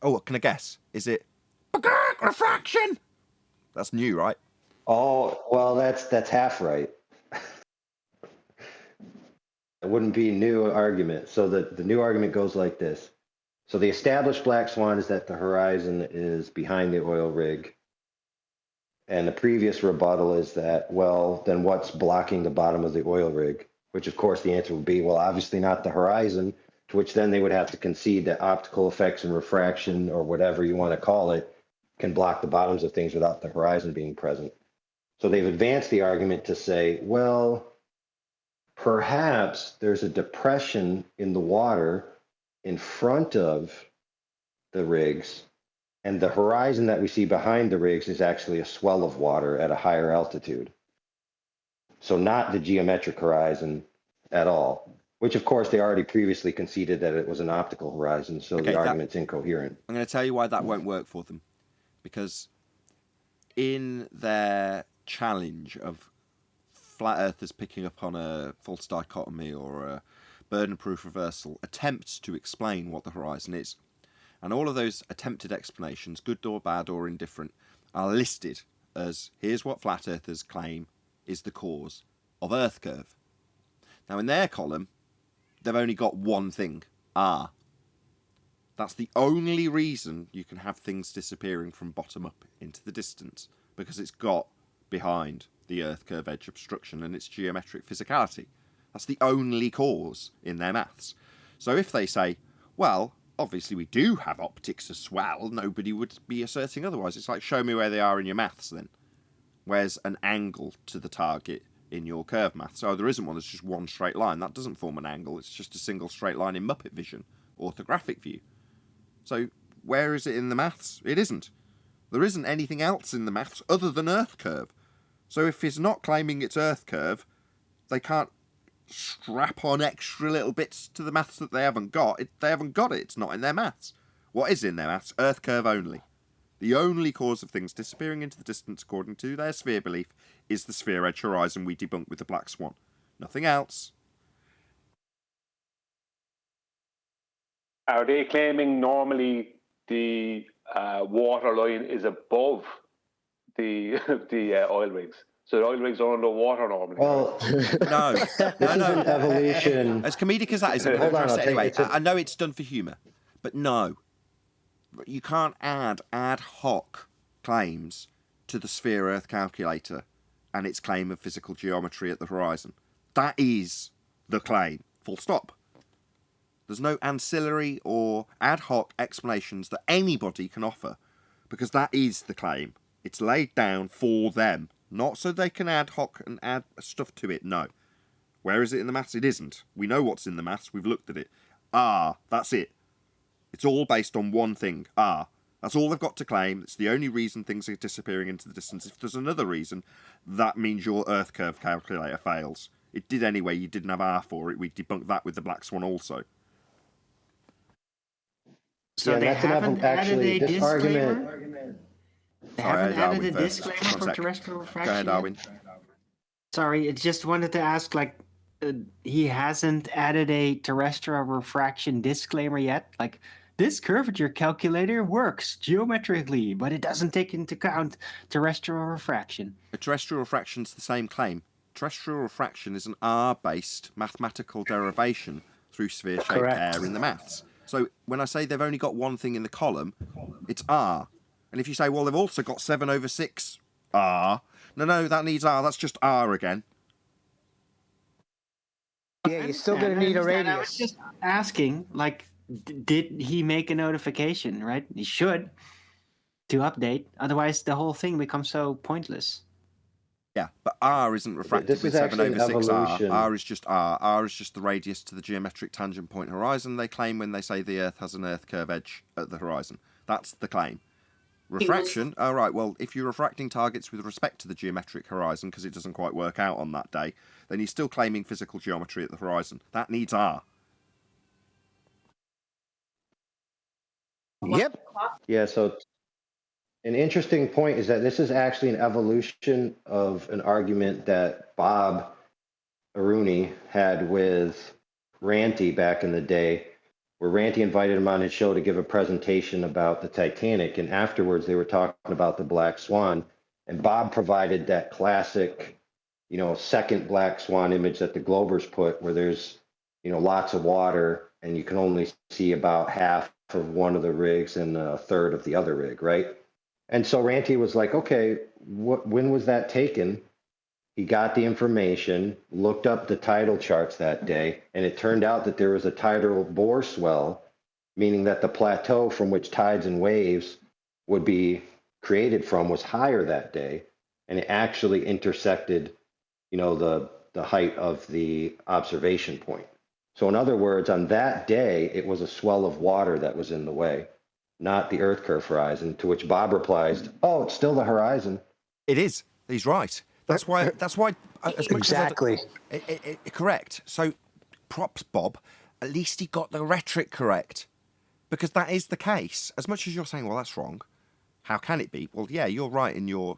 Oh, can I guess? Is it refraction? That's new, right? Oh, well, that's half right. It wouldn't be a new argument. So the new argument goes like this. So the established Black Swan is that the horizon is behind the oil rig. And the previous rebuttal is that, well, then what's blocking the bottom of the oil rig? Which, of course, the answer would be, well, obviously not the horizon, to which then they would have to concede that optical effects and refraction, or whatever you want to call it, can block the bottoms of things without the horizon being present. So they've advanced the argument to say, well, perhaps there's a depression in the water in front of the rigs, and the horizon that we see behind the rigs is actually a swell of water at a higher altitude. So not the geometric horizon at all. Which, of course, they already previously conceded that it was an optical horizon, so Okay, the argument's incoherent. I'm going to tell you why that won't work for them. Because in their challenge of flat earthers picking up on a false dichotomy or a burden-proof reversal, attempts to explain what the horizon is. And all of those attempted explanations, good or bad or indifferent, are listed as here's what flat earthers claim is the cause of Earth curve. Now, in their column, they've only got one thing, R. That's the only reason you can have things disappearing from bottom up into the distance, because it's got behind the Earth curve edge obstruction and its geometric physicality. That's the only cause in their maths. So if they say, well, obviously we do have optics as well, nobody would be asserting otherwise. It's like, show me where they are in your maths then. Where's an angle to the target in your curve maths? Oh, there isn't one, there's just one straight line. That doesn't form an angle, it's just a single straight line in Muppet vision, orthographic view. So where is it in the maths? It isn't. There isn't anything else in the maths other than Earth curve. So if it's not claiming it's Earth curve, they can't strap on extra little bits to the maths that they haven't got. They haven't got it. It's not in their maths. What is in their maths? Earth curve only. The only cause of things disappearing into the distance, according to their sphere belief, is the sphere edge horizon we debunk with the black swan. Nothing else. Are they claiming normally the water line is above the oil rigs? So the oil rigs are underwater normally. Well, no. An evolution. As comedic as that is, Hold on, anyway, I know it's done for humour, but no. You can't add ad hoc claims to the sphere Earth calculator and its claim of physical geometry at the horizon. That is the claim, full stop. There's no ancillary or ad hoc explanations that anybody can offer, because that is the claim. It's laid down for them, not so they can ad hoc and add stuff to it, no. Where is it in the maths? It isn't. We know what's in the maths, we've looked at it. That's it. It's all based on one thing, That's all they've got to claim. It's the only reason things are disappearing into the distance. If there's another reason, that means your Earth curve calculator fails. It did anyway, you didn't have R for it. We debunked that with the black swan also. So they haven't added a disclaimer? They haven't added a disclaimer for terrestrial refraction? Go ahead, Darwin. Sorry, I just wanted to ask, he hasn't added a terrestrial refraction disclaimer yet? Like, this curvature calculator works geometrically, but it doesn't take into account terrestrial refraction. A terrestrial refraction's the same claim. Terrestrial refraction is an R-based mathematical derivation through sphere-shaped air in the maths. So when I say they've only got one thing in the column, it's R. And if you say, well, they've also got 7/6 R. No, that needs R. That's just R again. Yeah, you're still going to need a radius. I was just asking, did he make a notification, right? He should, to update. Otherwise, the whole thing becomes so pointless. Yeah, but R isn't refracted with 7/6 R. R is just R. R is just the radius to the geometric tangent point horizon they claim when they say the Earth has an Earth curve edge at the horizon. That's the claim. Refraction, well, if you're refracting targets with respect to the geometric horizon because it doesn't quite work out on that day, then you're still claiming physical geometry at the horizon. That needs R. Yep. Yeah, so an interesting point is that this is actually an evolution of an argument that Bob Aruni had with Ranty back in the day, where Ranty invited him on his show to give a presentation about the Titanic, and afterwards they were talking about the Black Swan, and Bob provided that classic, second Black Swan image that the Globers put, where there's, lots of water, and you can only see about half of one of the rigs and a third of the other rig, right? And so Ranty was like, okay, when was that taken? He got the information, looked up the tidal charts that day, and it turned out that there was a tidal bore swell, meaning that the plateau from which tides and waves would be created from was higher that day, and it actually intersected, the height of the observation point. So in other words, on that day, it was a swell of water that was in the way, not the Earth curve horizon, to which Bob replies, oh, it's still the horizon. It is. He's right. That's why as much exactly. Correct. So props Bob. At least he got the rhetoric correct. Because that is the case. As much as you're saying, well, that's wrong. How can it be? Well, yeah, you're right in your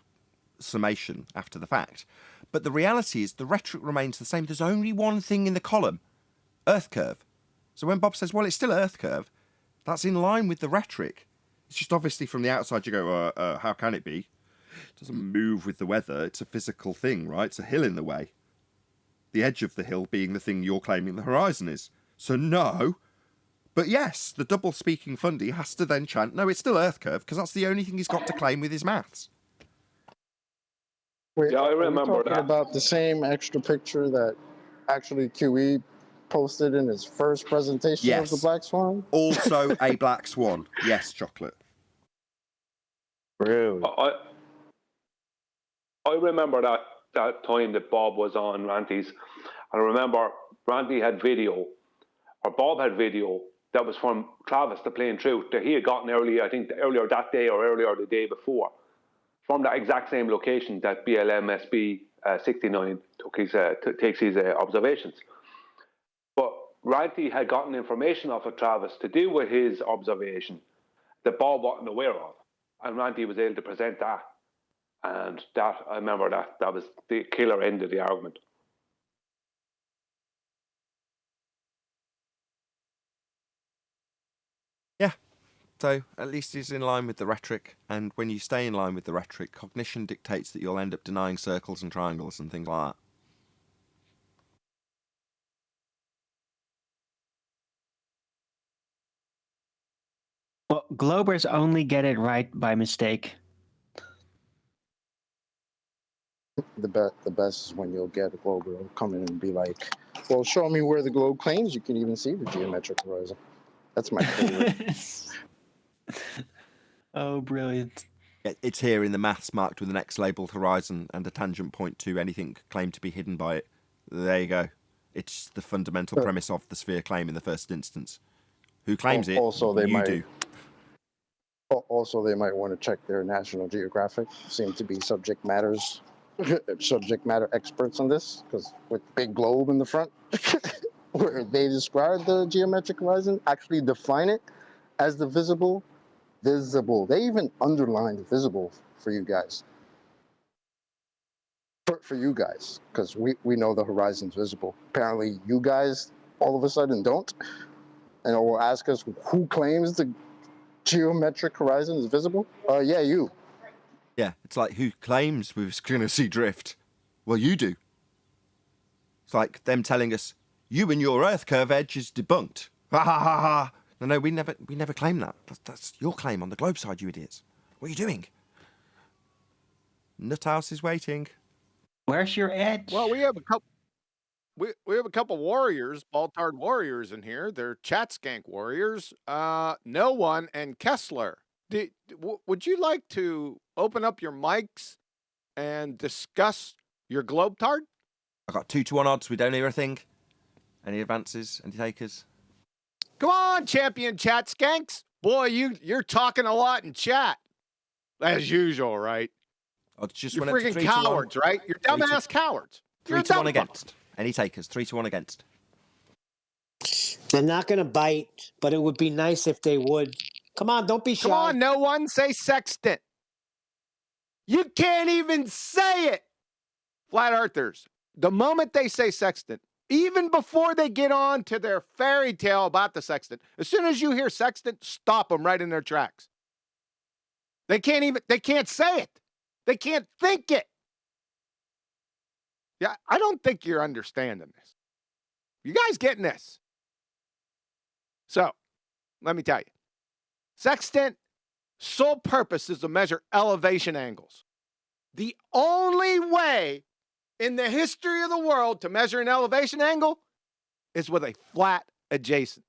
summation after the fact. But the reality is the rhetoric remains the same. There's only one thing in the column, Earth curve. So when Bob says, well, it's still Earth curve, that's in line with the rhetoric. It's just obviously from the outside you go, how can it be? It doesn't move with the weather. It's a physical thing, right? It's a hill in the way. The edge of the hill being the thing you're claiming the horizon is. So no. But yes, the double-speaking fundy has to then chant, no, it's still Earth curve, because that's the only thing he's got to claim with his maths. Wait, Yeah, I remember are we talking that. about the same extra picture that actually QE posted in his first presentation of the Yes. Black Swan? Also a black swan. Yes, Chocolate. Really? I remember that time that Bob was on Ranty's. I remember Ranty had video, or Bob had video, that was from Travis, the Plain Truth, that he had gotten earlier, I think earlier that day or earlier the day before, from that exact same location that BLMSB 69 takes his observations. But Ranty had gotten information off of Travis to do with his observation that Bob wasn't aware of. And Ranty was able to present that. And that, I remember that was the killer end of the argument. Yeah. So at least he's in line with the rhetoric. And when you stay in line with the rhetoric, cognition dictates that you'll end up denying circles and triangles and things like that. Well, Globers only get it right by mistake. The best is when you'll get a globe will come in and be like, well, show me where the globe claims you can even see the geometric horizon. That's my favorite. Oh, brilliant. It's here in the maths marked with an X labelled horizon and a tangent point to anything claimed to be hidden by it. There you go. It's the fundamental premise of the sphere claim in the first instance. Who claims it? Also, they do. Also, they might want to check their National Geographic. Seem to be subject matter experts on this, because with big globe in the front, where they describe the geometric horizon, actually define it as the visible. They even underline the visible for you guys. For you guys, because we know the horizon's visible. Apparently, you guys all of a sudden don't, and will ask us who claims the geometric horizon is visible. Yeah, you. Yeah, it's like, who claims we're going to see drift? Well, you do. It's like them telling us, you and your Earth curve edge is debunked. Ha ha ha ha. No, we never claim that. That's your claim on the globe side, you idiots. What are you doing? Nuthouse is waiting. Where's your edge? Well, we have a couple. We have a couple warriors, Baltard warriors in here. They're chat skank warriors. No One and Kessler. Would you like to open up your mics and discuss your globetard? I got 2-1 odds. We don't hear a thing. Any advances? Any takers? Come on, champion chat skanks. Boy, you're talking a lot in chat, as usual, right? Oh, just you're went freaking up to 3-1. Cowards, right? You're dumbass cowards. 3-1 against. Any takers? 3-1 against. They're not going to bite, but it would be nice if they would. Come on, don't be shy. Come on, No One, say sextant. You can't even say it. Flat earthers, the moment they say sextant, even before they get on to their fairy tale about the sextant, as soon as you hear sextant, stop them right in their tracks. They can't say it. They can't think it. Yeah, I don't think you're understanding this. You guys getting this? So, let me tell you. Sextant sole purpose is to measure elevation angles. The only way in the history of the world to measure an elevation angle is with a flat adjacent.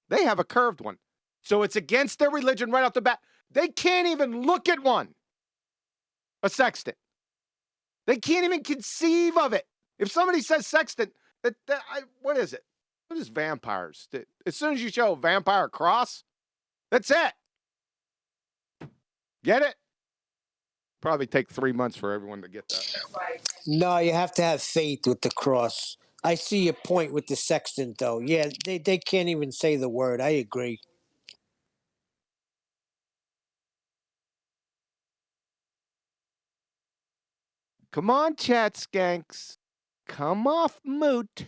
They have a curved one. So it's against their religion right off the bat. They can't even look at one, a sextant. They can't even conceive of it. If somebody says sextant, what is it? What is vampires? As soon as you show a vampire cross, that's it. Get it? Probably take 3 months for everyone to get that. No, you have to have faith with the cross. I see your point with the sextant, though. Yeah, they can't even say the word. I agree. Come on, chat skanks. Come off mute.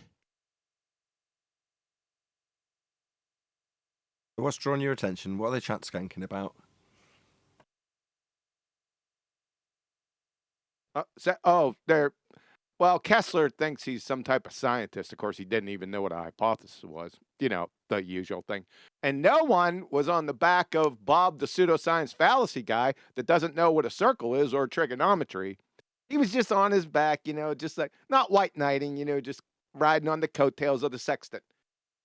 What's drawing your attention? What are they chat skanking about? Well, Kessler thinks he's some type of scientist. Of course, he didn't even know what a hypothesis was. You know, the usual thing. And no one was on the back of Bob, the pseudoscience fallacy guy that doesn't know what a circle is or trigonometry. He was just on his back, you know, just like not white knighting, you know, just riding on the coattails of the sextant.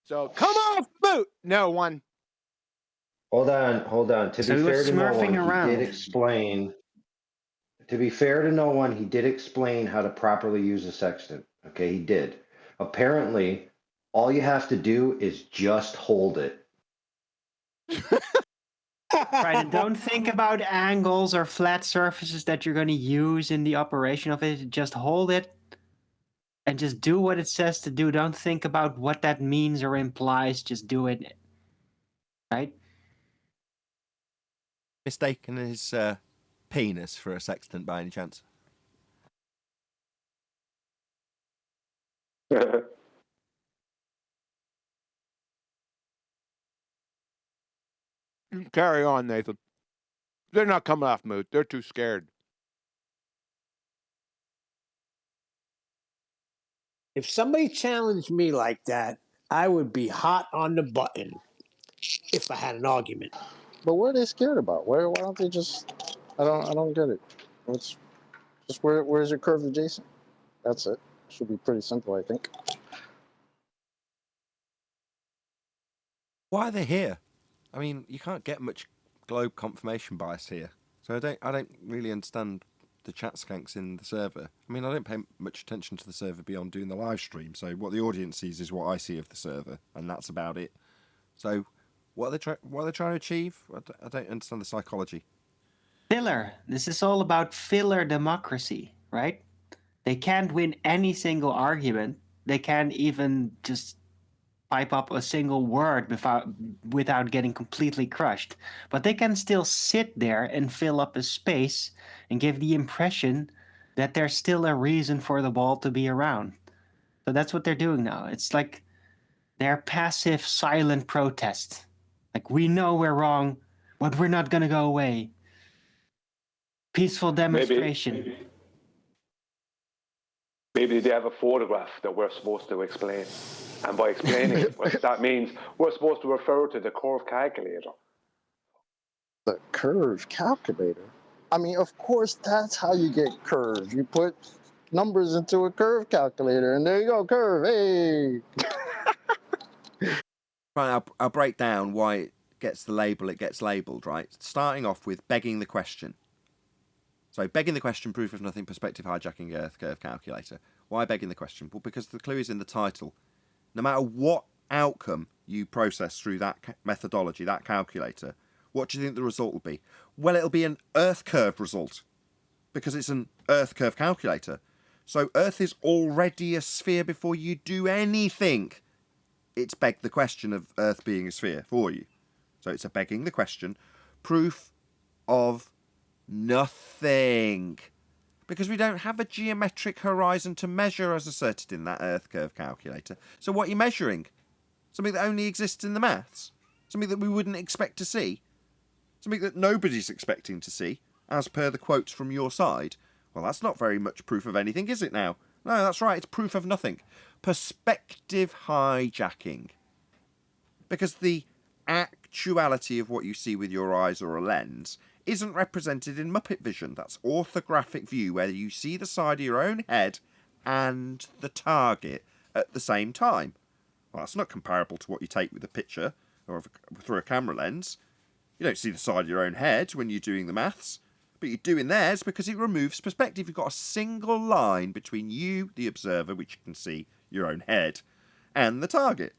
So come off boot, no one. Hold on. To So be he was fair to no smurfing one, around. he did explain. To be fair to no one, he did explain how to properly use a sextant. Okay, he did. Apparently, all you have to do is just hold it. Right, and don't think about angles or flat surfaces that you're going to use in the operation of it. Just hold it and just do what it says to do. Don't think about what that means or implies. Just do it. Right? Mistaken his penis for a sextant by any chance? Carry on, Nathan. They're not coming off mute. They're too scared. If somebody challenged me like that, I would be hot on the button if I had an argument. But what are they scared about? Why don't they just? I don't get it. It's just where's your curve adjacent? That's it. Should be pretty simple, I think. Why are they here? I mean, you can't get much globe confirmation bias here, so I don't really understand the chat skanks in the server. I mean, I don't pay much attention to the server beyond doing the live stream, so what the audience sees is what I see of the server, and that's about it. So, what are they trying to achieve? I don't understand the psychology. Filler. This is all about filler democracy, right? They can't win any single argument. They can't even just pipe up a single word without getting completely crushed. But they can still sit there and fill up a space and give the impression that there's still a reason for the ball to be around. So that's what they're doing now. It's like their passive, silent protest. Like, we know we're wrong, but we're not going to go away. Peaceful demonstration. Maybe they have a photograph that we're supposed to explain. And by explaining it, that means we're supposed to refer to the curve calculator. The curve calculator? I mean, of course, that's how you get curves. You put numbers into a curve calculator, and there you go, curve, hey! Right, I'll break down why it gets labelled, right? Starting off with begging the question. So, begging the question, proof of nothing, perspective hijacking Earth curve calculator. Why begging the question? Well, because the clue is in the title. No matter what outcome you process through that methodology, that calculator, what do you think the result will be? Well, it'll be an Earth curve result, because it's an Earth curve calculator. So, Earth is already a sphere before you do anything. It's begged the question of Earth being a sphere for you. So it's a begging the question, proof of nothing. Because we don't have a geometric horizon to measure as asserted in that Earth curve calculator. So what are you measuring? Something that only exists in the maths? Something that we wouldn't expect to see? Something that nobody's expecting to see, as per the quotes from your side? Well, that's not very much proof of anything, is it now? No, that's right, it's proof of nothing. Perspective hijacking. Because the actuality of what you see with your eyes or a lens isn't represented in Muppet vision. That's orthographic view, where you see the side of your own head and the target at the same time. Well, that's not comparable to what you take with a picture or through a camera lens. You don't see the side of your own head when you're doing the maths, but you do in theirs because it removes perspective. You've got a single line between you, the observer, which you can see your own head, and the target.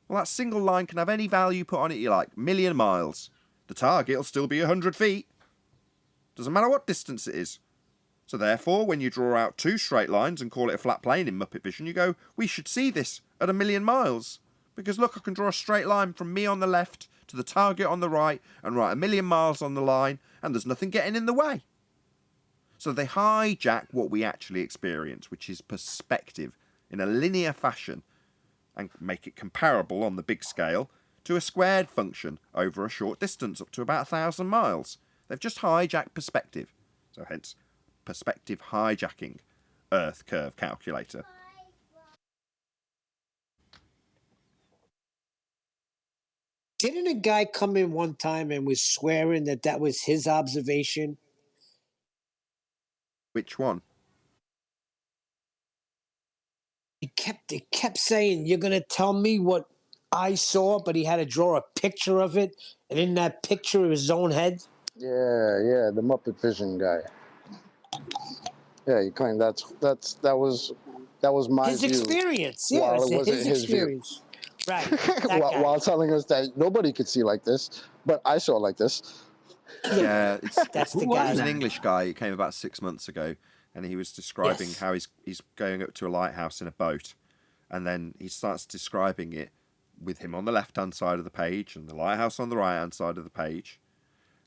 Well, that single line can have any value put on it you like, million miles. The target will still be 100 feet. Doesn't matter what distance it is. So therefore, when you draw out two straight lines and call it a flat plane in Muppet Vision, you go, we should see this at 1,000,000 miles. Because look, I can draw a straight line from me on the left to the target on the right and write 1,000,000 miles on the line, and there's nothing getting in the way. So they hijack what we actually experience, which is perspective, in a linear fashion, and make it comparable on the big scale to a squared function over a short distance up to about 1,000 miles. They've just hijacked perspective. So hence, perspective hijacking, Earth curve calculator. Didn't a guy come in one time and was swearing that that was his observation? Which one? He kept saying, "You're gonna tell me what I saw," but he had to draw a picture of it, and in that picture, of his own head. Yeah, the Muppet Vision guy. Yeah, he claimed that was my His view. experience. Yeah, while it it's wasn't his his experience. Right. while telling us that nobody could see like this, but I saw like this. Yeah, that's the it guy. was an English guy. He came about 6 months ago, and he was describing Yes. how he's going up to a lighthouse in a boat, and then he starts describing it with him on the left-hand side of the page and the lighthouse on the right-hand side of the page.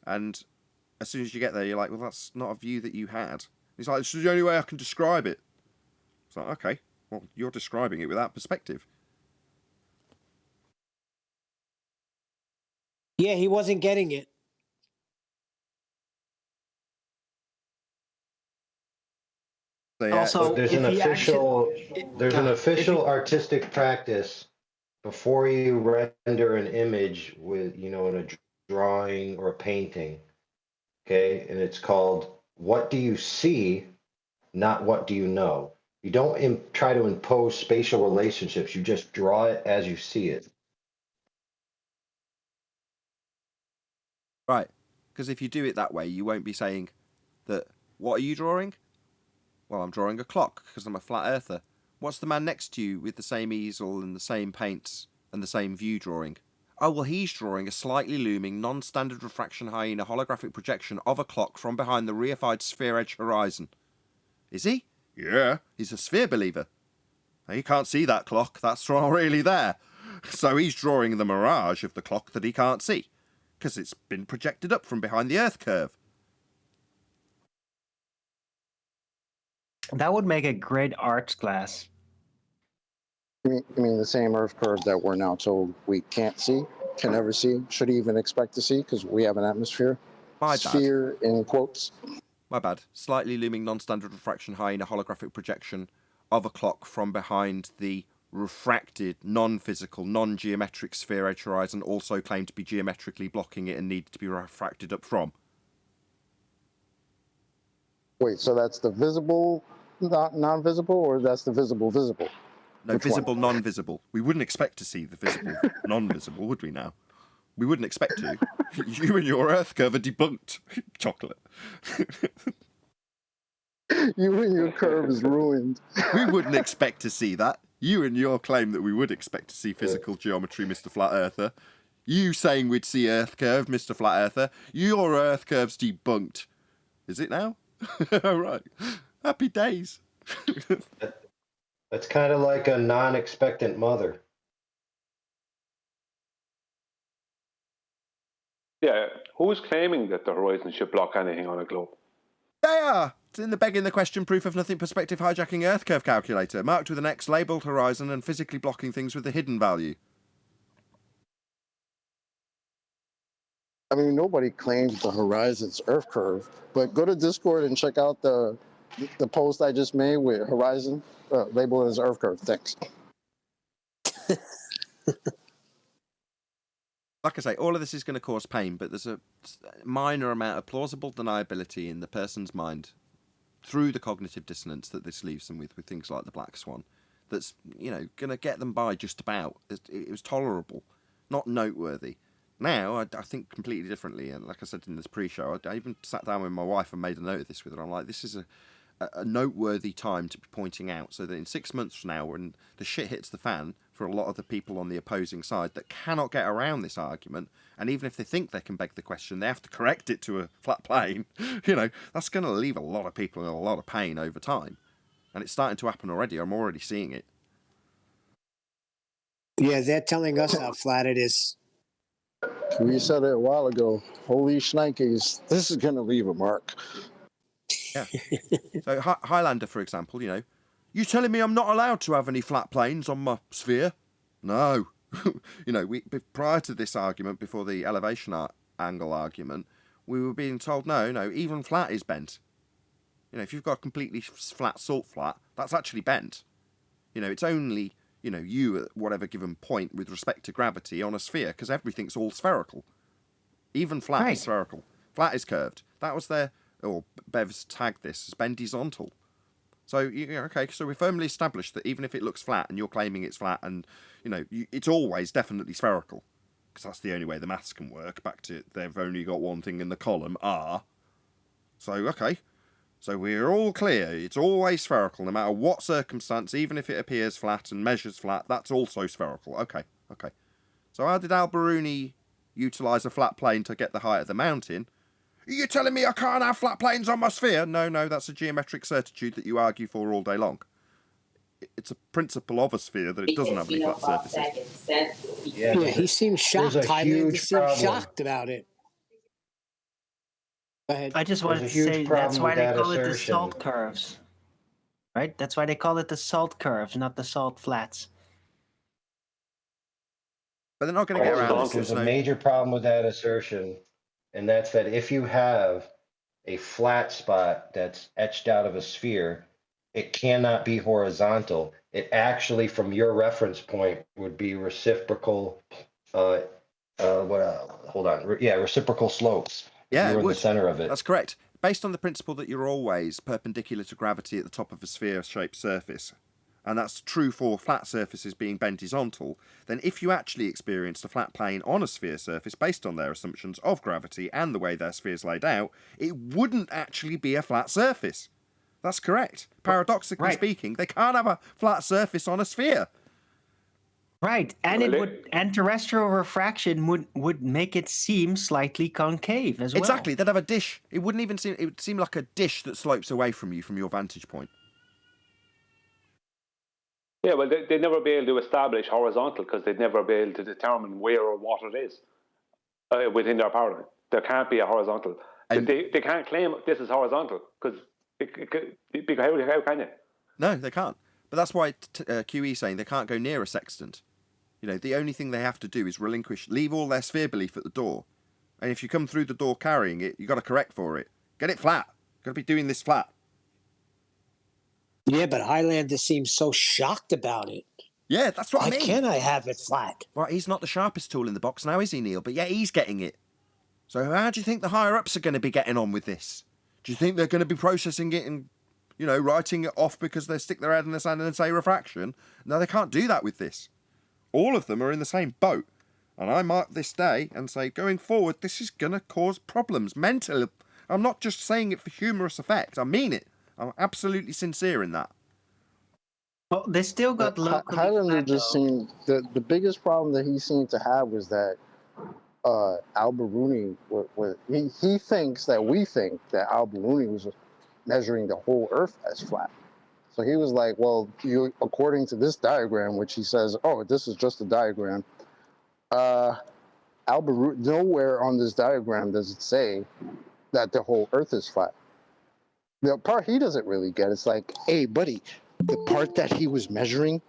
And as soon as you get there, you're like, well, that's not a view that you had. He's like, this is the only way I can describe it. It's like, okay, well, you're describing it without perspective. Yeah, he wasn't getting it. So, yeah, Also, There's if an he official, there's an if official he- artistic practice before you render an image with, in a drawing or a painting. Okay, and it's called "What do you see?" Not "What do you know?" You don't try to impose spatial relationships. You just draw it as you see it. right. Because if you do it that way, you won't be saying that, what are you drawing? Well, I'm drawing a clock because I'm a flat earther. What's the man next to you with the same easel and the same paints and the same view drawing? Oh, well, he's drawing a slightly looming, non-standard refraction hyena holographic projection of a clock from behind the reified sphere-edge horizon. Is he? Yeah, he's a sphere believer. He can't see that clock, that's not really there. So he's drawing the mirage of the clock that he can't see, because it's been projected up from behind the Earth curve. That would make a great arts class. You mean the same Earth curve that we're now told we can't see, can never see, should even expect to see because we have an atmosphere? My bad. Sphere in quotes. My bad. Slightly looming non-standard refraction hyena holographic projection of a clock from behind the refracted, non-physical, non-geometric sphere-edge horizon, also claimed to be geometrically blocking it and needed to be refracted up from. Wait, so that's the visible, non-visible, or that's the visible, visible? No, Which visible, one? non-visible. We wouldn't expect to see the visible, non-visible, would we now? We wouldn't expect to. You and your Earth curve are debunked. Chocolate. You and your curve is ruined. We wouldn't expect to see that. You and your claim that we would expect to see physical geometry, Mr. Flat Earther. You saying we'd see Earth curve, Mr. Flat Earther. Your Earth curve's debunked. Is it now? Right. Happy days. That's kind of like a non-expectant mother. Yeah, who's claiming that the horizon should block anything on a globe? They are! It's in the begging the question proof of nothing perspective hijacking Earth curve calculator, marked with an X, labelled horizon, and physically blocking things with a hidden value. I mean, nobody claims the horizon's Earth curve, but go to Discord and check out the post I just made with horizon labeled as Earth curve. Thanks. Like I say, all of this is going to cause pain, but there's a minor amount of plausible deniability in the person's mind through the cognitive dissonance that this leaves them with things like the black swan. That's, going to get them by just about. It was tolerable, not noteworthy. Now, I think completely differently, and like I said in this pre-show, I even sat down with my wife and made a note of this with her. I'm like, this is a noteworthy time to be pointing out, so that in 6 months from now, when the shit hits the fan for a lot of the people on the opposing side that cannot get around this argument, and even if they think they can beg the question, they have to correct it to a flat plane. You know, that's going to leave a lot of people in a lot of pain over time. And it's starting to happen already. I'm already seeing it. Yeah, they're telling us how flat it is. We said it a while ago. Holy shnikes, this is going to leave a mark. Yeah. So Highlander, for example, you know, you telling me I'm not allowed to have any flat planes on my sphere? No. You know, prior to this argument, before the elevation angle argument, we were being told, no, even flat is bent. You know, if you've got a completely flat salt flat, that's actually bent. You know, it's only, you know, you at whatever given point with respect to gravity on a sphere, because everything's all spherical. Even flat is spherical. Flat is curved. That was their, or Bev's tagged this as bendizontal. So, okay, so we firmly established that even if it looks flat and you're claiming it's flat and, you know, it's always definitely spherical. Because that's the only way the maths can work. Back to, they've only got one thing in the column, R. So, okay. So we're all clear. It's always spherical, no matter what circumstance, even if it appears flat and measures flat, that's also spherical. Okay. So how did Al-Biruni utilise a flat plane to get the height of the mountain? Are you telling me I can't have flat planes on my sphere? No, that's a geometric certitude that you argue for all day long. It's a principle of a sphere that it doesn't have any flat surfaces. Yeah, he seems shocked. Highlander seems shocked about it. Go ahead. I just wanted to say that's why they call it the salt curves. Right? That's why they call it the salt curves, not the salt flats. But they're not going to get around this. There's a major problem with that assertion, and that's that if you have a flat spot that's etched out of a sphere, it cannot be horizontal. It actually, from your reference point, would be reciprocal. Reciprocal slopes. Yeah, you're it in would. the center of it. That's correct. Based on the principle that you're always perpendicular to gravity at the top of a sphere-shaped surface, and that's true for flat surfaces being bendizontal, then if you actually experienced a flat plane on a sphere surface based on their assumptions of gravity and the way their sphere's laid out, it wouldn't actually be a flat surface. That's correct. Paradoxically speaking, they can't have a flat surface on a sphere. Right, and and terrestrial refraction would make it seem slightly concave as well. Exactly, they'd have a dish. It wouldn't even seem. It would seem like a dish that slopes away from you from your vantage point. Yeah, well, they'd never be able to establish horizontal because they'd never be able to determine where or what it is within their paradigm. There can't be a horizontal. They can't claim this is horizontal because how can you? No, they can't. But that's why QE is saying they can't go near a sextant. You know, the only thing they have to do is leave all their sphere belief at the door. And if you come through the door carrying it, you've got to correct for it. Get it flat. You've got to be doing this flat. Yeah, but Highlander seems so shocked about it. Yeah, that's what I mean. Why can't I have it flat? Right, he's not the sharpest tool in the box now, is he, Neil? But yeah, he's getting it. So how do you think the higher-ups are going to be getting on with this? Do you think they're going to be processing it and, you know, writing it off because they stick their head in the sand and say refraction? No, they can't do that with this. All of them are in the same boat. And I mark this day and say, going forward, this is going to cause problems mentally. I'm not just saying it for humorous effect. I mean it. I'm absolutely sincere in that. Well, they still got locally Highlander flat, just though. seemed the biggest problem that he seemed to have was that Al-Biruni he thinks that we think that Al-Biruni was measuring the whole Earth as flat. So he was like, well, according to this diagram, which he says, oh, this is just a diagram. Al-Biruni, nowhere on this diagram does it say that the whole Earth is flat. The part he doesn't really get, it's like, hey, buddy, the part that he was measuring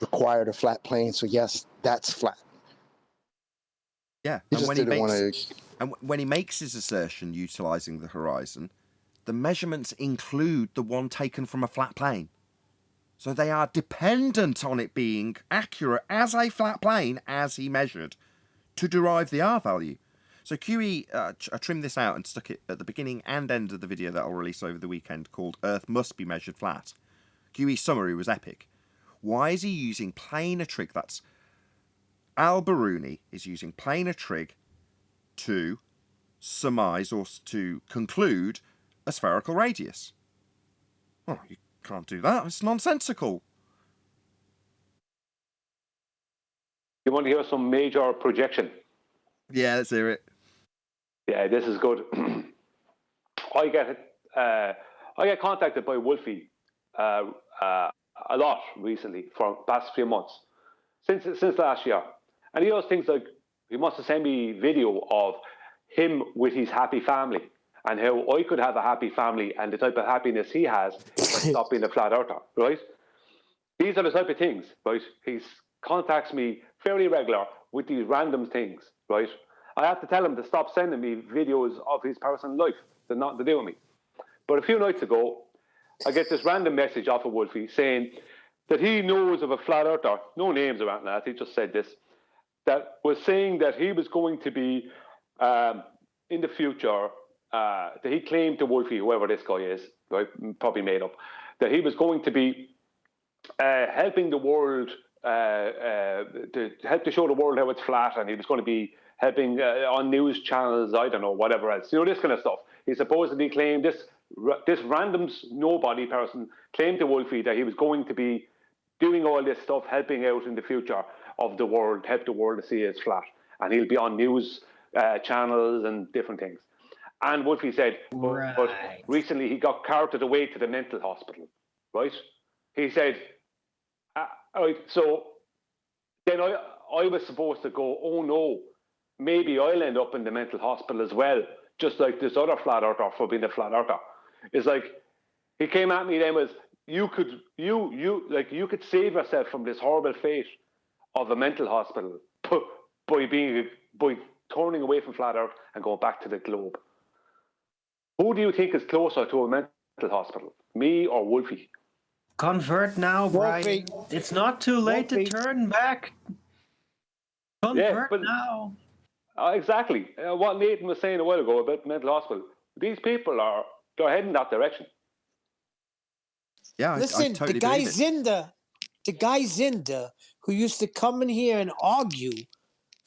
required a flat plane, so yes, that's flat. Yeah, and when he makes his assertion utilising the horizon, the measurements include the one taken from a flat plane. So they are dependent on it being accurate as a flat plane as he measured to derive the R value. So QE, I trimmed this out and stuck it at the beginning and end of the video that I'll release over the weekend called Earth Must Be Measured Flat. QE's summary was epic. Why is he using planar trig? That's Al-Biruni is using planar trig to surmise or to conclude a spherical radius. Well, you can't do that. It's nonsensical. You want to hear some major projection? Yeah, let's hear it. Yeah, this is good. I get contacted by Wolfie a lot recently for the past few months, since last year, and he does things like he wants to send me video of him with his happy family and how I could have a happy family and the type of happiness he has if I stop being a flat earther, right? These are the type of things, right? He contacts me fairly regular with these random things, right? I have to tell him to stop sending me videos of his personal life. They're nothing to do with me. But a few nights ago, I get this random message off of Wolfie saying that he knows of a flat earther, no names or anything like that, he just said this, that was saying that he was going to be, in the future, that he claimed to Wolfie, whoever this guy is, right, probably made up, that he was going to be helping the world, to help to show the world how it's flat, and he was going to be helping on news channels, I don't know, whatever else, this kind of stuff. He supposedly claimed, this random nobody person claimed to Wolfie that he was going to be doing all this stuff, helping out in the future of the world, help the world to see it's flat, and he'll be on news channels and different things. And Wolfie said, but recently he got carted away to the mental hospital, right? He said, so then I was supposed to go, oh no, maybe I'll end up in the mental hospital as well, just like this other flat earther for being a flat earther. It's like, he came at me then was, you could save yourself from this horrible fate of a mental hospital by turning away from flat earth and going back to the globe. Who do you think is closer to a mental hospital, me or Wolfie? Convert now, Brian. It's not too late to turn back. Convert now. Exactly. What Nathan was saying a while ago about mental hospital. These people they're heading that direction. Yeah, listen, I totally the guy believe it. the guy Zinda, who used to come in here and argue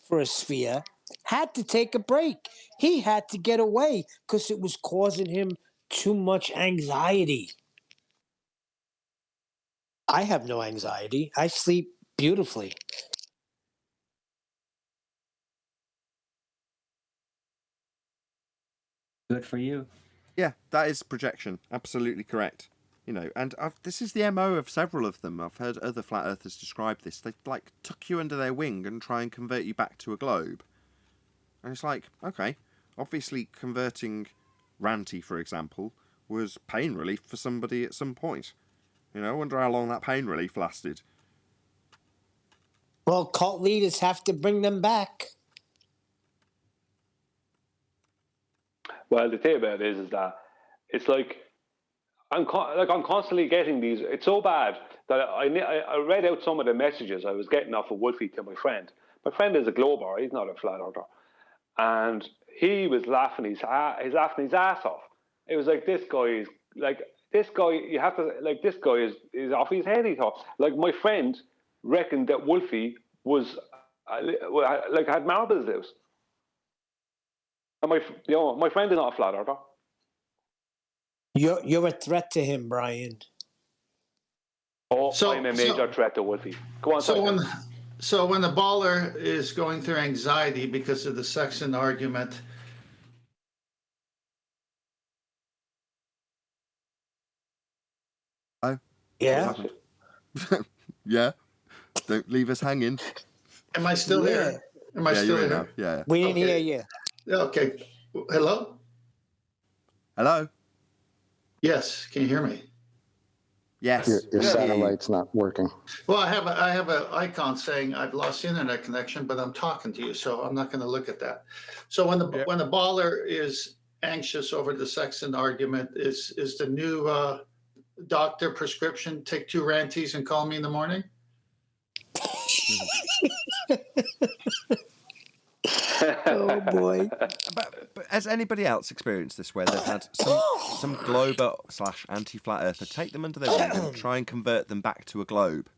for a sphere, had to take a break. He had to get away because it was causing him too much anxiety. I have no anxiety. I sleep beautifully. Good for you. Yeah, that is projection. Absolutely correct. And this is the MO of several of them. I've heard other flat earthers describe this. They tuck you under their wing and try and convert you back to a globe. And it's like, okay, obviously converting Ranty, for example, was pain relief for somebody at some point. I wonder how long that pain relief lasted. Well, cult leaders have to bring them back. Well, the thing about it is that it's like I'm constantly getting these. It's so bad that I read out some of the messages I was getting off of Wolfie to my friend. My friend is a glober; he's not a flat earther, and he was laughing his ass off. It was like, this guy is you have to this guy is off his head. He thought, like, my friend reckoned that Wolfie was had marbles loose. And my friend is not a flat earther. You're a threat to him, Brian. Oh, I'm a major threat to Wolfie. Go on. So when the baller is going through anxiety because of the sextant argument, yeah, yeah. Don't leave us hanging. Am I still here? Am I still here? Yeah. We didn't hear you. Okay. Hello? Hello? Yes. Can you hear me? Yes. Your satellite's not working. Well, I have an icon saying I've lost internet connection, but I'm talking to you, so I'm not going to look at that. So when the baller is anxious over the sextant argument, is the new doctor prescription, take 2 Ranties and call me in the morning? Oh boy! But has anybody else experienced this, where they've had some glober / anti-flat earther take them under their wing and try and convert them back to a globe?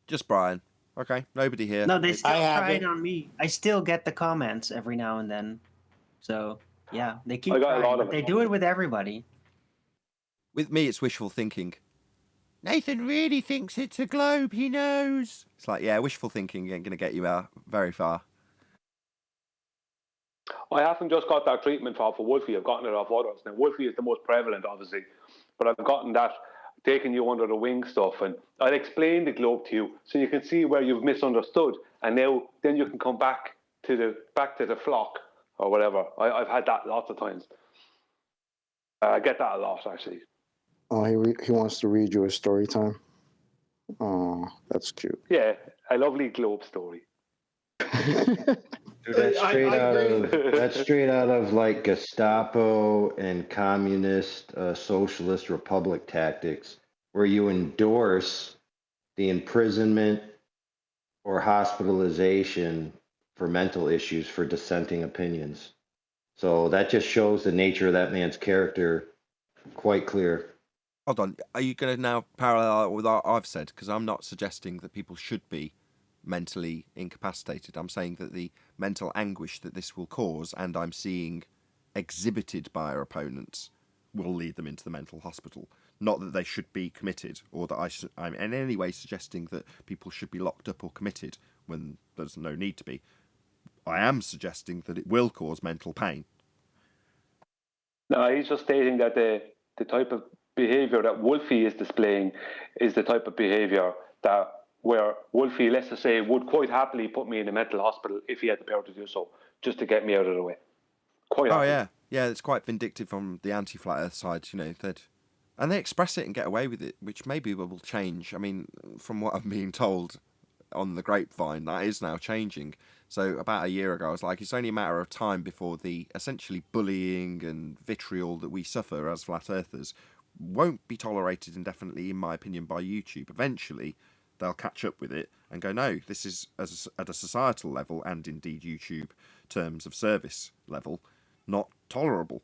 Just Brian. Okay, nobody here. No, they still try it on me. I still get the comments every now and then. So yeah, they keep trying. They do it with everybody. With me, it's wishful thinking. Nathan really thinks it's a globe, he knows. It's like, yeah, wishful thinking ain't going to get you out very far. I haven't just got that treatment for Wolfie, I've gotten it off others. Now, Wolfie is the most prevalent, obviously, but I've gotten that taking you under the wing stuff, and I'll explain the globe to you so you can see where you've misunderstood, and then you can come back to the flock or whatever. I've had that lots of times. I get that a lot, actually. Oh, he wants to read you a story time. Oh, that's cute. Yeah, a lovely globe story. Dude, that's straight out of like Gestapo and communist socialist republic tactics, where you endorse the imprisonment or hospitalization for mental issues for dissenting opinions. So that just shows the nature of that man's character quite clear. Hold on, are you going to now parallel with what I've said? Because I'm not suggesting that people should be mentally incapacitated. I'm saying that the mental anguish that this will cause, and I'm seeing exhibited by our opponents, will lead them into the mental hospital. Not that they should be committed, or that I'm in any way suggesting that people should be locked up or committed when there's no need to be. I am suggesting that it will cause mental pain. No, he's just stating that the type of behaviour that Wolfie is displaying is the type of behaviour that where Wolfie, let's just say, would quite happily put me in a mental hospital if he had the power to do so, just to get me out of the way. Quite happily. Yeah, it's quite vindictive from the anti-flat Earth side, you know, and they express it and get away with it, which maybe will change. I mean, from what I'm being told on the grapevine, that is now changing. So about a year ago, I was like, it's only a matter of time before the essentially bullying and vitriol that we suffer as flat earthers won't be tolerated indefinitely, in my opinion, by YouTube. Eventually, they'll catch up with it and go, no, this is at a societal level, and indeed YouTube terms of service level, not tolerable.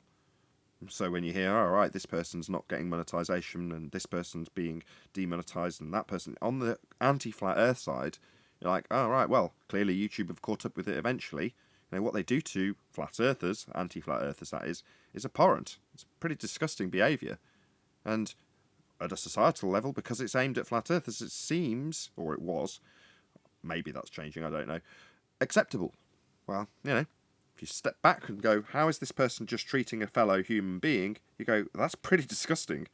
So when you hear, all right, this person's not getting monetization and this person's being demonetized and that person, on the anti-flat earth side, you're like, oh, right, well, clearly YouTube have caught up with it eventually. You know, what they do to flat earthers, anti-flat earthers that is abhorrent. It's pretty disgusting behaviour. And at a societal level, because it's aimed at flat earthers, it seems, or it was, maybe that's changing, I don't know, acceptable. Well, you know, if you step back and go, how is this person just treating a fellow human being? You go, that's pretty disgusting.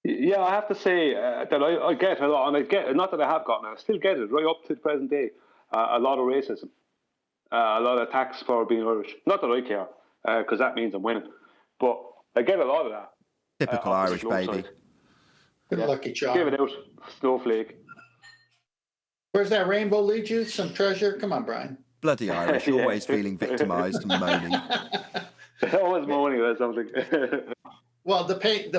Yeah, I have to say that I get a lot, and I get, not that I have gotten, I still get it right up to the present day, a lot of racism, a lot of attacks for being Irish. Not that I care, because that means I'm winning, but I get a lot of that. Typical Irish baby. Good lucky child. Give it out, snowflake. Where's that rainbow lead you? Some treasure? Come on, Brian. Bloody Irish, always feeling victimised and moaning. Always moaning about something. Well, the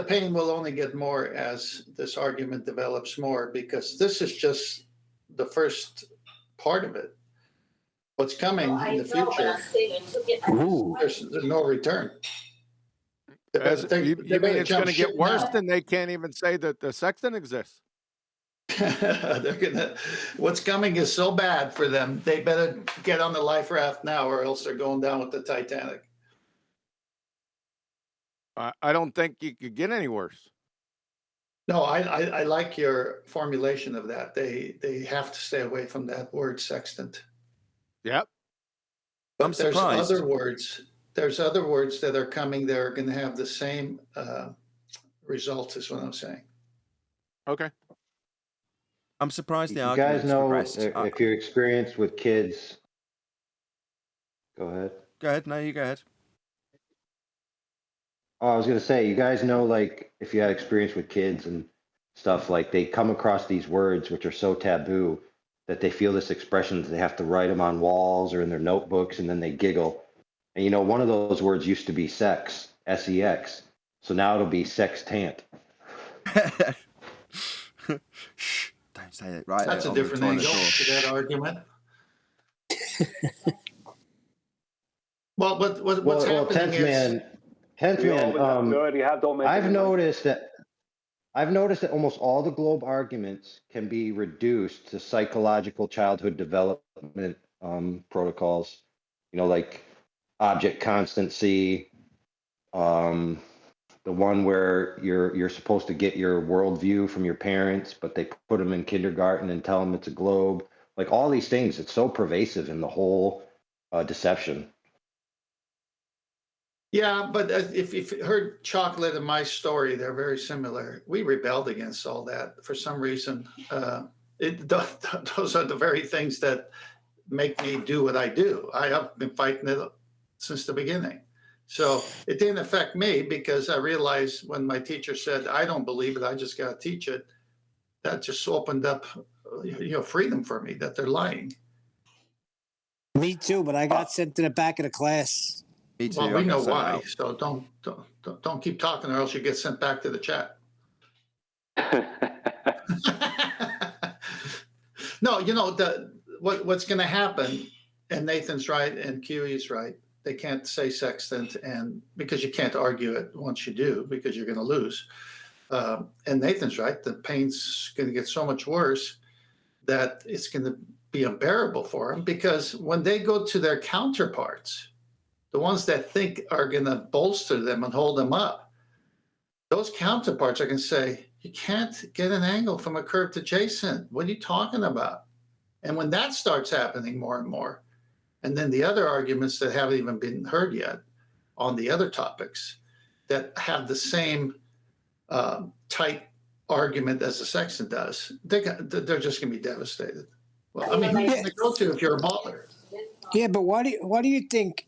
pain will only get more as this argument develops more, because this is just the first part of it. What's coming in the future, there's no return. You mean it's going to get worse than they can't even say that the sextant exists? What's coming is so bad for them. They better get on the life raft now, or else they're going down with the Titanic. I don't think you could get any worse. No, I like your formulation of that. They have to stay away from that word sextant. Yep. But there's other words. There's other words that are coming that are going to have the same results, is what I'm saying. Okay. I'm surprised the you guys know progressed. if you're experienced with kids. Go ahead. Go ahead. No, you go ahead. Oh, I was going to say, you guys know, like, if you had experience with kids and stuff, like, they come across these words which are so taboo that they feel this expressions, they have to write them on walls or in their notebooks, and then they giggle. And, you know, one of those words used to be sex, S-E-X. So now it'll be sextant. Shh, don't say it. Right. That's a different angle to that argument. Well, what's happening is... Tenth man, I've noticed that almost all the globe arguments can be reduced to psychological childhood development protocols. You know, like object constancy, the one where you're supposed to get your worldview from your parents, but they put them in kindergarten and tell them it's a globe. Like all these things, it's so pervasive in the whole deception. Yeah, but if you heard Chocolate and my story, they're very similar. We rebelled against all that for some reason. Those are the very things that make me do what I do. I have been fighting it since the beginning. So it didn't affect me because I realized when my teacher said, I don't believe it, I just got to teach it, that just opened up freedom for me, that they're lying. Me too, but I got sent to the back of the class. Me too. Well, we I got know sent why, out. so don't keep talking or else you get sent back to the chat. No, what's going to happen, and Nathan's right and QE's right, they can't say sextant, and because you can't argue it once you do, because you're going to lose. And Nathan's right, the pain's going to get so much worse that it's going to be unbearable for them, because when they go to their counterparts, the ones that think are going to bolster them and hold them up, those counterparts are going to say, you can't get an angle from a curved adjacent. What are you talking about? And when that starts happening more and more, and then the other arguments that haven't even been heard yet on the other topics that have the same tight argument as the sextant does, they're just going to be devastated. Well, I mean, who are you going to go to if you're a baller? Yeah, but why do you think,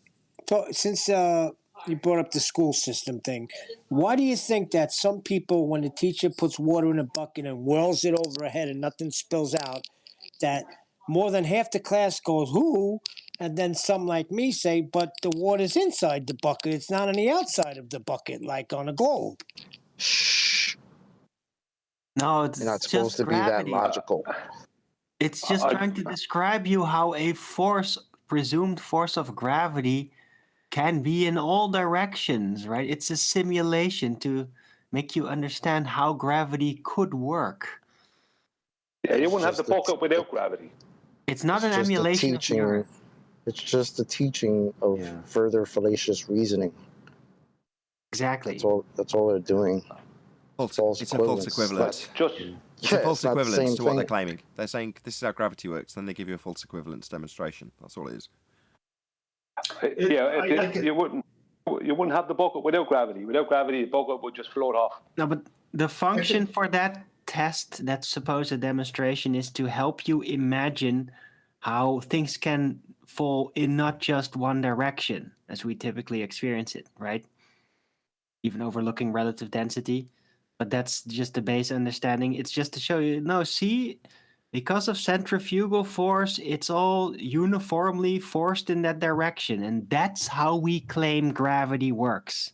since you brought up the school system thing, why do you think that some people, when the teacher puts water in a bucket and whirls it over a head and nothing spills out, that more than half the class goes, "Ooh," and then some like me say, but the water's inside the bucket. It's not on the outside of the bucket, like on a globe. Shh. No, it's You're not just supposed to gravity. be that logical. It's just trying to describe you how a presumed force of gravity can be in all directions, right? It's a simulation to make you understand how gravity could work. Yeah, you wouldn't have the bucket without gravity. It's not an just a emulation of the teaching. Earth. It's just a teaching of further fallacious reasoning. Exactly. That's all they're doing. It's a false equivalence. It's a false equivalence to what they're claiming. They're saying this is how gravity works, then they give you a false equivalence demonstration. That's all it is. You wouldn't have the bucket without gravity. Without gravity, the bucket would just float off. No, but the function for that test, that supposed demonstration, is to help you imagine how things can fall in not just one direction, as we typically experience it, right? Even overlooking relative density. But that's just the base understanding. It's just to show you, no, see, because of centrifugal force, it's all uniformly forced in that direction. And that's how we claim gravity works.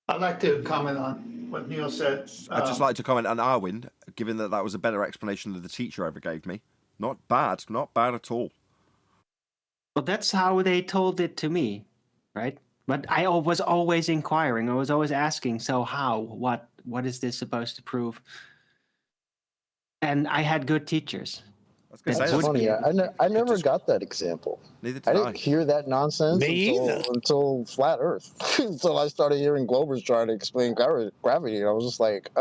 I'd like to comment on what Neil said. I'd just like to comment on Arwin, given that was a better explanation than the teacher ever gave me. Not bad at all. Well, that's how they told it to me, right? But I was always inquiring. I was always asking, so how? What is this supposed to prove? And I had good teachers. That's funny. I never got that example. Neither I didn't hear that nonsense until Flat Earth. Until I started hearing Globers trying to explain gravity. And I was just like,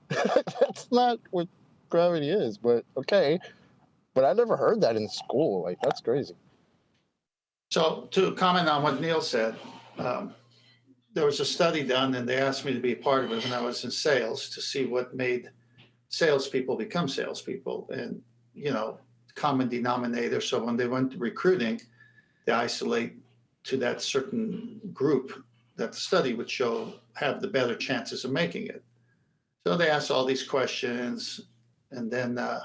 that's not what gravity is, but okay. But I never heard that in school. Like, that's crazy. So to comment on what Neil said, there was a study done and they asked me to be a part of it when I was in sales to see what made salespeople become salespeople, and common denominator. So when they went to recruiting, they isolate to that certain group that the study would show have the better chances of making it. So they asked all these questions, and then the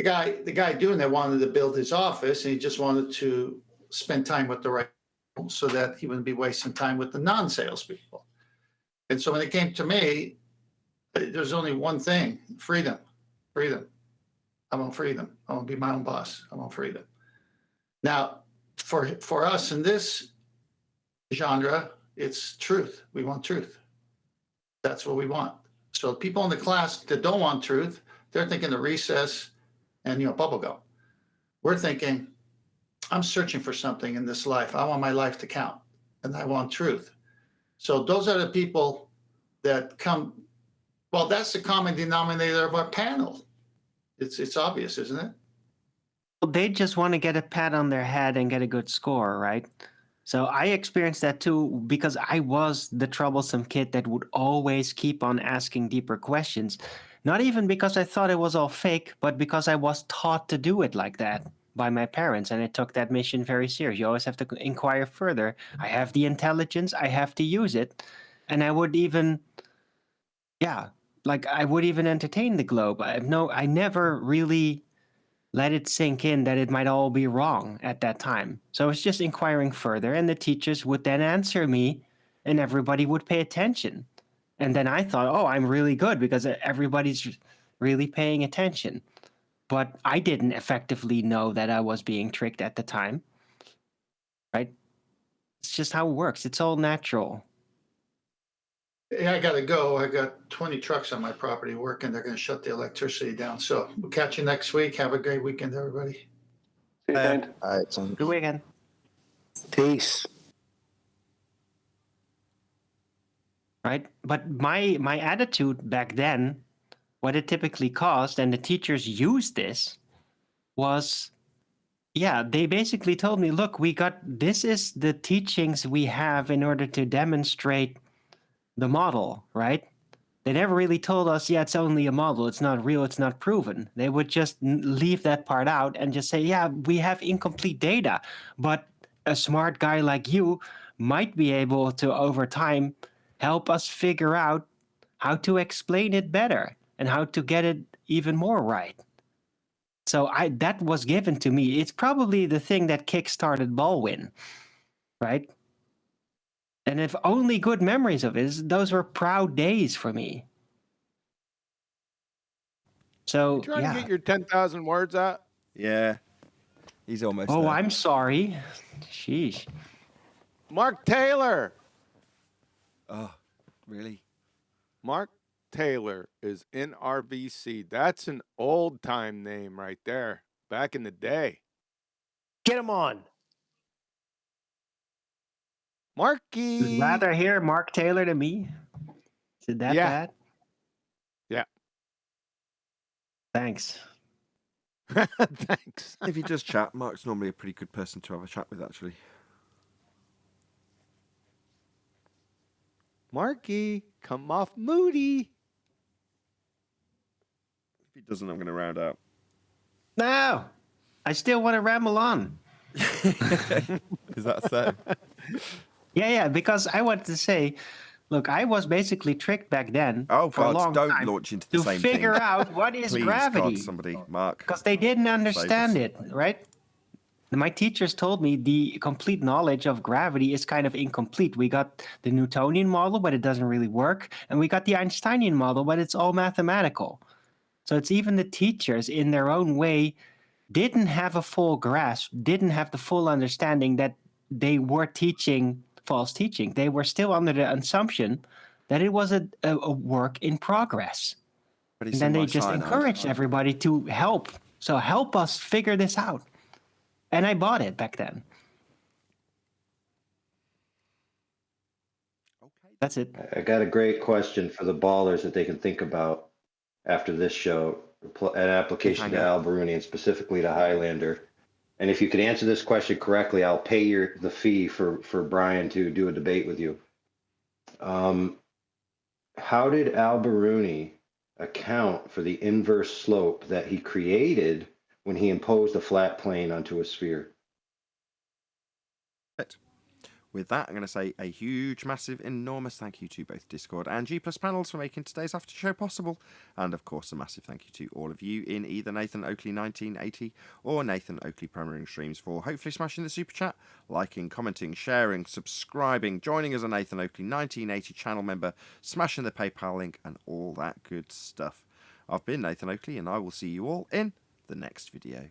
guy doing that wanted to build his office, and he just wanted to spend time with the right people so that he wouldn't be wasting time with the non-salespeople. And so when it came to me, there's only one thing: freedom. I want freedom. I want to be my own boss. I want freedom. Now, for us in this genre, it's truth. We want truth. That's what we want. So people in the class that don't want truth, they're thinking of recess and bubblegum. We're thinking, I'm searching for something in this life. I want my life to count, and I want truth. So those are the people that come. Well, that's the common denominator of our panel. It's obvious, isn't it? Well, they just want to get a pat on their head and get a good score, right? So I experienced that too because I was the troublesome kid that would always keep on asking deeper questions. Not even because I thought it was all fake, but because I was taught to do it like that by my parents, and I took that mission very serious. You always have to inquire further. I have the intelligence, I have to use it. And I would even, I would even entertain the globe. I never really let it sink in that it might all be wrong at that time. So I was just inquiring further, and the teachers would then answer me, and everybody would pay attention. And then I thought, oh, I'm really good because everybody's really paying attention. But I didn't effectively know that I was being tricked at the time, right? It's just how it works. It's all natural. Yeah, I got to go. I got 20 trucks on my property working. They're going to shut the electricity down. So we'll catch you next week. Have a great weekend, everybody. See you soon. All right, son. Good weekend. Peace. Right? But my attitude back then, what it typically caused, and the teachers used this, was, they basically told me, look, this is the teachings we have in order to demonstrate the model, right? They never really told us, it's only a model, it's not real, it's not proven. They would just leave that part out and just say, we have incomplete data, but a smart guy like you might be able to, over time, help us figure out how to explain it better and how to get it even more right. So that was given to me. It's probably the thing that kick-started Baldwin, right? And if only good memories of it, those were proud days for me. So, You trying to get your 10,000 words out? Yeah. He's almost Oh, there. I'm sorry. Sheesh. Mark Taylor. Oh, really? Mark Taylor is in RVC. That's an old-time name right there. Back in the day. Get him on. Marky. You'd rather hear Mark Taylor than me? Is it that bad? Yeah. Thanks. Thanks. If you just chat, Mark's normally a pretty good person to have a chat with, actually. Marky, come off moody. If he doesn't, I'm going to round out. No, I still want to ramble on. Is that so? Yeah, because I wanted to say, look, I was basically tricked back then for a long don't time launch into the same thing. to figure out what is Please, gravity. God, somebody, Mark. Because they didn't understand it, right? My teachers told me the complete knowledge of gravity is kind of incomplete. We got the Newtonian model, but it doesn't really work. And we got the Einsteinian model, but it's all mathematical. So it's even the teachers in their own way didn't have a full grasp, didn't have the full understanding that they were teaching false teaching. They were still under the assumption that it was a work in progress. And then they just encouraged everybody to help. So help us figure this out. And I bought it back then. Okay. That's it. I got a great question for the ballers that they can think about after this show, an application to Al Baruni and specifically to Highlander. And if you could answer this question correctly, I'll pay the fee for Brian to do a debate with you. How did Al Baruni account for the inverse slope that he created when he imposed a flat plane onto a sphere? With that, I'm going to say a huge, massive, enormous thank you to both Discord and G+ panels for making today's after show possible. And of course, a massive thank you to all of you in either Nathan Oakley 1980 or Nathan Oakley Premiering Streams for hopefully smashing the super chat, liking, commenting, sharing, subscribing, joining as a Nathan Oakley 1980 channel member, smashing the PayPal link, and all that good stuff. I've been Nathan Oakley, and I will see you all in the next video.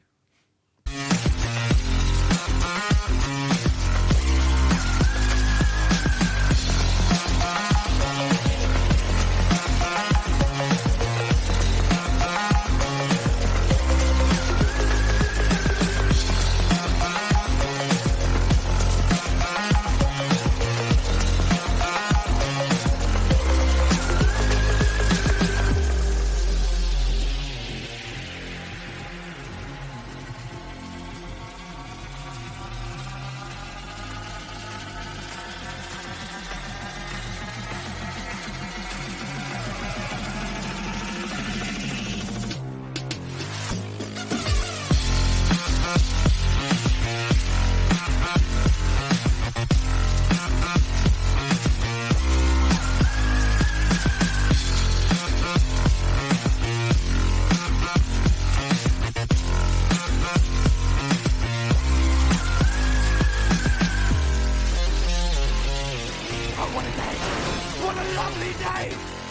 what a day! What a lovely day!